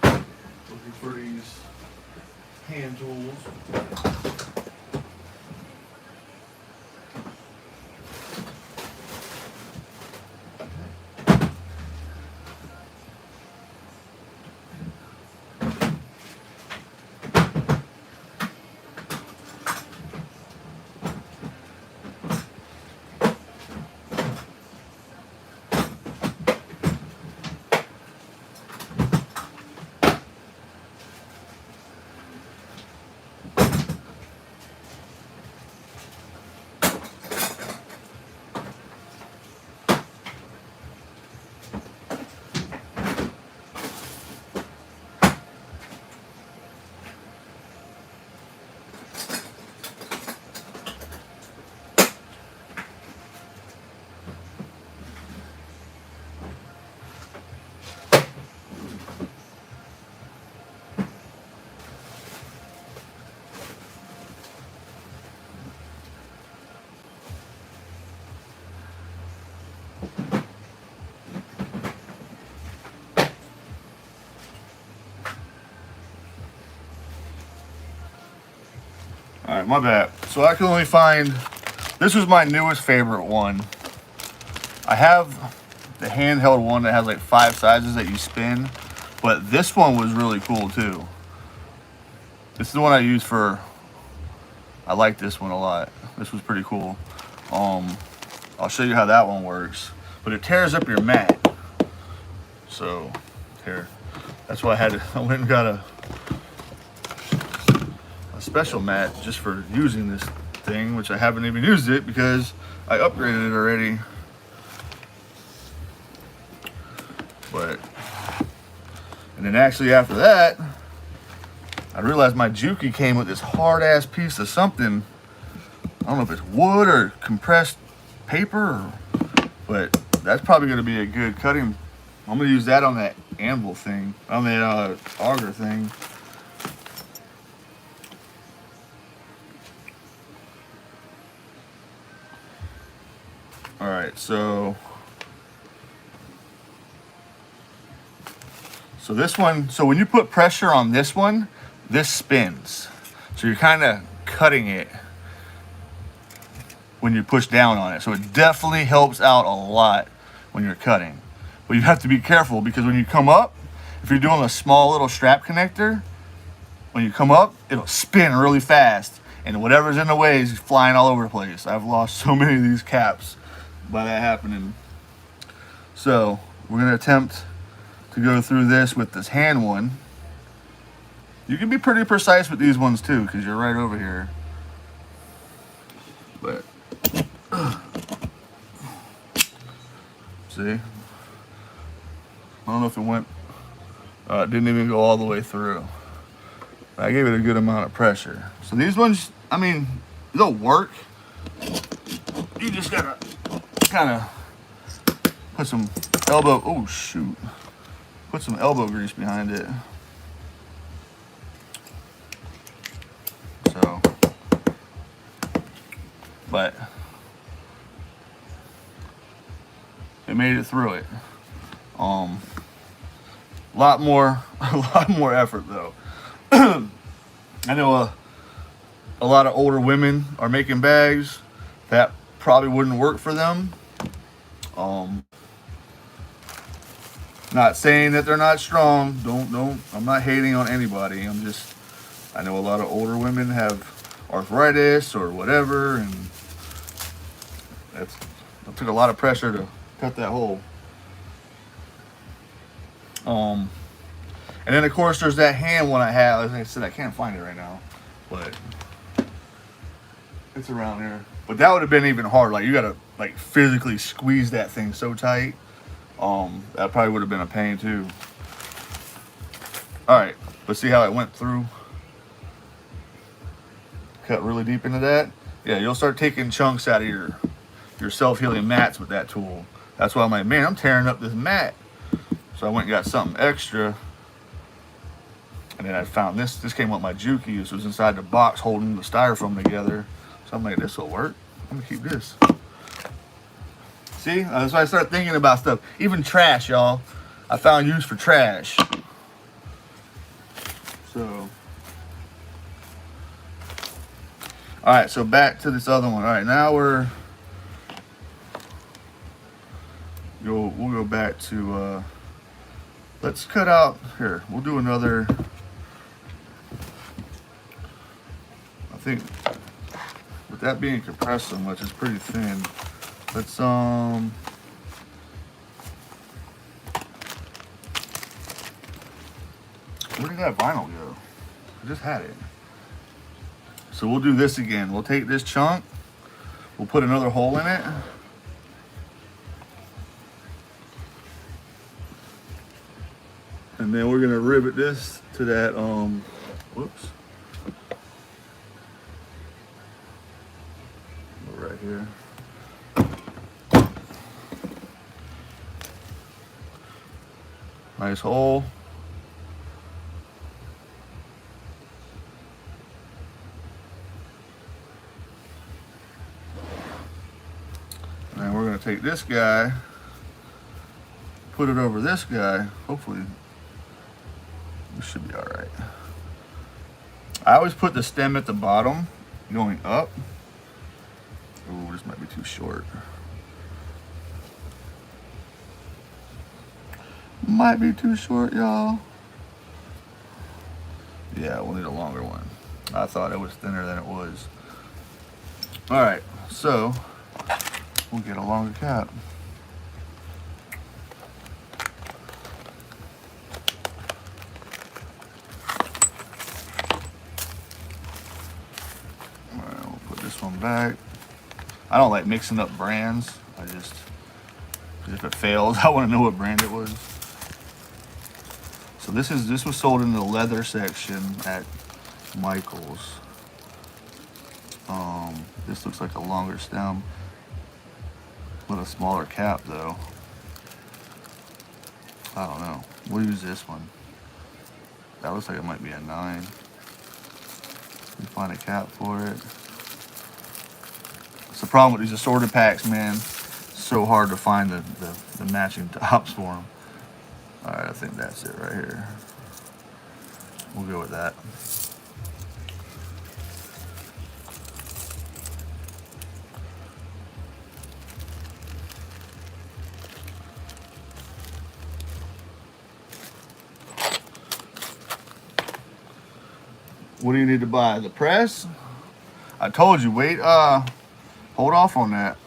Looking for these hand tools. All right, my bad. So I can only find, this was my newest favorite one. I have the handheld one that has like 5 sizes that you spin, but this one was really cool too. This is the one I use for, I like this one a lot. This was pretty cool. I'll show you how that one works, but it tears up your mat. So here, that's why I went and got a special mat just for using this thing, which I haven't even used it because I upgraded it already. But, and then actually after that, I realized my Juki came with this hard ass piece of something. I don't know if it's wood or compressed paper, but that's probably going to be a good cutting. I'm going to use that on that anvil thing, on that auger thing. All right, so this one, so when you put pressure on this one, this spins. So you're kind of cutting it when you push down on it. So it definitely helps out a lot when you're cutting. But you have to be careful because when you come up, if you're doing a small little strap connector, when you come up, it'll spin really fast. And whatever's in the way is flying all over the place. I've lost so many of these caps by that happening. So we're gonna attempt to go through this with this hand one. You can be pretty precise with these ones too, because you're right over here. But see, I don't know if it went. It didn't even go all the way through. I gave it a good amount of pressure. So these ones, I mean, they'll work. You just gotta kind of put some elbow. Oh shoot! Put some elbow grease behind it. So, but it made it through it. A lot more effort though. I know a lot of older women are making bags that probably wouldn't work for them. Not saying that they're not strong. Don't. I'm not hating on anybody. I know a lot of older women have arthritis or whatever, and it took a lot of pressure to cut that hole. And then of course there's that hand one I have. As I said, I can't find it right now, but it's around here. But that would have been even hard. Like you gotta like physically squeeze that thing so tight. That probably would have been a pain too. All right, let's see how it went through. Cut really deep into that. Yeah, you'll start taking chunks out of your self-healing mats with that tool. That's why I'm like, man, I'm tearing up this mat. So I went and got something extra. And then I found this. This came with my Juki. This was inside the box holding the styrofoam together. So I'm like, this will work. I'm gonna keep this. See, that's why I started thinking about stuff. Even trash, y'all. I found use for trash. So, all right. So back to this other one. All right, now we'll go back to. Let's cut out here. We'll do another. I think with that being compressed so much, it's pretty thin. Let's where did that vinyl go? I just had it. So we'll do this again. We'll take this chunk. We'll put another hole in it. And then we're gonna rivet this to that whoops. Right here. Nice hole. And then we're gonna take this guy, put it over this guy. Hopefully this should be all right. I always put the stem at the bottom going up. Ooh, this might be too short. Might be too short, y'all. Yeah, we'll need a longer one. I thought it was thinner than it was. All right, so we'll get a longer cap. All right, we'll put this one back. I don't like mixing up brands. I just, because if it fails, I want to know what brand it was. So this was sold in the leather section at Michael's. This looks like a longer stem, with a smaller cap though. I don't know. We'll use this one. That looks like it might be a 9. We find a cap for it. It's the problem with these assorted packs, man. It's so hard to find the matching tops for them. All right, I think that's it right here. We'll go with that. What do you need to buy? The press? I told you, wait, hold off on that.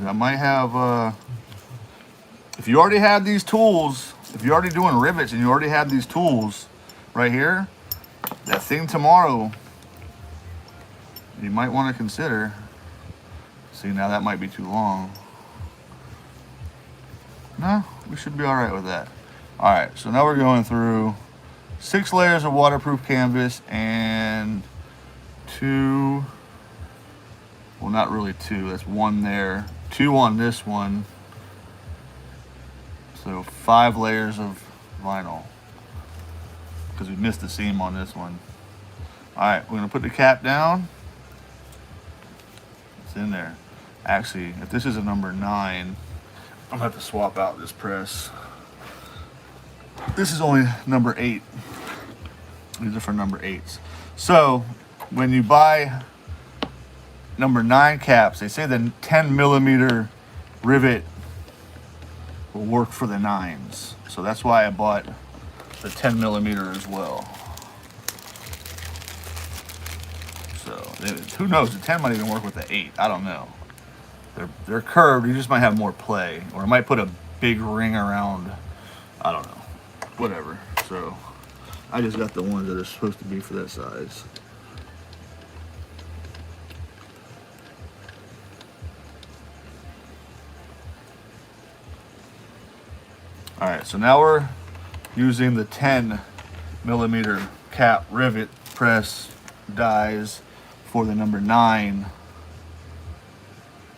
I might have, if you already have these tools, if you're already doing rivets and you already have these tools right here, that thing tomorrow, you might want to consider. See, now that might be too long. No, we should be all right with that. All right, so now we're going through 6 layers of waterproof canvas and 2, well, not really 2, that's 1 there, 2 on this one. So 5 layers of vinyl, because we missed the seam on this one. All right, we're gonna put the cap down. It's in there. Actually, if this is a number 9, I'm gonna have to swap out this press. This is only number 8. These are for number 8s. So when you buy number 9 caps, they say the 10mm rivet will work for the 9s. So that's why I bought the 10mm as well. So who knows? The 10 might even work with the 8. I don't know. They're curved. You just might have more play, or it might put a big ring around. I don't know. Whatever. So I just got the ones that are supposed to be for that size. All right, so now we're using the 10mm cap rivet press dies for the number 9.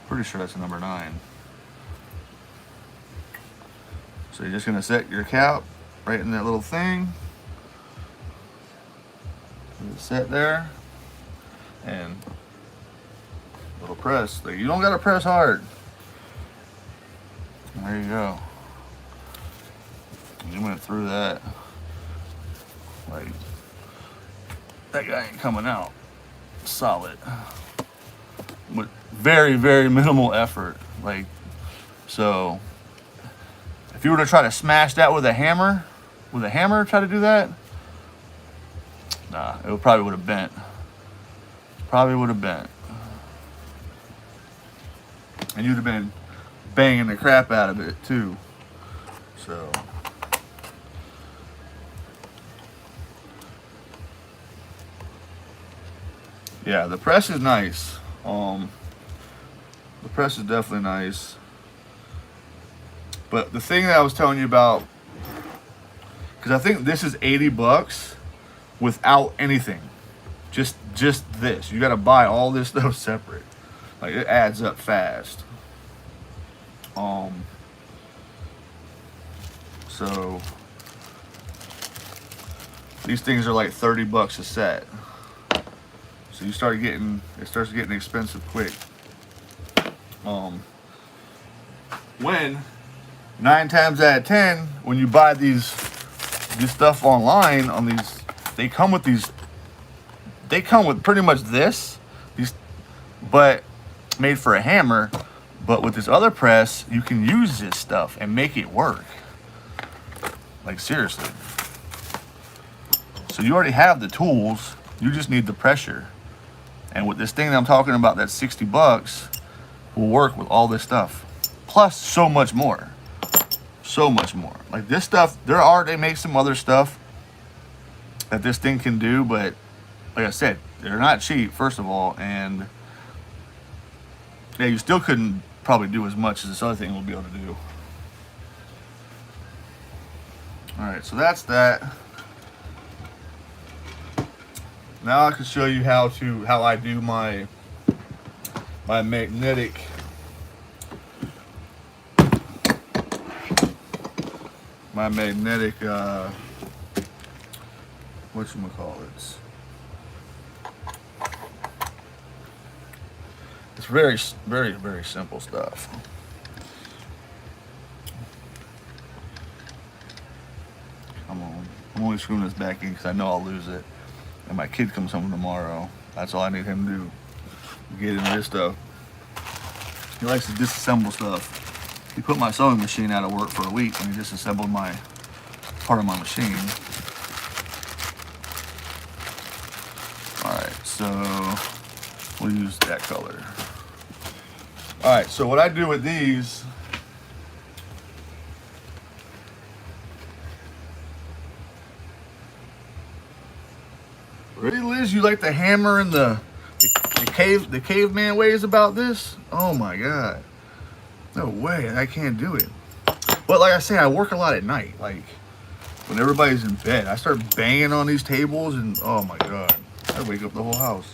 Pretty sure that's a number 9. So you're just gonna set your cap right in that little thing. It's set there, and little press. You don't gotta press hard. There you go. You went through that. Like, that guy ain't coming out solid. With very, very minimal effort. Like, so if you were to try to smash that with a hammer, try to do that, nah, it probably would have bent. Probably would have bent. And you'd have been banging the crap out of it too. So yeah, the press is nice. The press is definitely nice. But the thing that I was telling you about, because I think this is $80 without anything. Just this. You got to buy all this stuff separate. Like, it adds up fast. So these things are like $30 a set. So it starts getting expensive quick. When 9 times out of 10, when you buy this stuff online on these, they come with pretty much this but made for a hammer. But with this other press, you can use this stuff and make it work. Like seriously. So you already have the tools, you just need the pressure. And with this thing that I'm talking about, that's 60 bucks, will work with all this stuff. Plus so much more. So much more. Like this stuff, they make some other stuff that this thing can do, but like I said, they're not cheap, first of all, and yeah, you still couldn't probably do as much as this other thing will be able to do. Alright, so that's that. Now I can show you how I do my magnetic whatchamacallits. It's very, very, very simple stuff. Come on. I'm only screwing this back in because I know I'll lose it. And my kid comes home tomorrow. That's all I need him to do. Get into this stuff. He likes to disassemble stuff. He put my sewing machine out of work for a week and he disassembled my part of my machine. Alright, so we'll use that color. Alright, so what I do with these, really, Liz, you like the hammer and the caveman ways about this? Oh my god. No way, I can't do it. But like I say, I work a lot at night. Like when everybody's in bed, I start banging on these tables and oh my god, I wake up the whole house.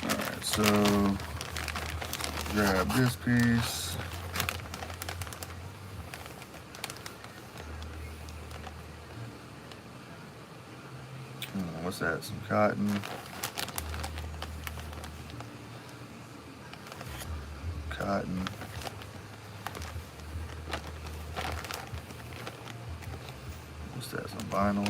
Alright, so grab this piece. What's that? Some cotton. Cotton. What's that? Some vinyl.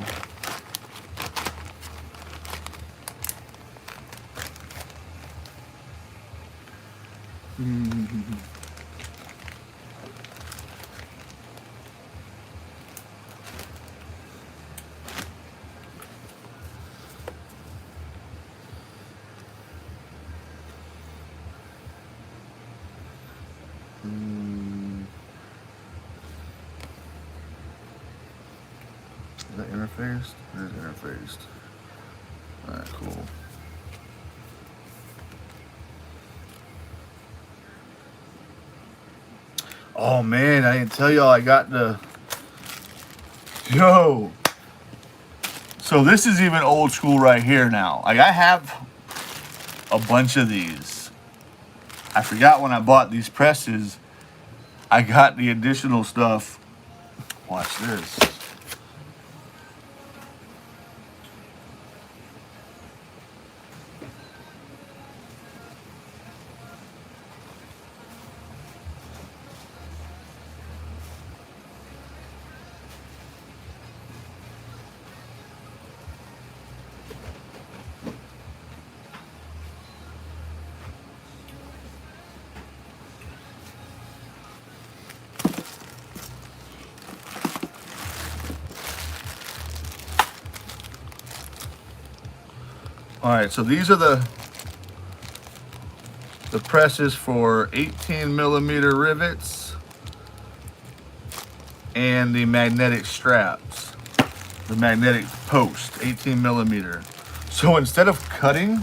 Is that interfaced? It is interfaced. Alright, cool. Oh man, I didn't tell y'all I got the... Yo! So this is even old school right here now. Like I have a bunch of these. I forgot when I bought these presses, I got the additional stuff. Watch this. All right, so these are the presses for 18 millimeter rivets and the magnetic straps, the magnetic post, 18 millimeter. So instead of cutting,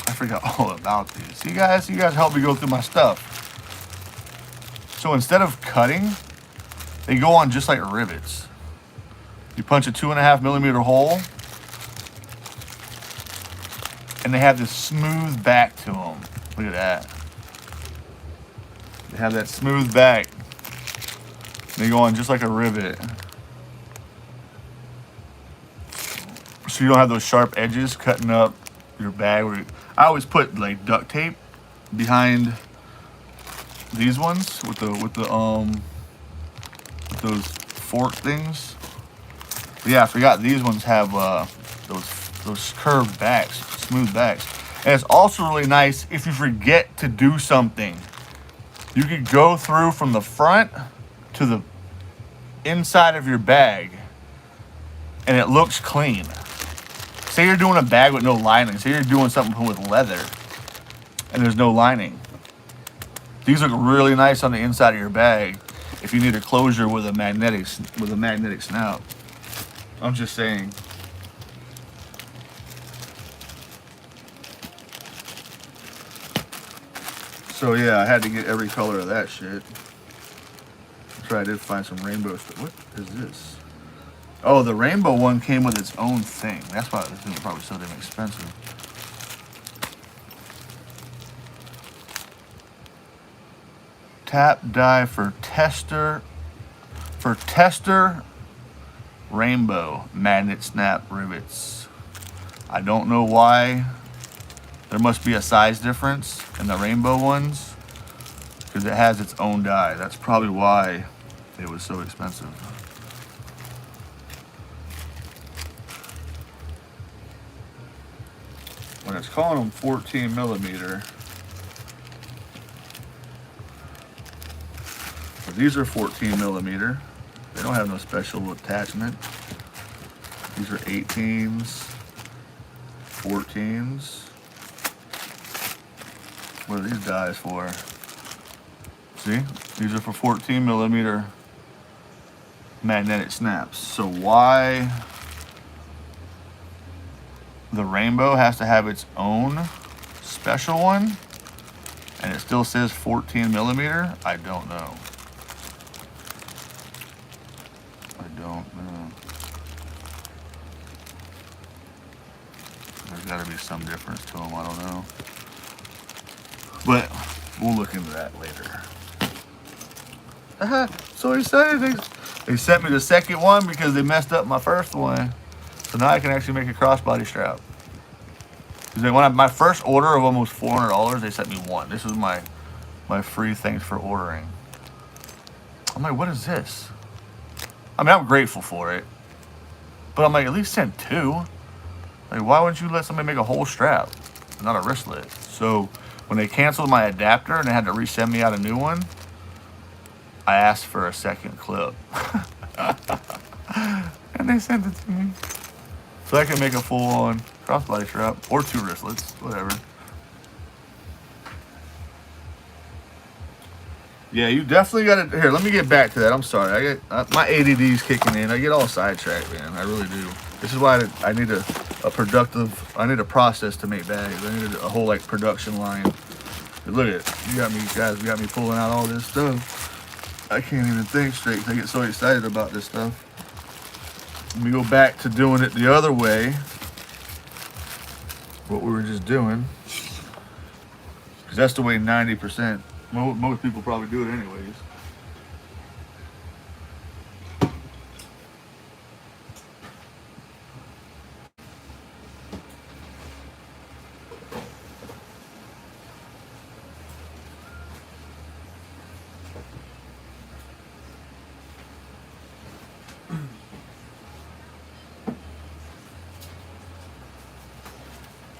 I forgot all about these. You guys help me go through my stuff. So instead of cutting, they go on just like rivets. You punch a 2.5 millimeter hole, and they have this smooth back to them. Look at that. They have that smooth back. They go on just like a rivet. So you don't have those sharp edges cutting up your bag. I always put like duct tape behind these ones with the those fork things. But yeah, I forgot these ones have those curved backs, smooth backs. And it's also really nice if you forget to do something. You could go through from the front to the inside of your bag and it looks clean. Say you're doing a bag with no lining. Say you're doing something with leather and there's no lining. These look really nice on the inside of your bag if you need a closure with a magnetic snout. I'm just saying. So yeah, I had to get every color of that shit. I did find some rainbow stuff. What is this? Oh, the rainbow one came with its own thing. That's why this thing probably so damn expensive. Tap die for tester rainbow magnet snap rivets. I don't know why. There must be a size difference in the rainbow ones because it has its own die. That's probably why it was so expensive. When it's calling them 14 millimeter, but these are 14 millimeter. They don't have no special attachment. These are 18s, 14s. What are these dies for? See, these are for 14 millimeter magnetic snaps. So why the rainbow has to have its own special one and it still says 14 millimeter? I don't know. There's got to be some difference to them. I don't know. But we'll look into that later. So excited. They sent me the second one because they messed up my first one. So now I can actually make a crossbody strap. When my first order of almost $400, they sent me one. This was my free thanks for ordering. I'm like, what is this? I mean, I'm grateful for it. But I'm like, at least send two. Like, why wouldn't you let somebody make a whole strap, not a wristlet? So when they canceled my adapter and they had to resend me out a new one, I asked for a second clip. And they sent it to me. So I can make a full-on crossbody strap or two wristlets, whatever. Yeah, you definitely got to. Here, let me get back to that. I'm sorry. My ADD's kicking in. I get all sidetracked, man. I really do. This is why I need I need a process to make bags. I need a whole like production line. But look at it. You got me pulling out all this stuff. I can't even think straight. I get so excited about this stuff. Let me go back to doing it the other way. What we were just doing. Because that's the way 90%. Most people probably do it anyways.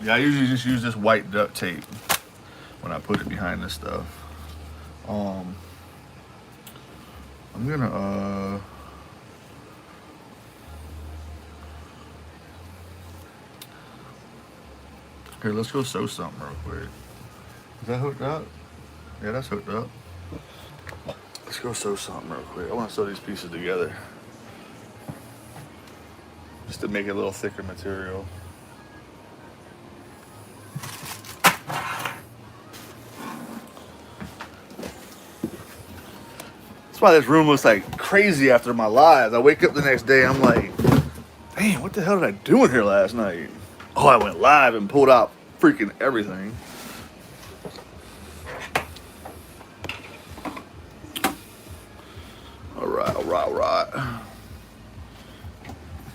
Yeah, I usually just use this white duct tape when I put it behind this stuff. I'm gonna here, let's go sew something real quick. Is that hooked up? Yeah, that's hooked up. Let's go sew something real quick. I want to sew these pieces together just to make it a little thicker material. That's why this room looks like crazy after my lives. I wake up the next day, I'm like, damn, what the hell did I do in here last night? Oh, I went live and pulled out freaking everything. All right.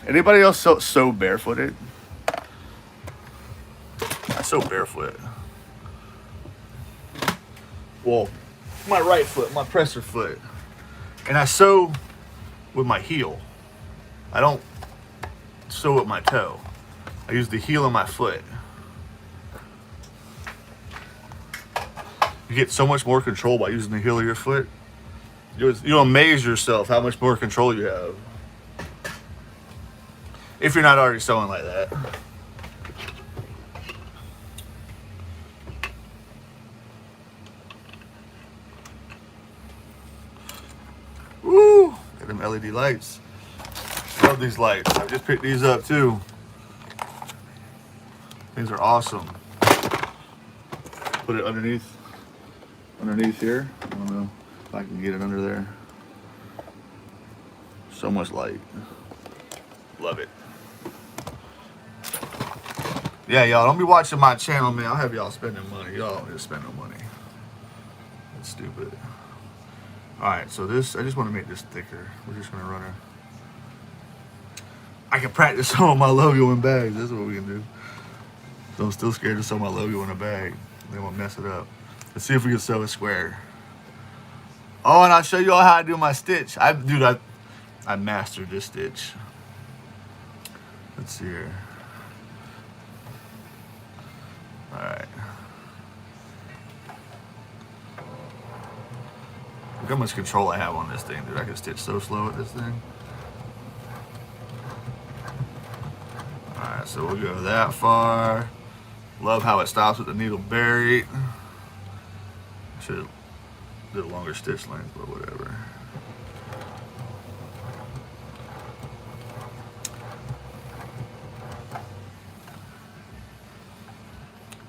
Anybody else sew barefooted? I sew barefoot. Well, my right foot, my presser foot. And I sew with my heel. I don't sew with my toe. I use the heel of my foot. You get so much more control by using the heel of your foot. You'll amaze yourself how much more control you have. If you're not already sewing like that. Woo! Got them LED lights. Love these lights. I just picked these up too. These are awesome. Put it underneath here. I don't know if I can get it under there. So much light. Love it. Yeah, y'all, don't be watching my channel, man. I'll have y'all spending money. Y'all just spend no money. That's stupid. Alright, so this, I just want to make this thicker. We're just going to run I can practice sewing my logo in bags. That's what we can do. So I'm still scared to sew my logo in a bag. They won't mess it up. Let's see if we can sew it square. Oh, and I'll show you all how I do my stitch. I mastered this stitch. Let's see here. Alright. Look how much control I have on this thing, dude. I can stitch so slow with this thing. Alright, so we'll go that far. Love how it stops with the needle buried. Should have did a longer stitch length, but whatever.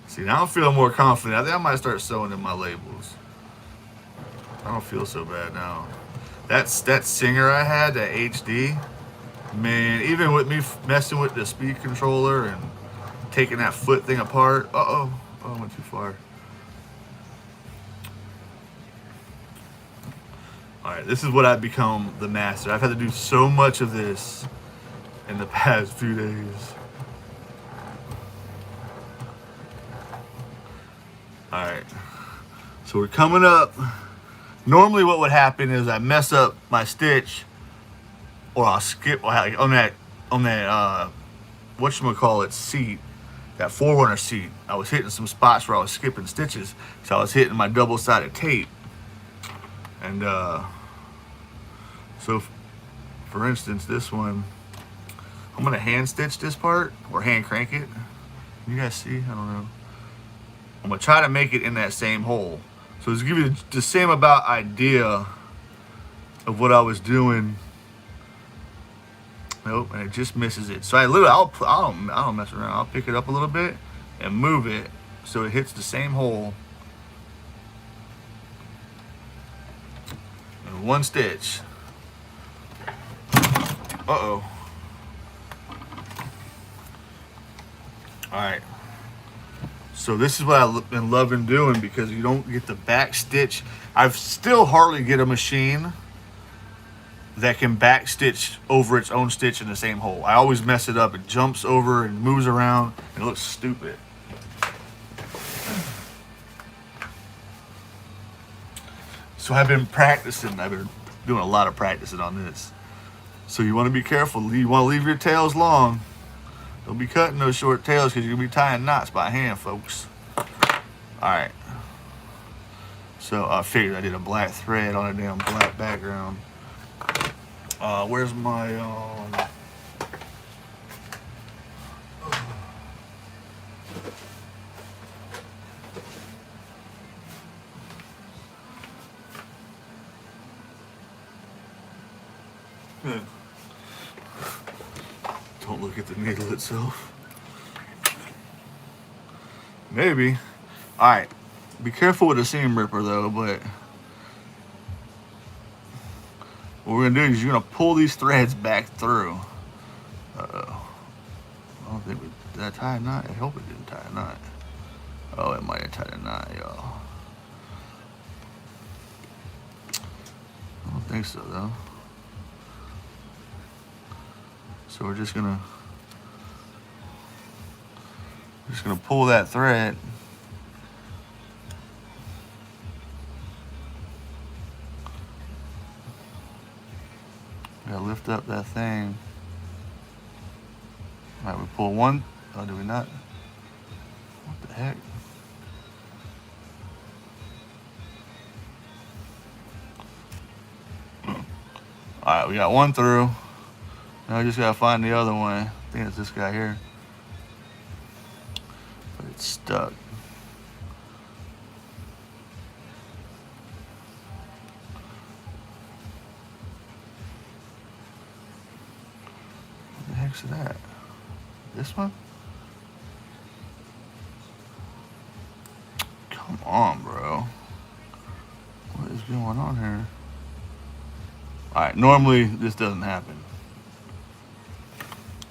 See, now I'm feeling more confident. I think I might start sewing in my labels. I don't feel so bad now. That Singer I had, that HD, man, even with me messing with the speed controller and taking that foot thing apart. Oh, I went too far. Alright, this is what I've become the master. I've had to do so much of this in the past few days. Alright, so we're coming up. Normally what would happen is I mess up my stitch, or I'll skip on that whatchamacallit seat, that Forerunner seat. I was hitting some spots where I was skipping stitches, so I was hitting my double-sided tape. And so for instance, this one, I'm gonna hand stitch this part or hand crank it. Can you guys see? I don't know. I'm gonna try to make it in that same hole. So to give you the same about idea of what I was doing. Nope, and it just misses it. So I literally, I don't mess around. I'll pick it up a little bit and move it so it hits the same hole in one stitch. Uh-oh. All right. So this is what I've been loving doing, because you don't get the back stitch. I've still hardly get a machine that can back stitch over its own stitch in the same hole. I always mess it up. It jumps over and moves around and it looks stupid. So I've been practicing. I've been doing a lot of practicing on this. So you want to be careful. You want to leave your tails long. Don't be cutting those short tails, because you're going to be tying knots by hand, folks. Alright. So I figured I did a black thread on a damn black background. Where's my... Don't look at the needle itself. Maybe. Alright. Be careful with the seam ripper though, but what we're gonna do is you're gonna pull these threads back through. Uh-oh. I don't think did I tie a knot? I hope it didn't tie a knot. Oh, it might have tied a knot, y'all. I don't think so though. So we're just gonna pull that thread. Gotta lift up that thing. All right, we pull one. Oh, do we not? What the heck? All right, we got one through. Now we just gotta find the other one. I think it's this guy here. But it's stuck. What the heck's that? This one? Come on, bro. What is going on here? All right, normally this doesn't happen.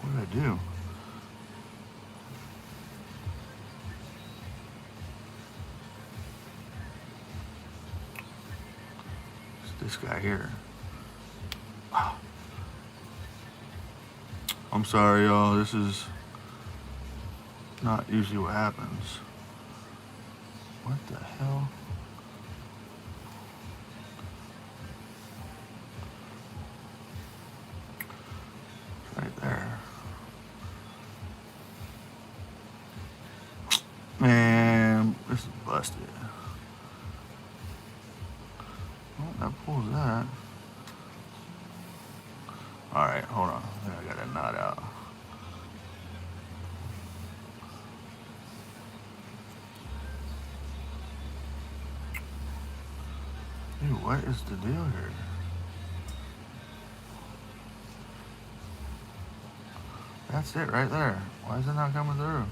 What did I do? It's this guy here. I'm sorry, y'all. This is not usually what happens. What the hell? Right there. Man, this is busted. Well, that pulls that. Alright, hold on. I think I got that knot out. Dude, what is the deal here? That's it right there. Why is it not coming through?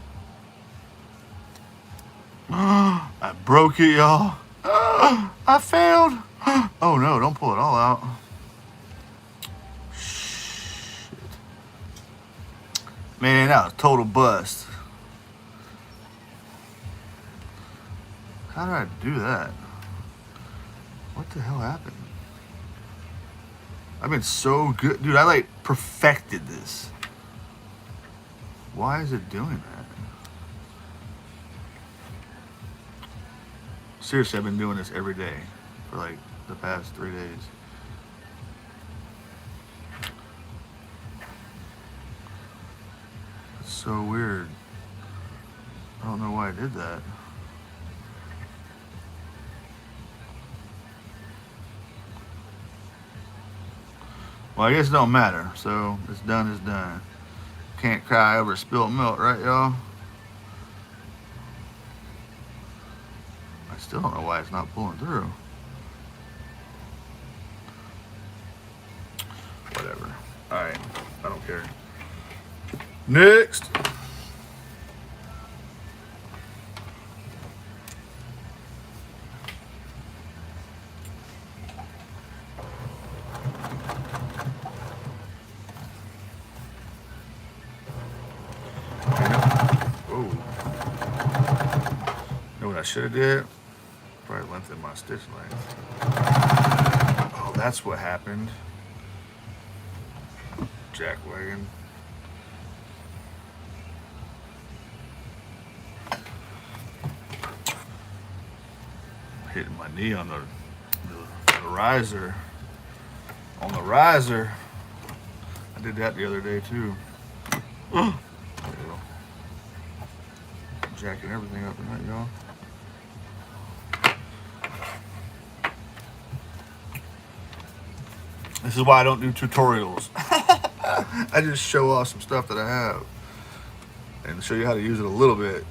I broke it, y'all. I failed. Oh no, don't pull it all out. Shit. Man, that was a total bust. How did I do that? What the hell happened? I've been so good. Dude, I like perfected this. Why is it doing that? Seriously, I've been doing this every day for like the past 3 days. It's so weird. I don't know why I did that. Well, I guess it don't matter. So it's done is done. Can't cry over spilled milk, right, y'all? I still don't know why it's not pulling through. Whatever. Alright, I don't care. Next! Should have did probably lengthen my stitch length. Oh, that's what happened. Jackwagon. Hitting my knee on the riser. On the riser. I did that the other day too. Jacking everything up in that, y'all. This is why I don't do tutorials. I just show off some stuff that I have and show you how to use it a little bit.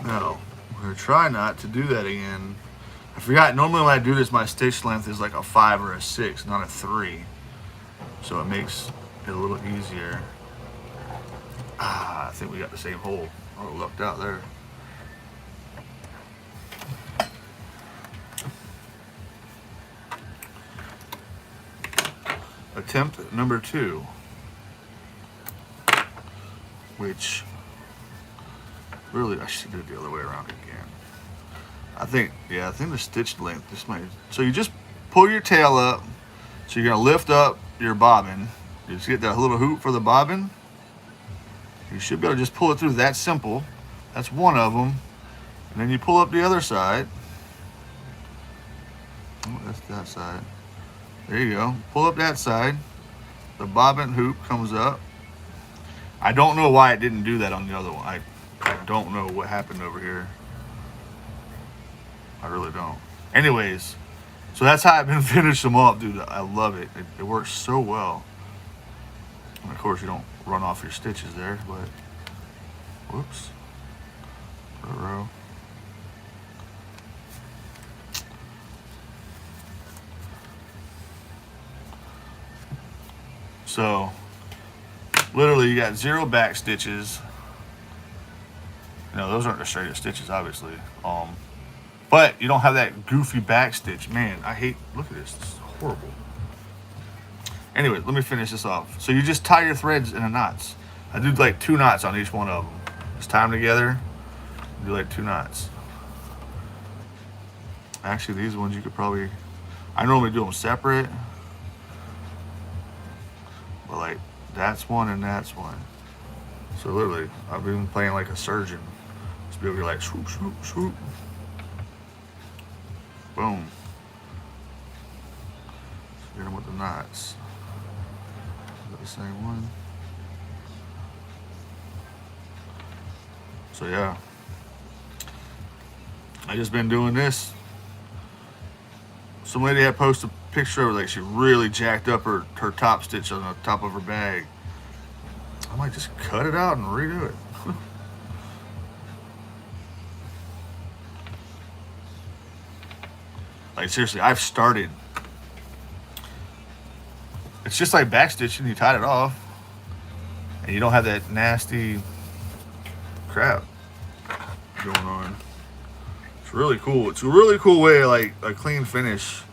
Now, we're going to try not to do that again. I forgot, normally when I do this, my stitch length is like a 5 or a 6, not a 3. So it makes it a little easier. I think we got the same hole. Oh, lucked out there. Attempt number 2, which really I should do it the other way around again. I think the stitch length just might. So you just pull your tail up. So you're gonna lift up your bobbin. You just get that little hoop for the bobbin. You should be able to just pull it through. That simple. That's one of them. And then you pull up the other side. Oh, that's that side. There you go. Pull up that side. The bobbin hoop comes up. I don't know why it didn't do that on the other one. I don't know what happened over here. I really don't. Anyways, so that's how I've been finishing them up, dude. I love it. It works so well. And of course, you don't run off your stitches there, but whoops. Row. So literally you got 0 back stitches. You know, those aren't the straightest stitches, obviously. But you don't have that goofy back stitch. Man, I hate, look at this. This is horrible. Anyway, let me finish this off. So you just tie your threads in the knots. I do like 2 knots on each one of them. Just tie them together, do like 2 knots. Actually, these ones you could probably, I normally do them separate. But like, that's one and that's one. So literally, I've been playing like a surgeon. Just be able to like swoop, swoop, swoop. Boom. Hit them with the knots. Is that the same one? So yeah. I just been doing this. Some lady had posted a picture of like she really jacked up her top stitch on the top of her bag. I might just cut it out and redo it. Like seriously, I've started. It's just like back stitching. You tied it off, and you don't have that nasty crap going on. It's really cool. It's a really cool way, like a clean finish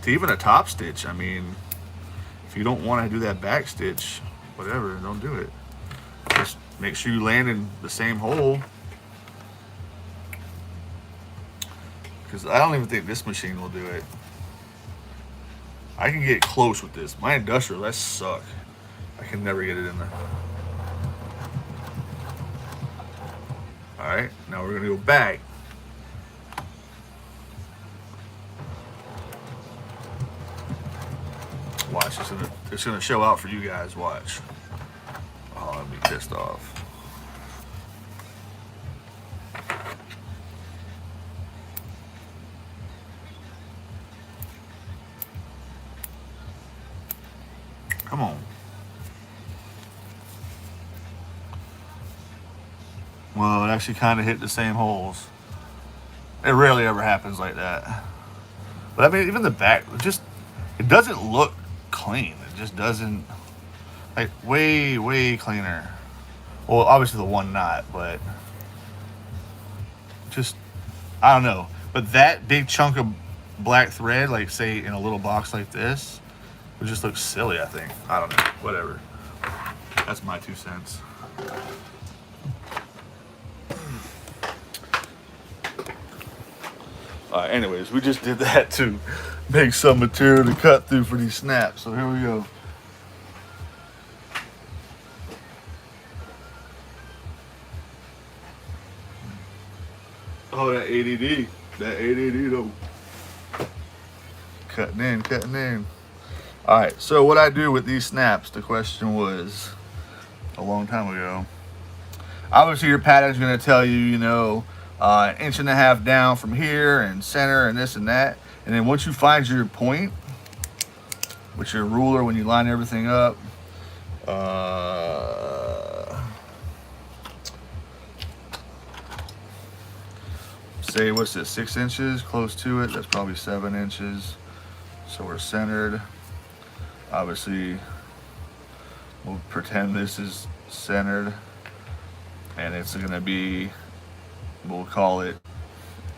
to even a top stitch. I mean, if you don't want to do that back stitch, whatever, don't do it. Just make sure you land in the same hole. Because I don't even think this machine will do it. I can get close with this. My industrial, that suck. I can never get it in there. Alright, now we're gonna go back. Watch, it's gonna show out for you guys, watch. Oh, I'd be pissed off. Come on. Well, it actually kind of hit the same holes. It rarely ever happens like that. But I mean, even the back, it doesn't look clean. It just doesn't, like, way cleaner. Well, obviously the one knot, but just, I don't know. But that big chunk of black thread, like say in a little box like this, would just look silly, I think. I don't know, whatever. That's my 2 cents. Anyways, we just did that to make some material to cut through for these snaps. So here we go. Oh, that ADD. That ADD though. Cutting in. All right, so what I do with these snaps, the question was a long time ago. Obviously your pattern's gonna tell you, you know, 1.5 inches down from here and center and this and that. And then once you find your point with your ruler, when you line everything up, say, what's this, 6 inches, close to it, that's probably 7 inches. So we're centered. Obviously, we'll pretend this is centered, and it's gonna be, we'll call it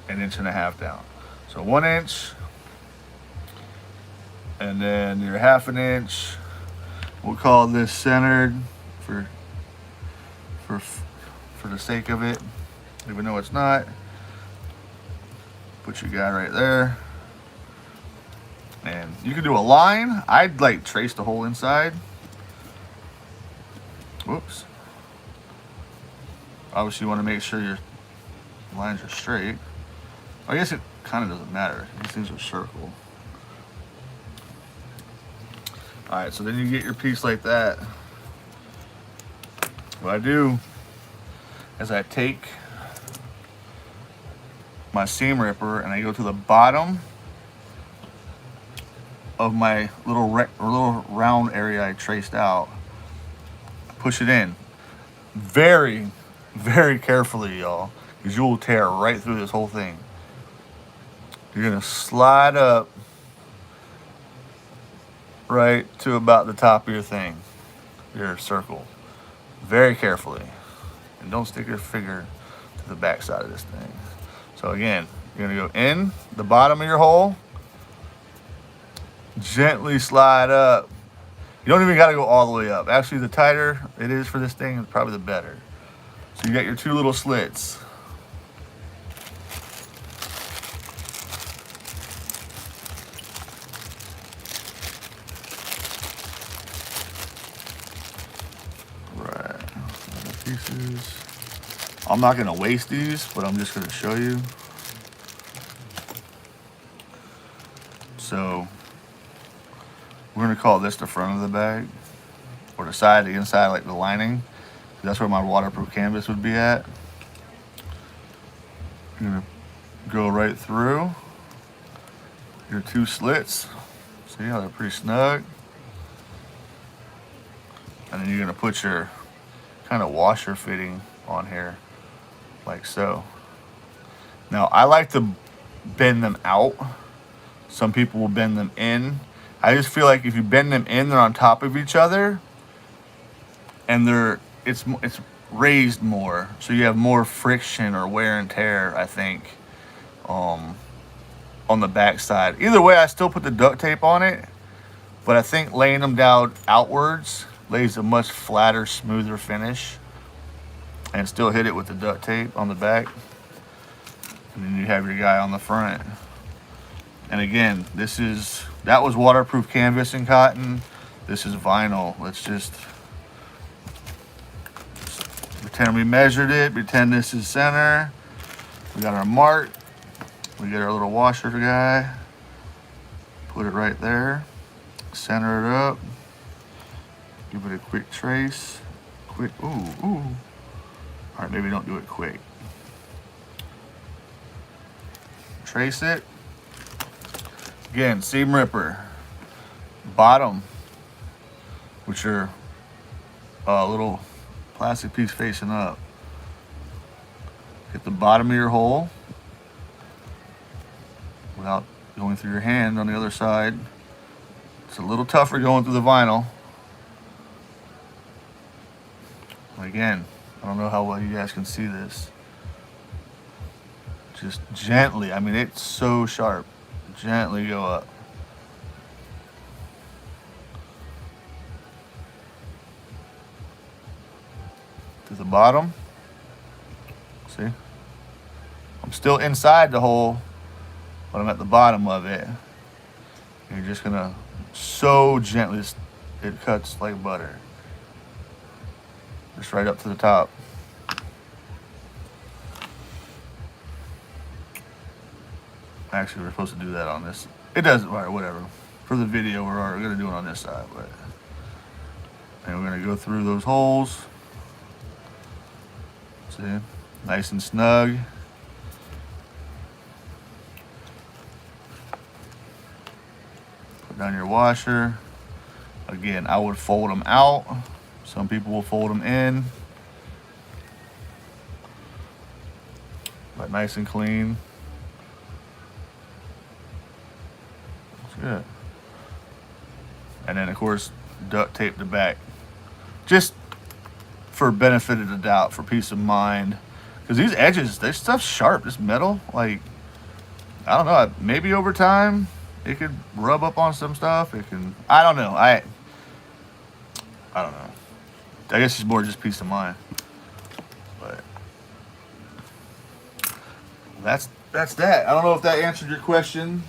1.5 inches down. So 1 inch, and then your 1/2 inch. We'll call this centered for the sake of it, even though it's not. Put your guy right there, and you can do a line. I'd like trace the whole inside. Whoops. obviously you want to make sure your lines are straight. I guess it kind of doesn't matter. These things are circle. All right, so then you get your piece like that. What I do is I take my seam ripper and I go to the bottom of my little round area I traced out. Push it in very, very carefully, y'all, because you will tear right through this whole thing. You're gonna slide up right to about the top of your thing, your circle, very carefully, and don't stick your finger to the back side of this thing. So again, you're gonna go in the bottom of your hole, gently slide up. You don't even gotta go all the way up. Actually, the tighter it is for this thing, it's probably the better. So you got your two little slits. Right, pieces. I'm not gonna waste these, but I'm just gonna show you. So we're gonna call this the front of the bag, or the side, the inside, like the lining. That's where my waterproof canvas would be at. You're gonna go right through your two slits. See how they're pretty snug? And then you're gonna put your kind of washer fitting on here, like so. Now I like to bend them out. Some people will bend them in. I just feel like if you bend them in, they're on top of each other, and it's raised more, so you have more friction or wear and tear, I think, on the back side. Either way, I still put the duct tape on it, but I think laying them down outwards lays a much flatter, smoother finish, and still hit it with the duct tape on the back. And then you have your guy on the front. And again, that was waterproof canvas and cotton. This is vinyl. Let's just pretend we measured it. Pretend this is center. We got our mark. We get our little washer guy. Put it right there. Center it up. Give it a quick trace. Quick, ooh. All right, maybe don't do it quick. Trace it. Again, seam ripper. Bottom, with your little plastic piece facing up. Hit the bottom of your hole without going through your hand on the other side. It's a little tougher going through the vinyl. Again, I don't know how well you guys can see this. Just gently, I mean, it's so sharp. Gently go up. To the bottom. See? I'm still inside the hole, but I'm at the bottom of it. And you're just gonna so gently, it cuts like butter. Just right up to the top. Actually, we're supposed to do that on this. It doesn't matter, whatever. For the video, we're gonna do it on this side, but. And we're gonna go through those holes. See, nice and snug. Put down your washer. Again, I would fold them out. Some people will fold them in. But nice and clean. Good. And then of course duct tape the back, just for benefit of the doubt, for peace of mind, because these edges, this stuff's sharp. This metal, like, I don't know, maybe over time it could rub up on some stuff. It can, I don't know, I don't know. I guess it's more just peace of mind. But that's that. I don't know if that answered your question.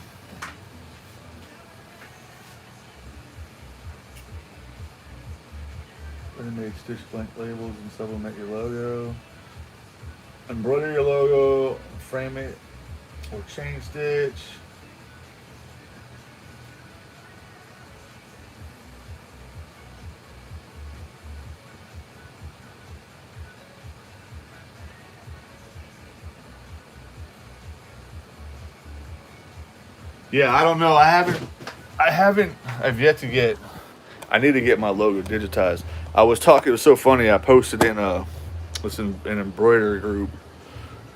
They made stitch blank labels and supplement your logo. embroider your logo, frame it, or chain stitch. Yeah, I don't know. I've yet to get. I need to get my logo digitized. I was talking. It was so funny. I posted in an embroidery group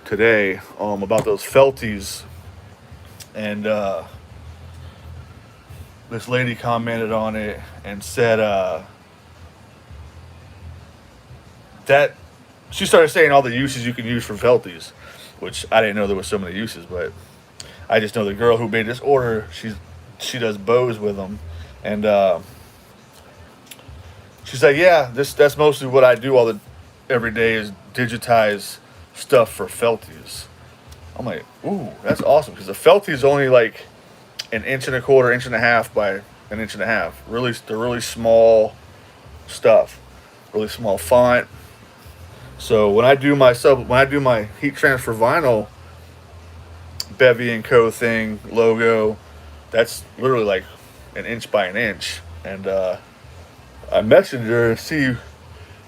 today about those felties, and this lady commented on it and said that she started saying all the uses you can use for felties, which I didn't know there was so many uses, but I just know the girl who made this order. She does bows with them, and she's like, yeah, that's mostly what I do all the every day is digitize stuff for felties. I'm like, ooh, that's awesome because the felty is only like an inch and a quarter, inch and a half by an inch and a half. They're really small stuff, really small font. So when I do my heat transfer vinyl Bevi and Co thing logo, that's literally like an inch by an inch. And I messaged her to see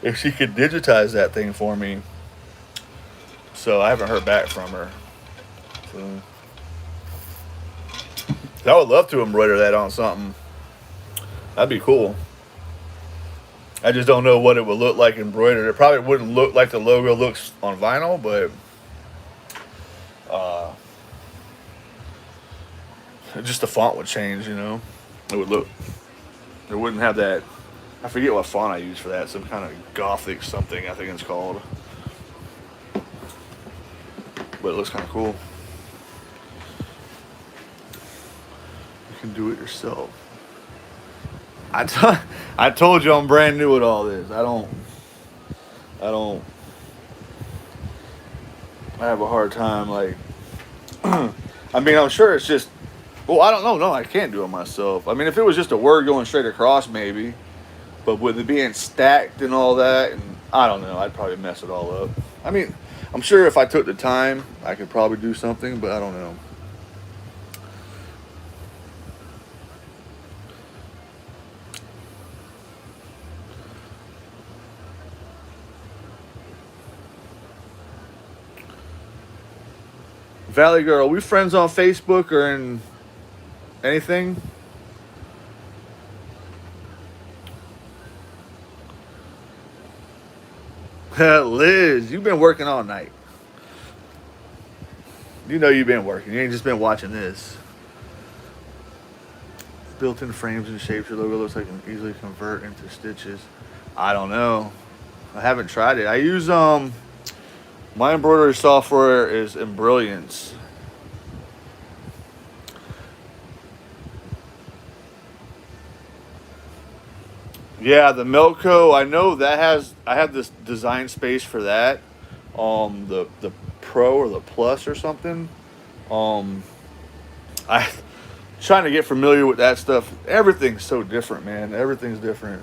if she could digitize that thing for me. So I haven't heard back from her. So I would love to embroider that on something. That'd be cool. I just don't know what it would look like embroidered. It probably wouldn't look like the logo looks on vinyl, but uh, just the font would change. It would look. It wouldn't have that. I forget what font I use for that. Some kind of Gothic something, I think it's called. But it looks kind of cool. You can do it yourself. I told you I'm brand new at all this. I don't, I have a hard time, like, I mean, I'm sure it's just, well, I don't know. No, I can't do it myself. I mean, if it was just a word going straight across, maybe. But with it being stacked and all that, and I don't know, I'd probably mess it all up. I mean, I'm sure if I took the time, I could probably do something, but I don't know. Valley Girl, are we friends on Facebook or in anything? Liz, you've been working all night. You know you've been working. You ain't just been watching this. Built-in frames and shapes. Your logo looks like it can easily convert into stitches. I don't know. I haven't tried it. I use my embroidery software is Embrilliance. Yeah, the Melco. I know that I have this design space for that. The Pro or the Plus or something. Um, I trying to get familiar with that stuff. Everything's so different, man. Everything's different.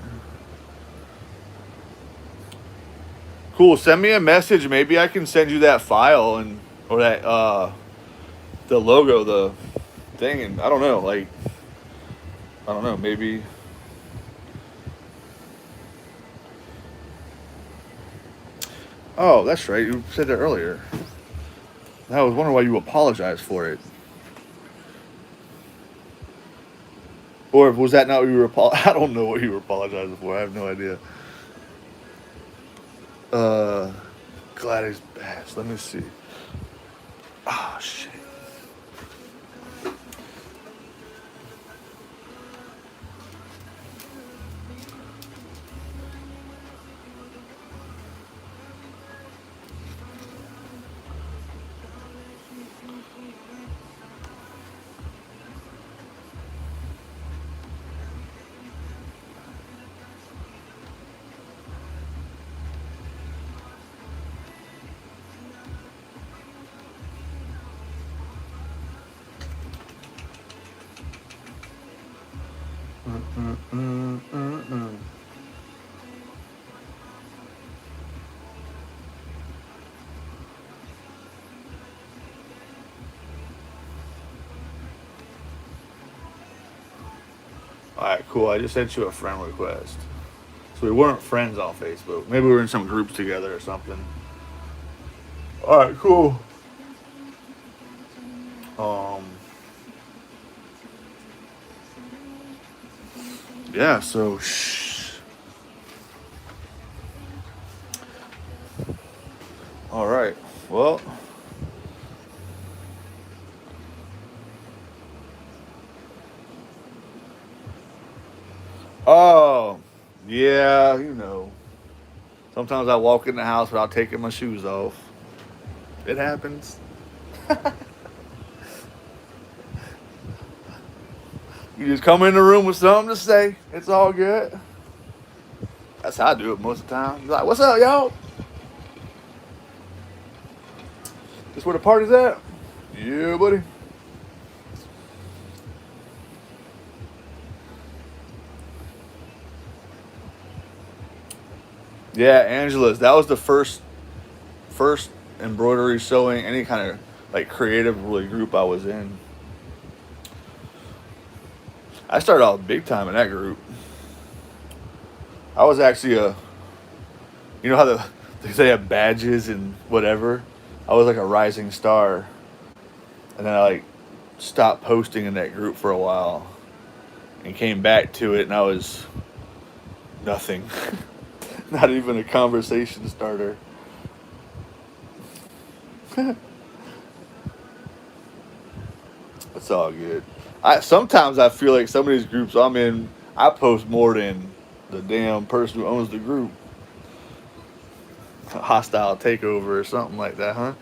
Cool. Send me a message. Maybe I can send you that file and or that the logo, the thing, and I don't know. Like I don't know. Maybe. Oh, that's right. You said that earlier. I was wondering why you apologized for it. Or was that not what you were I don't know what you were apologizing for. I have no idea. Uh, Gladys Bass. Let me see. Oh, shit. Mm. Alright, cool. I just sent you a friend request. So we weren't friends on Facebook. Maybe we were in some groups together or something. Alright, cool. Um, yeah, so shh. Alright. Well, oh, yeah, you know. Sometimes I walk in the house without taking my shoes off. It happens. You just come in the room with something to say. It's all good. That's how I do it most of the time. Like, what's up, y'all? This where the party's at? Yeah, buddy. Yeah, Angela's. That was the first embroidery, sewing, any kind of like creative really group I was in. I started off big time in that group. I was actually you know how they have badges and whatever. I was like a rising star, and then I like stopped posting in that group for a while, and came back to it, and I was nothing, not even a conversation starter. It's all good. I sometimes I feel like some of these groups I'm in, I post more than the damn person who owns the group. A hostile takeover or something like that, huh?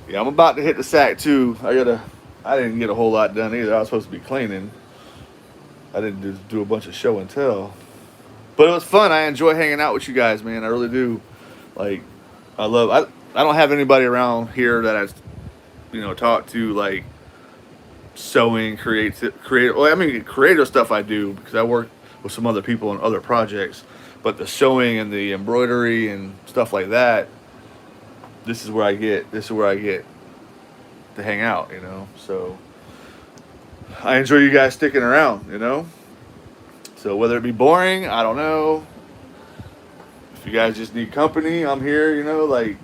Yeah, I'm about to hit the sack too. I didn't get a whole lot done either. I was supposed to be cleaning. I didn't just do a bunch of show and tell. But it was fun. I enjoy hanging out with you guys, man. I really do. Like, I don't have anybody around here that I, talk to like sewing, creative. Well, I mean, creative stuff I do because I work with some other people on other projects. But the sewing and the embroidery and stuff like that, This is where I get to hang out. So I enjoy you guys sticking around. So whether it be boring, I don't know. If you guys just need company, I'm here. Like,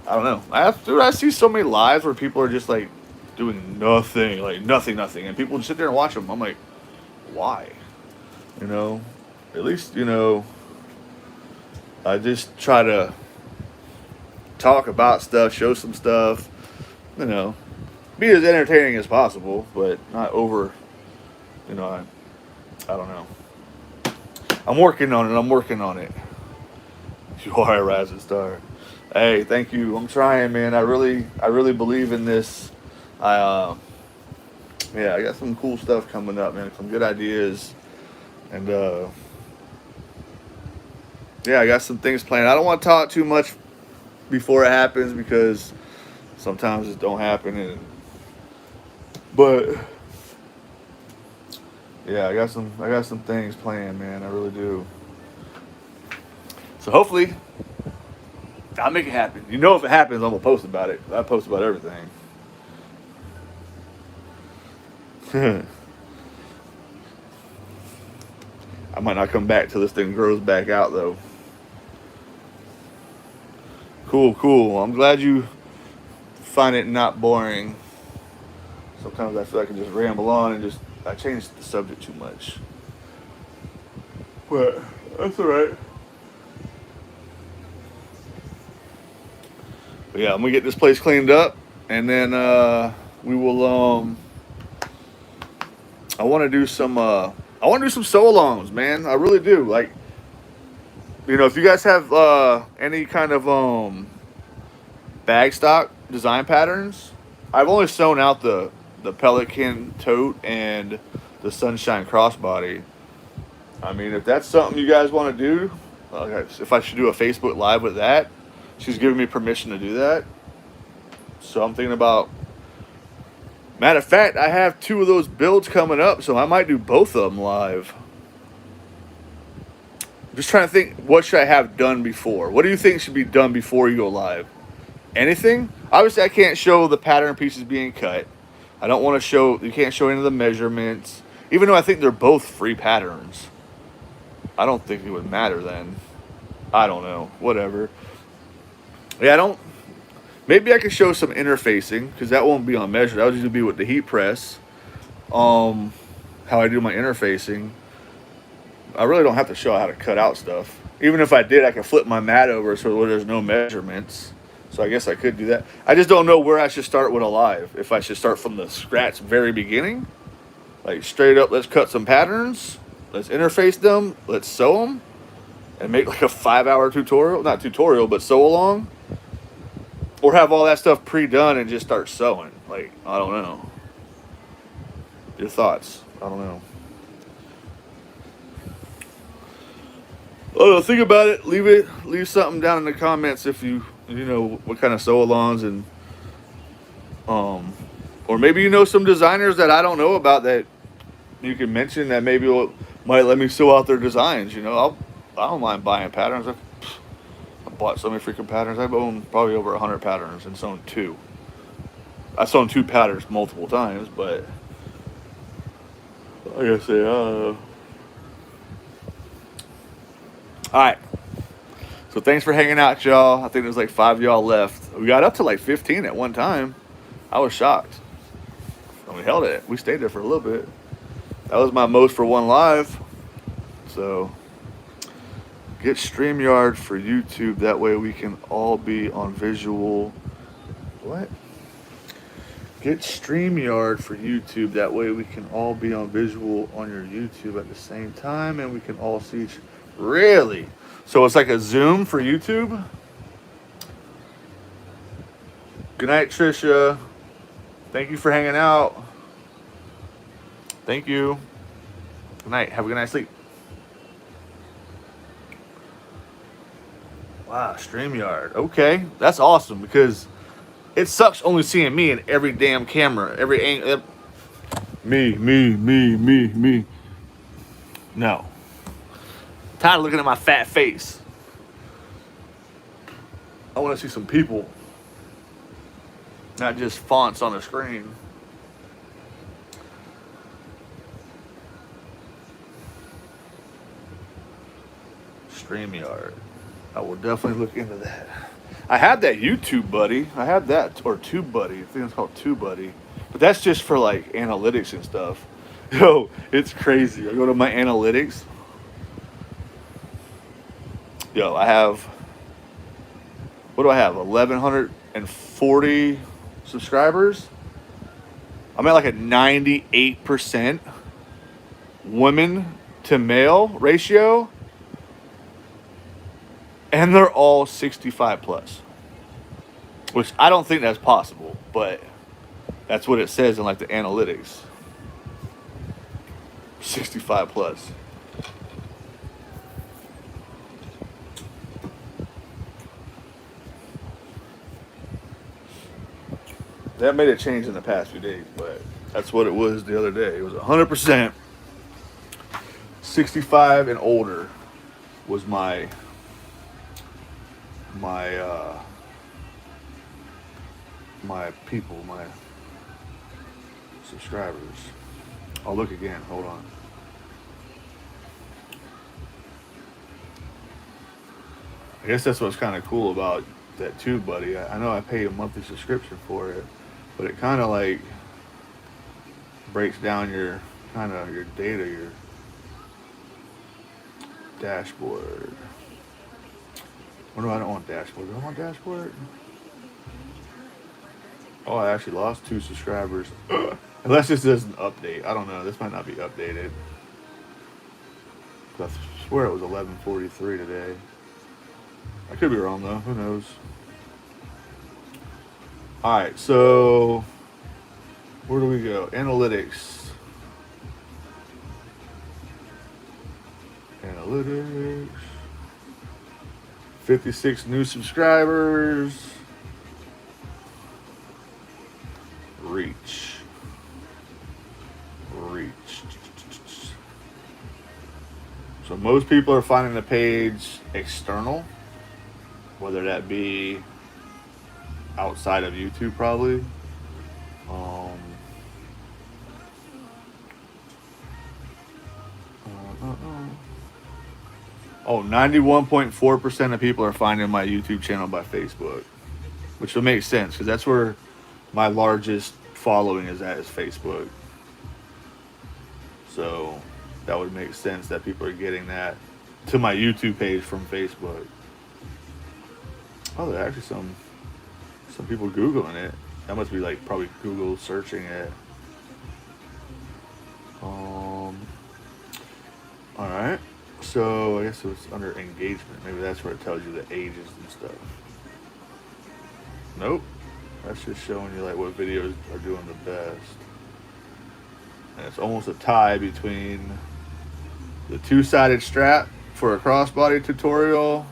I don't know. I see so many lives where people are just like doing nothing, like nothing, and people just sit there and watch them. I'm like, why? You know, at least I just try to talk about stuff, show some stuff. You know, be as entertaining as possible, but not over. I don't know. I'm working on it. I'm working on it. You are a rising star. Hey, thank you. I'm trying, man. I really believe in this. Yeah, I got some cool stuff coming up, man. Some good ideas, and yeah, I got some things planned. I don't want to talk too much before it happens because sometimes it don't happen, but yeah, I got some things planned, man. I really do. So hopefully, I'll make it happen. If it happens, I'm gonna post about it. I post about everything. I might not come back till this thing grows back out, though. Cool. I'm glad you find it not boring. Sometimes I feel like I can just ramble on and I change the subject too much. But that's alright. But yeah, I'm gonna get this place cleaned up, and then we will. I want to do some. I want to do some sew-alongs, man. I really do. Like, if you guys have any kind of bag stock design patterns, I've only sewn out the Pelican tote and the Sunshine crossbody. I mean, if that's something you guys want to do, if I should do a Facebook Live with that, she's giving me permission to do that. So I'm thinking about. Matter of fact, I have 2 of those builds coming up, so I might do both of them live. I'm just trying to think, what should I have done before? What do you think should be done before you go live? Anything? Obviously, I can't show the pattern pieces being cut. I don't want to show, you can't show any of the measurements. Even though I think they're both free patterns. I don't think it would matter then. I don't know. Whatever. Yeah, I don't. Maybe I could show some interfacing because that won't be on measure. That would usually be with the heat press. How I do my interfacing. I really don't have to show how to cut out stuff. Even if I did, I could flip my mat over so there's no measurements. So I guess I could do that. I just don't know where I should start with a live. If I should start from the scratch very beginning. Like straight up, let's cut some patterns. Let's interface them. Let's sew them. And make like a 5-hour tutorial. Not tutorial, but sew along. Or have all that stuff pre-done and just start sewing. Like, I don't know. Your thoughts? I don't know. Oh, think about it. Leave something down in the comments if you know what kind of sew-alongs and or maybe you know some designers that I don't know about that you can mention that maybe might let me sew out their designs. You know, I don't mind buying patterns. I bought so many freaking patterns. I've owned probably over 100 patterns and sewn 2. I've sewn 2 patterns multiple times, but like I say, all right. So thanks for hanging out, y'all. I think there's like 5 of y'all left. We got up to like 15 at one time. I was shocked. And we held it. We stayed there for a little bit. That was my most for one live. So get StreamYard for YouTube. That way we can all be on visual. What? Get StreamYard for YouTube. That way we can all be on visual on your YouTube at the same time. And we can all see each. Really? So it's like a Zoom for YouTube? Good night, Trisha. Thank you for hanging out. Thank you. Good night. Have a good night's sleep. Wow, StreamYard. Okay, that's awesome because it sucks only seeing me in every damn camera, every angle. Me. No. Tired of looking at my fat face. I want to see some people, not just fonts on the screen. StreamYard. I will definitely look into that. I had that YouTube Buddy. I had that, or TubeBuddy. I think it's called TubeBuddy. But that's just for like analytics and stuff. Yo, it's crazy. I go to my analytics. Yo, I have, what do I have? 1,140 subscribers. I'm at like a 98% women to male ratio. And they're all 65 plus. Which I don't think that's possible, but that's what it says in like the analytics. 65 plus. That made a change in the past few days, but that's what it was the other day. It was 100% 65 and older was my people, my subscribers. I'll look again. Hold on. I guess that's what's kind of cool about that TubeBuddy. I know I pay a monthly subscription for it, but it kind of like breaks down your data, your dashboard. What do I don't want dashboard? Do I want dashboard? Oh, I actually lost 2 subscribers. Unless this doesn't update. I don't know. This might not be updated. I swear it was 11:43 today. I could be wrong though. Who knows? Alright, so where do we go? Analytics. Analytics. 56 new subscribers. Reach. So most people are finding the page external, whether that be outside of YouTube probably. Oh, 91.4% of people are finding my YouTube channel by Facebook, which will make sense because that's where my largest following is at, is Facebook. So that would make sense that people are getting that to my YouTube page from Facebook. Oh, there are actually some people Googling it. That must be like probably Google searching it. All right. So I guess it was under engagement. Maybe that's where it tells you the ages and stuff. Nope. That's just showing you like what videos are doing the best. And it's almost a tie between the two-sided strap for a crossbody tutorial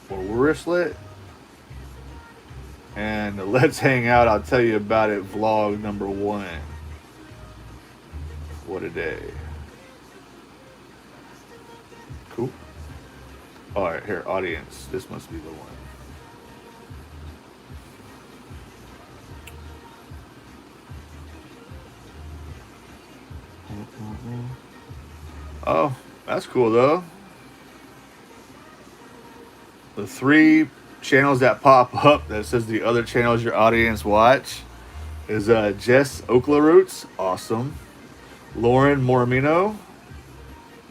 or wristlet and the Let's Hang Out, I'll tell you about it vlog number 1. What a day. Cool. Alright, here, audience. This must be the one. Oh, that's cool though. The 3 channels that pop up that says the other channels your audience watch is Jess Oklaroots, awesome. Lauren Mormino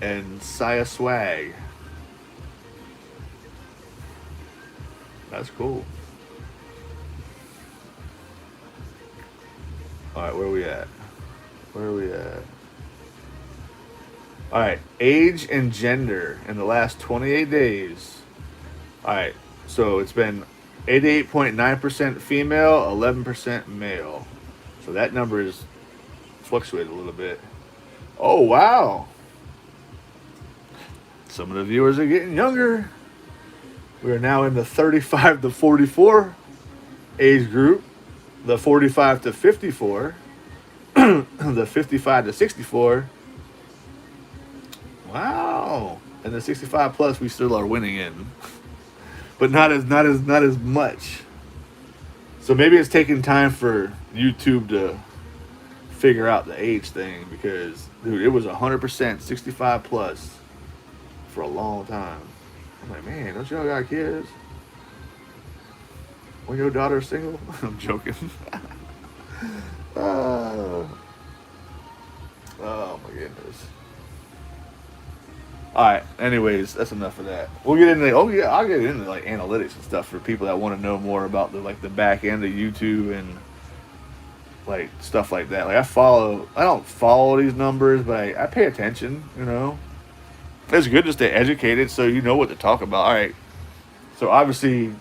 and Saya Swag. That's cool. Alright, where are we at? Alright, age and gender in the last 28 days. Alright, so it's been 88.9% female, 11% male. So that number is fluctuated a little bit. Oh, wow. Some of the viewers are getting younger. We are now in the 35 to 44 age group, the 45 to 54, the 55 to 64. Wow. And the 65 plus we still are winning in. But not as much. So maybe it's taking time for YouTube to figure out the age thing because dude, it was 100% 65 plus for a long time. I'm like, man, don't y'all got kids? When your daughter's single? I'm joking. Oh my goodness. Alright, anyways, that's enough of that. We'll get into I'll get into like analytics and stuff for people that want to know more about the back end of YouTube and like stuff like that. Like I don't follow these numbers, but I pay attention, you know. It's good to stay educated so you know what to talk about. Alright. So obviously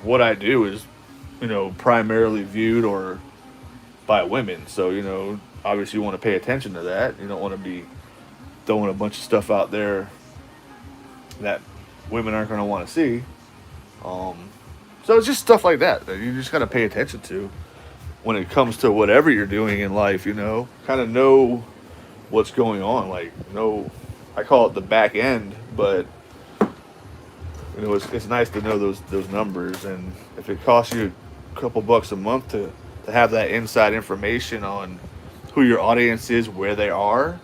what I do is, you know, primarily viewed or by women. So, you know, obviously you want to pay attention to that. You don't want to be throwing a bunch of stuff out there that women aren't going to want to see. So it's just stuff like that you just got to pay attention to when it comes to whatever you're doing in life, you know. Kind of know what's going on. Like, I call it the back end, but you know, it's nice to know those numbers, and if it costs you a couple bucks a month to have that inside information on who your audience is, where they are.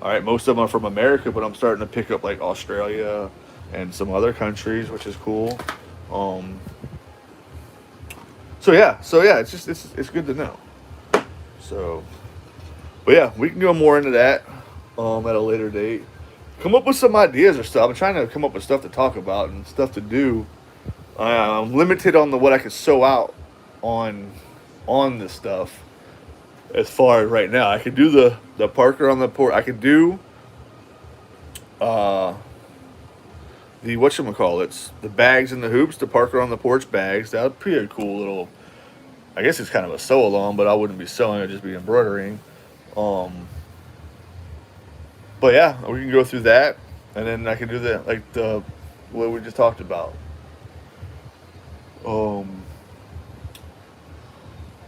All right, most of them are from America, but I'm starting to pick up like Australia and some other countries, which is cool. So yeah, it's good to know. So, but yeah, we can go more into that at a later date. Come up with some ideas or stuff. I'm trying to come up with stuff to talk about and stuff to do. I'm limited on what I can sew out on this stuff. As far as right now, I could do the Parker on the porch. I could do the whatchamacallits, the bags and the hoops, the Parker on the porch bags. That would be a cool little. I guess it's kind of a sew along, but I wouldn't be sewing. I'd just be embroidering. But yeah, we can go through that, and then I can do what we just talked about.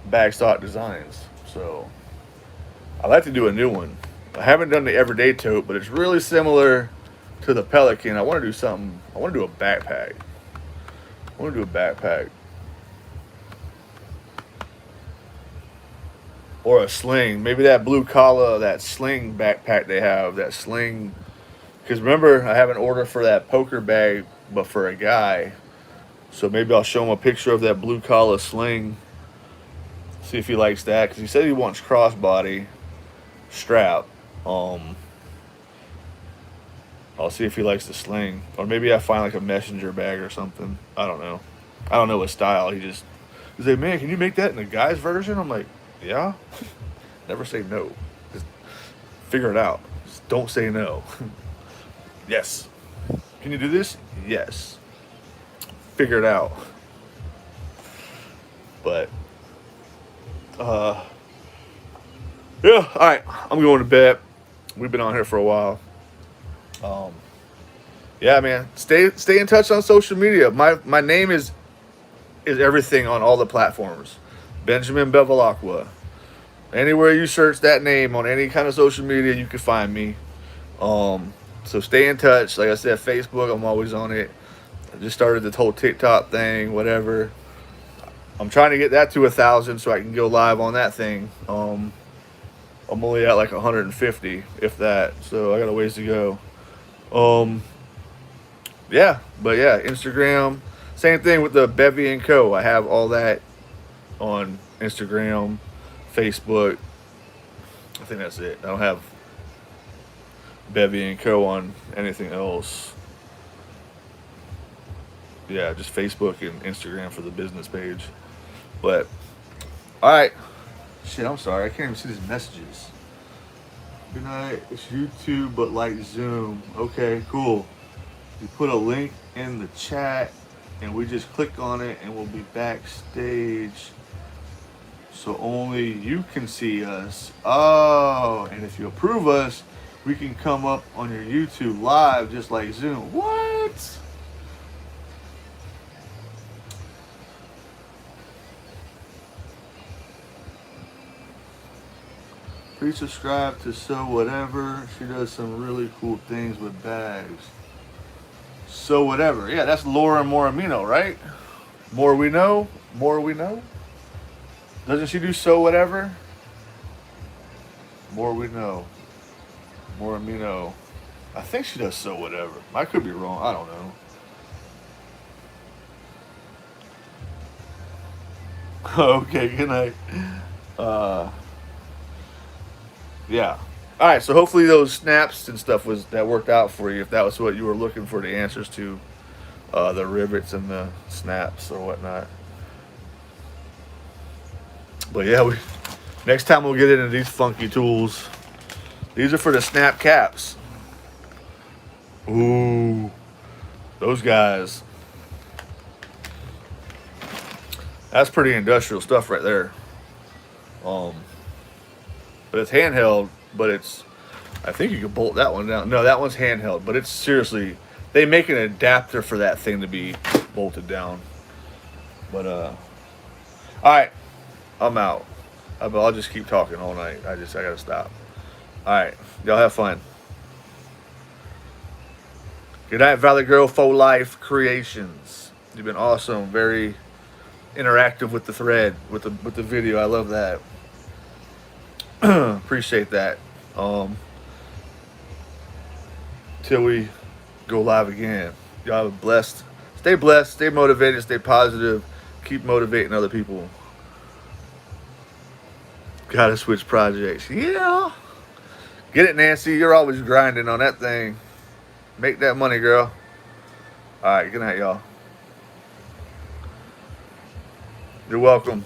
Bag stock designs. So I like to do a new one. I haven't done the everyday tote, but it's really similar to the Pelican. I want to do something. I want to do a backpack. or a sling. Maybe that blue collar, that sling backpack they have, that sling. Because remember, I have an order for that poker bag, but for a guy. So maybe I'll show him a picture of that blue collar sling. See if he likes that. Because he said he wants crossbody strap. Um, I'll see if he likes the sling. Or maybe I find like a messenger bag or something. I don't know. I don't know what style. He's like, man, can you make that in the guy's version? I'm like, yeah. Never say no. Just figure it out. Just don't say no. Yes. Can you do this? Yes. Figure it out. But, yeah. All right. I'm going to bed. We've been on here for a while. Yeah, man. Stay in touch on social media. My name is everything on all the platforms. Benjamin Bevilacqua. Anywhere you search that name on any kind of social media, you can find me. So stay in touch. Like I said, Facebook, I'm always on it. I just started this whole TikTok thing, whatever. I'm trying to get that to 1,000 so I can go live on that thing. I'm only at like 150, if that. So I got a ways to go. Yeah, but yeah, Instagram. Same thing with the Bevi and Co. I have all that on Instagram, Facebook. I think that's it. I don't have Bevi and Co. on anything else. Yeah, just Facebook and Instagram for the business page. But, alright. Shit, I'm sorry. I can't even see these messages. Good night. It's YouTube, but like Zoom. Okay, cool. You put a link in the chat, and we just click on it, and we'll be backstage. So only you can see us. Oh, and if you approve us, we can come up on your YouTube live just like Zoom. What? Please subscribe to So Whatever. She does some really cool things with bags. So Whatever. Yeah, that's Laura Moramino, right? More we know, more we know. Doesn't she do So Whatever? More we know. Moramino. I think she does So Whatever. I could be wrong. I don't know. Okay, good night. Yeah. All right, so hopefully those snaps and stuff that worked out for you. If that was what you were looking for, the answers to the rivets and the snaps or whatnot. But yeah, next time we'll get into these funky tools. These are for the snap caps. Ooh, those guys. That's pretty industrial stuff right there. But it's handheld, but I think you can bolt that one down. No, that one's handheld, but it's seriously, they make an adapter for that thing to be bolted down. But, all right, I'm out. I'll just keep talking all night. I gotta stop. All right, y'all have fun. Good night, Valley Girl Faux Life Creations. You've been awesome, very interactive with the thread, with the video. I love that. Appreciate that. Till we go live again. Y'all have blessed, stay motivated, stay positive, keep motivating other people. Gotta switch projects. Yeah. Get it, Nancy. You're always grinding on that thing. Make that money, girl. All right, good night, y'all. You're welcome.